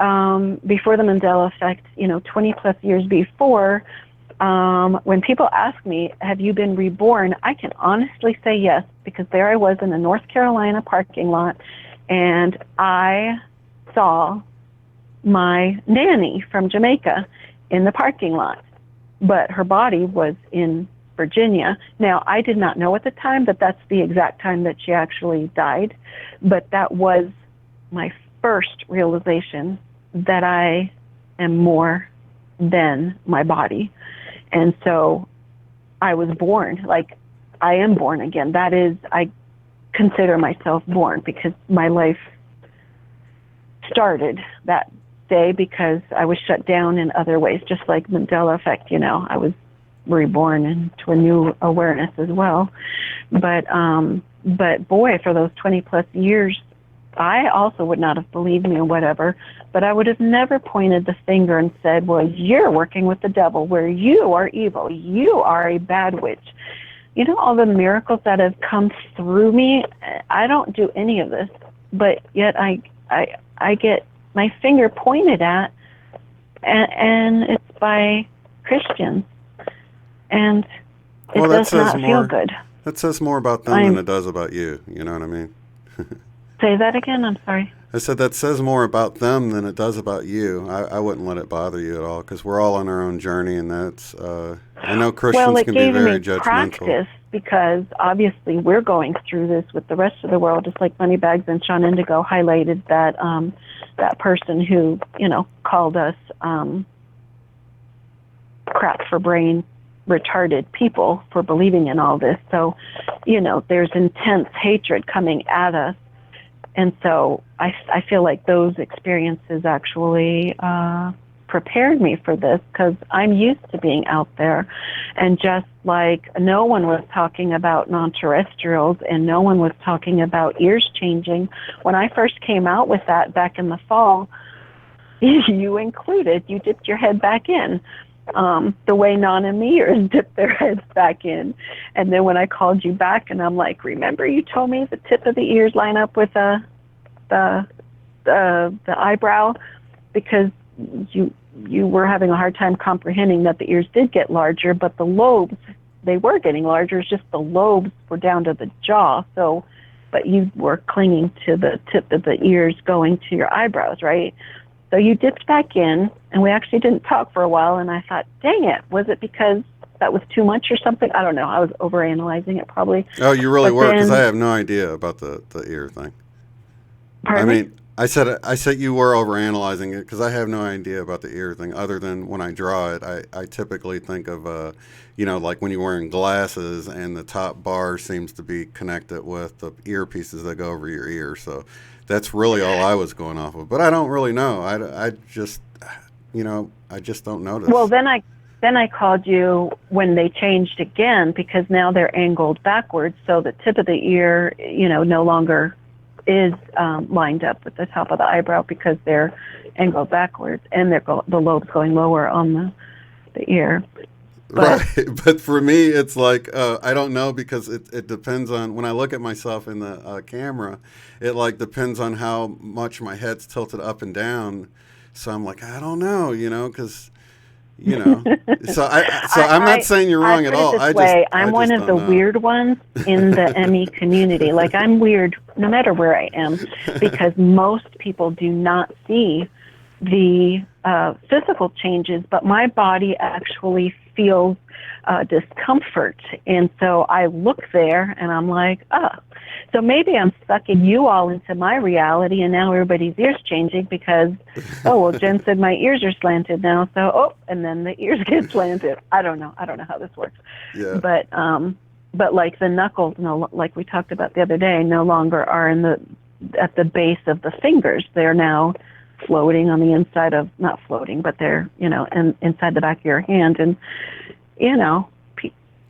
before the Mandela effect, 20 plus years before, When people ask me, have you been reborn? I can honestly say yes, because there I was in a North Carolina parking lot, and I saw my nanny from Jamaica in the parking lot, but her body was in Virginia. Now, I did not know at the time that that's the exact time that she actually died, but that was my first realization that I am more than my body. And so I was born, like I am born again. That is, I consider myself born, because my life started that day because I was shut down in other ways, just like Mandela effect, I was reborn into a new awareness as well. But boy, for those 20 plus years, I also would not have believed me or whatever, but I would have never pointed the finger and said, well, you're working with the devil, where you are evil, you are a bad witch. All the miracles that have come through me, I don't do any of this, but yet I get my finger pointed at, and it's by Christians, and it does not feel good. That says more about them than it does about you, you know what I mean? Say that again, I'm sorry. I said that says more about them than it does about you. I wouldn't let it bother you at all, because we're all on our own journey, and that's, I know Christians can be very judgmental. Practice, because obviously we're going through this with the rest of the world, just like Moneybags and Sean Indigo highlighted that that person who, called us crap for brain retarded people for believing in all this. So, there's intense hatred coming at us. And so I feel like those experiences actually prepared me for this, because I'm used to being out there. And just like no one was talking about non-terrestrials and no one was talking about ears changing, when I first came out with that back in the fall, you included, you dipped your head back in. The way Non and me dipped their heads back in. And then when I called you back and I'm like, remember you told me the tip of the ears line up with the eyebrow, because you were having a hard time comprehending that the ears did get larger, but the lobes, they were getting larger. It's just the lobes were down to the jaw. So, but you were clinging to the tip of the ears going to your eyebrows, right? So you dipped back in, and we actually didn't talk for a while, and I thought, dang it, was it because that was too much or something? I don't know. I was overanalyzing it probably. Oh, you really were, because I have no idea about the ear thing. Pardon me? I said you were overanalyzing it, because I have no idea about the ear thing, other than when I draw it, I typically think of, like when you're wearing glasses and the top bar seems to be connected with the earpieces that go over your ear. So that's really all I was going off of. But I don't really know. I just don't notice. Well, then I called you when they changed again, because now they're angled backwards. So the tip of the ear, no longer is lined up with the top of the eyebrow, because they're angled backwards, and the lobe's going lower on the ear. Right, but for me, it's like, I don't know, because it depends on, when I look at myself in the camera, it like depends on how much my head's tilted up and down. So I'm like, I don't know, because, so I'm not saying you're wrong at all. I'm one of the weird ones in the ME community. Like, I'm weird no matter where I am, because most people do not see the physical changes, but my body actually feels discomfort. And so I look there and I'm like, so maybe I'm sucking you all into my reality, and now everybody's ears changing because, Jen said my ears are slanted now, so, and then the ears get slanted. I don't know how this works. Yeah. But like the knuckles, like we talked about the other day, no longer are at the base of the fingers. They're now floating on the inside of, not floating, but they're, inside the back of your hand. And,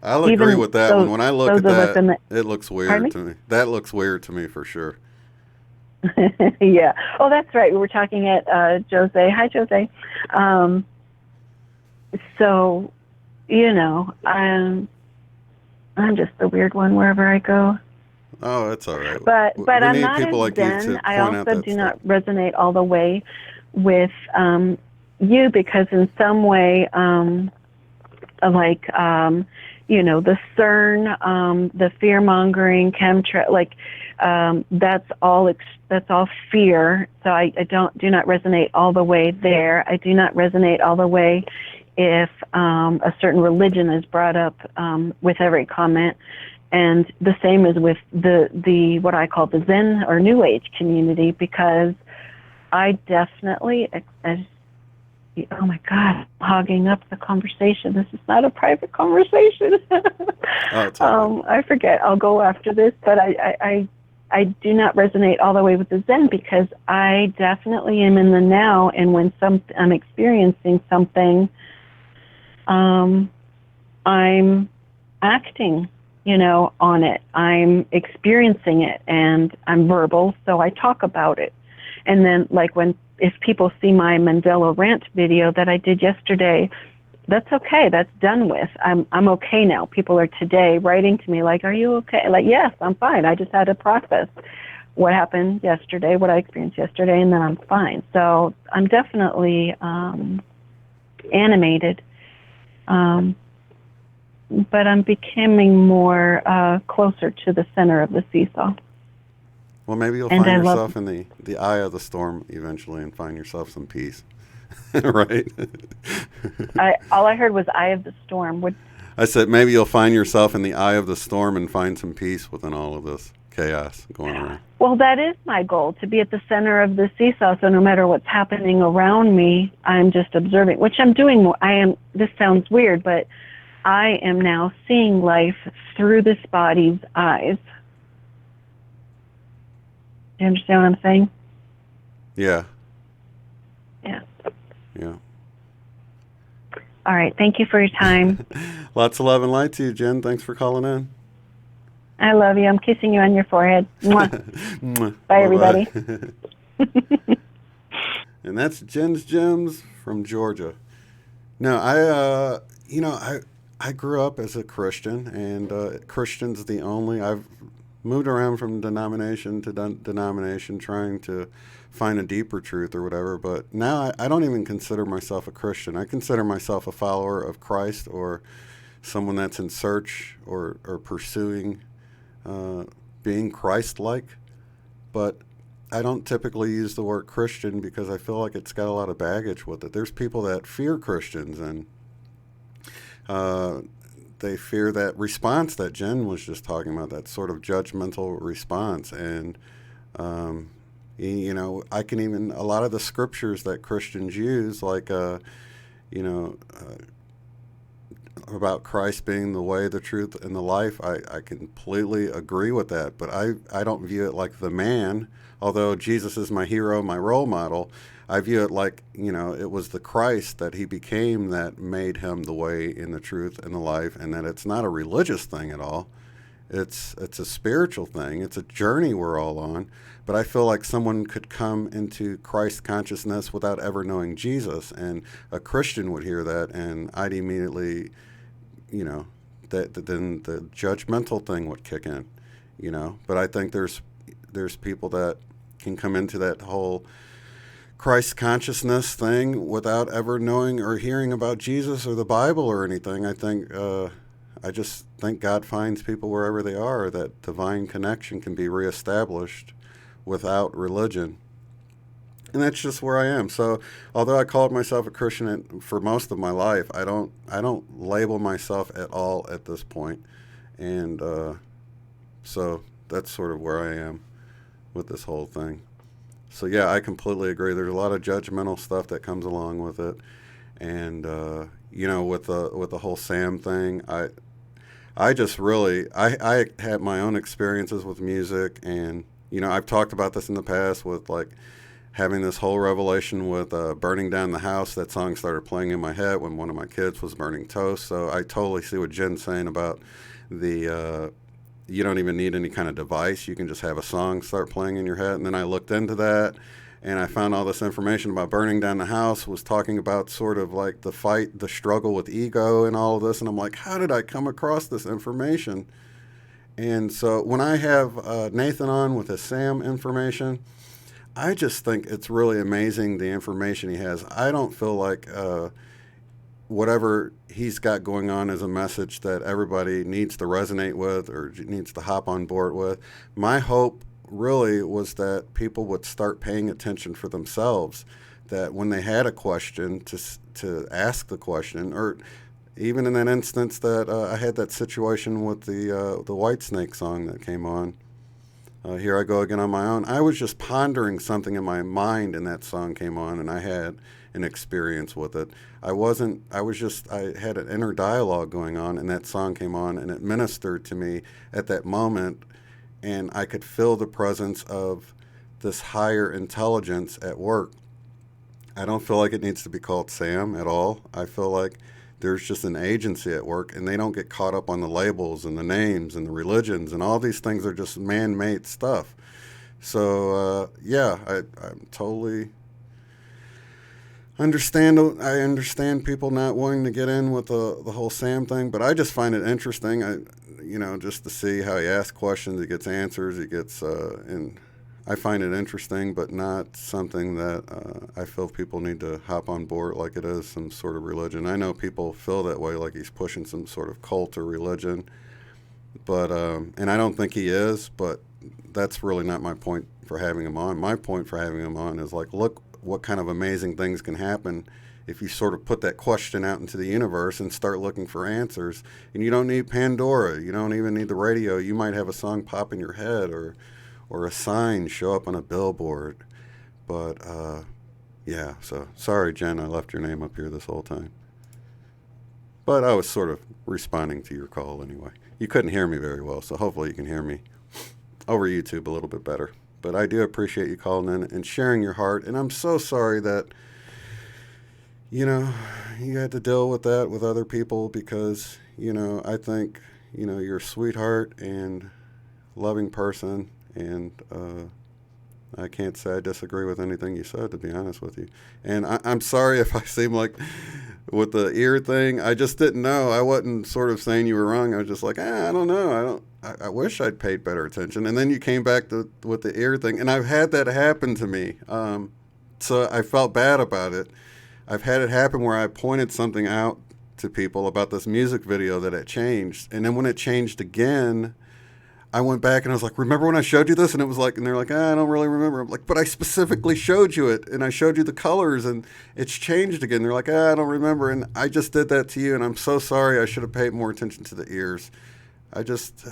I'll agree with that one. When I look at that, it looks weird to me. That looks weird to me for sure. Yeah. Oh, that's right. We were talking at Jose. Hi, Jose. So, I'm just the weird one wherever I go. Oh, that's all right. But I'm not as Zen. I also do not resonate all the way with you, because in some way like the CERN, the fear mongering, chemtrail, like that's all fear. So I do not resonate all the way there. I do not resonate all the way if a certain religion is brought up with every comment. And the same is with the what I call the Zen or New Age community, because I definitely, oh my God, hogging up the conversation. This is not a private conversation. I forget. I'll go after this, but I do not resonate all the way with the Zen, because I definitely am in the now, and when I'm experiencing something, I'm acting, on it. I'm experiencing it, and I'm verbal, so I talk about it. And then, like, if people see my Mandela rant video that I did yesterday, that's okay. That's done with. I'm okay now. People are today writing to me like, "Are you okay?" Like, yes, I'm fine. I just had to process what happened yesterday, what I experienced yesterday, and then I'm fine. So I'm definitely animated, but I'm becoming more closer to the center of the seesaw. Well, maybe you'll find yourself in the eye of the storm eventually and find yourself some peace. Right? All I heard was eye of the storm. I said maybe you'll find yourself in the eye of the storm and find some peace within all of this chaos going around. Well, that is my goal, to be at the center of the seesaw, so no matter what's happening around me, I'm just observing, which I'm doing more. This sounds weird, but I am now seeing life through this body's eyes. You understand what I'm saying? Yeah. Yeah. Yeah. All right. Thank you for your time. Lots of love and light to you, Jen. Thanks for calling in. I love you. I'm kissing you on your forehead. Mwah. Bye, everybody. And that's Jen's Gems from Georgia. Now, I grew up as a Christian, and Christian's the only. I've moved around from denomination to denomination trying to find a deeper truth or whatever, but now I don't even consider myself a Christian. I consider myself a follower of Christ, or someone that's in search or pursuing being Christ-like, but I don't typically use the word Christian because I feel like it's got a lot of baggage with it. There's people that fear Christians, and they fear that response that Jen was just talking about, that sort of judgmental response. And, I can even, a lot of the scriptures that Christians use, like, about Christ being the way, the truth, and the life, I completely agree with that. But I don't view it like the man, although Jesus is my hero, my role model. I view it like, it was the Christ that he became that made him the way and the truth and the life, and that it's not a religious thing at all. It's a spiritual thing. It's a journey we're all on. But I feel like someone could come into Christ consciousness without ever knowing Jesus, and a Christian would hear that, and I'd immediately, then the judgmental thing would kick in, But I think there's people that can come into that whole Christ consciousness thing without ever knowing or hearing about Jesus or the Bible or anything. I just think God finds people wherever they are. That divine connection can be reestablished without religion. And that's just where I am. So although I called myself a Christian for most of my life, I don't label myself at all at this point. And so that's sort of where I am with this whole thing. So yeah, I completely agree. There's a lot of judgmental stuff that comes along with it. And with the whole Sam thing, I just really I had my own experiences with music, and I've talked about this in the past with like having this whole revelation with burning down the house. That song started playing in my head when one of my kids was burning toast. So I totally see what Jen's saying about the you don't even need any kind of device. You can just have a song start playing in your head. And then I looked into that, and I found all this information about burning down the house was talking about sort of like the fight, the struggle with ego and all of this. And I'm like, how did I come across this information? And so when I have Nathan on with his Sam information, I just think it's really amazing the information he has. I don't feel like whatever he's got going on is a message that everybody needs to resonate with or needs to hop on board with. My hope really was that people would start paying attention for themselves, that when they had a question to ask the question, or even in that instance that I had that situation with the Whitesnake song that came on, Here I Go Again on My Own. I was just pondering something in my mind and that song came on and I had an experience with it. I had an inner dialogue going on and that song came on and it ministered to me at that moment, and I could feel the presence of this higher intelligence at work. I don't feel like it needs to be called Sam at all. I feel like there's just an agency at work, and they don't get caught up on the labels and the names and the religions, and all these things are just man-made stuff. So, I'm totally understand. I understand people not wanting to get in with the whole Sam thing, but I just find it interesting. Just to see how he asks questions, he gets answers, and I find it interesting, but not something that I feel people need to hop on board like it is some sort of religion. I know people feel that way, like he's pushing some sort of cult or religion, but and I don't think he is, but that's really not my point for having him on. My point for having him on is like, look what kind of amazing things can happen if you sort of put that question out into the universe and start looking for answers. And you don't need Pandora. You don't even need the radio. You might have a song pop in your head or a sign show up on a billboard. But, so sorry, Jen, I left your name up here this whole time. But I was sort of responding to your call anyway. You couldn't hear me very well, so hopefully you can hear me over YouTube a little bit better. But I do appreciate you calling in and sharing your heart. And I'm so sorry that, you had to deal with that with other people because, I think, you're a sweetheart and loving person. And I can't say I disagree with anything you said, to be honest with you. And I'm sorry if I seem like with the ear thing, I just didn't know. I wasn't sort of saying you were wrong. I was just like, I don't know. I wish I'd paid better attention. And then you came back with the ear thing. And I've had that happen to me. So I felt bad about it. I've had it happen where I pointed something out to people about this music video that it changed. And then when it changed again, I went back and I was like, remember when I showed you this? And it was like, and they're like, I don't really remember. I'm like, but I specifically showed you it and I showed you the colors and it's changed again. They're like, I don't remember. And I just did that to you. And I'm so sorry. I should have paid more attention to the ears. I just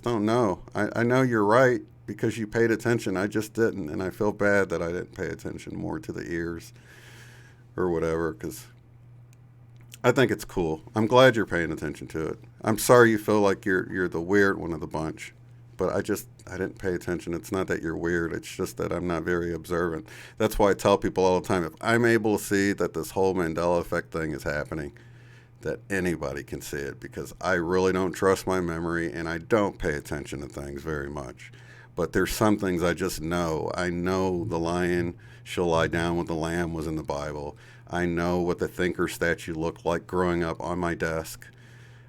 don't know. I know you're right because you paid attention. I just didn't. And I feel bad that I didn't pay attention more to the ears or whatever, because I think it's cool. I'm glad you're paying attention to it. I'm sorry you feel like you're the weird one of the bunch, but I didn't pay attention. It's not that you're weird. It's just that I'm not very observant. That's why I tell people all the time, if I'm able to see that this whole Mandela effect thing is happening, that anybody can see it, because I really don't trust my memory and I don't pay attention to things very much. But there's some things I just know. I know the lion shall lie down with the lamb was in the Bible. I know what the thinker statue looked like growing up on my desk.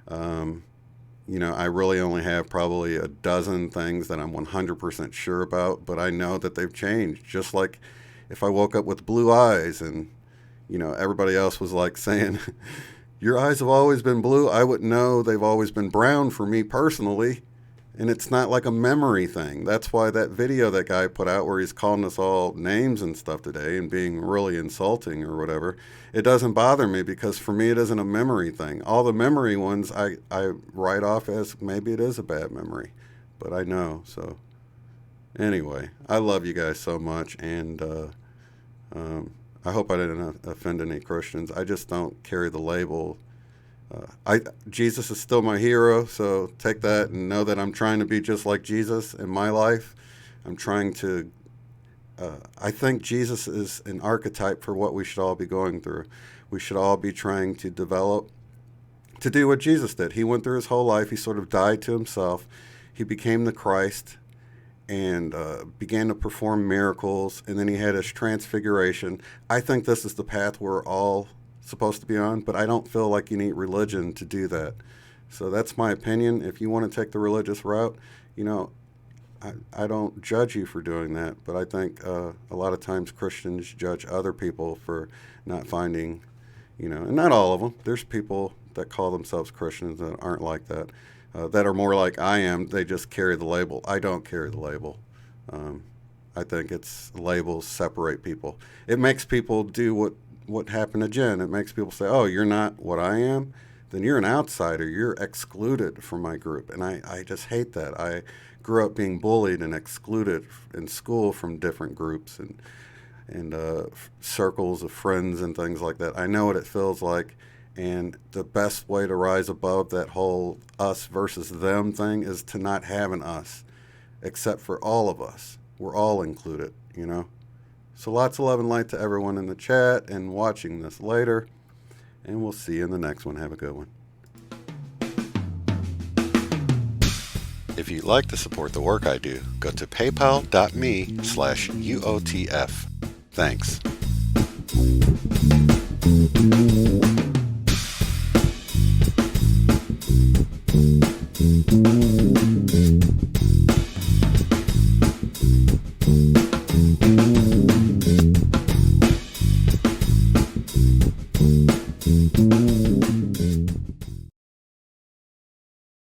I really only have probably a dozen things that I'm 100% sure about, but I know that they've changed. Just like if I woke up with blue eyes and, everybody else was like saying, your eyes have always been blue, I would know they've always been brown for me personally. And it's not like a memory thing. That's why that video that guy put out where he's calling us all names and stuff today and being really insulting or whatever, it doesn't bother me because for me it isn't a memory thing. All the memory ones I write off as maybe it is a bad memory, but I know. So anyway, I love you guys so much, and I hope I didn't offend any Christians. I just don't carry the label. Jesus is still my hero, so take that and know that I'm trying to be just like Jesus in my life. I'm trying to, I think Jesus is an archetype for what we should all be going through. We should all be trying to develop, to do what Jesus did. He went through his whole life. He sort of died to himself. He became the Christ and began to perform miracles, and then he had his transfiguration. I think this is the path we're all supposed to be on, but I don't feel like you need religion to do that. So that's my opinion. If you want to take the religious route, I don't judge you for doing that, but I think a lot of times Christians judge other people for not finding, And not all of them. There's people that call themselves Christians that aren't like that, that are more like I am. They just carry the label. I don't carry the label. I think it's labels separate people. It makes people do what happened to Jen. It makes people say, oh, you're not what I am? Then you're an outsider. You're excluded from my group. And I just hate that. I grew up being bullied and excluded in school from different groups and circles of friends and things like that. I know what it feels like, and the best way to rise above that whole us versus them thing is to not have an us, except for all of us. We're all included, So lots of love and light to everyone in the chat and watching this later, and we'll see you in the next one. Have a good one. If you'd like to support the work I do, go to paypal.me/UOTF. Thanks.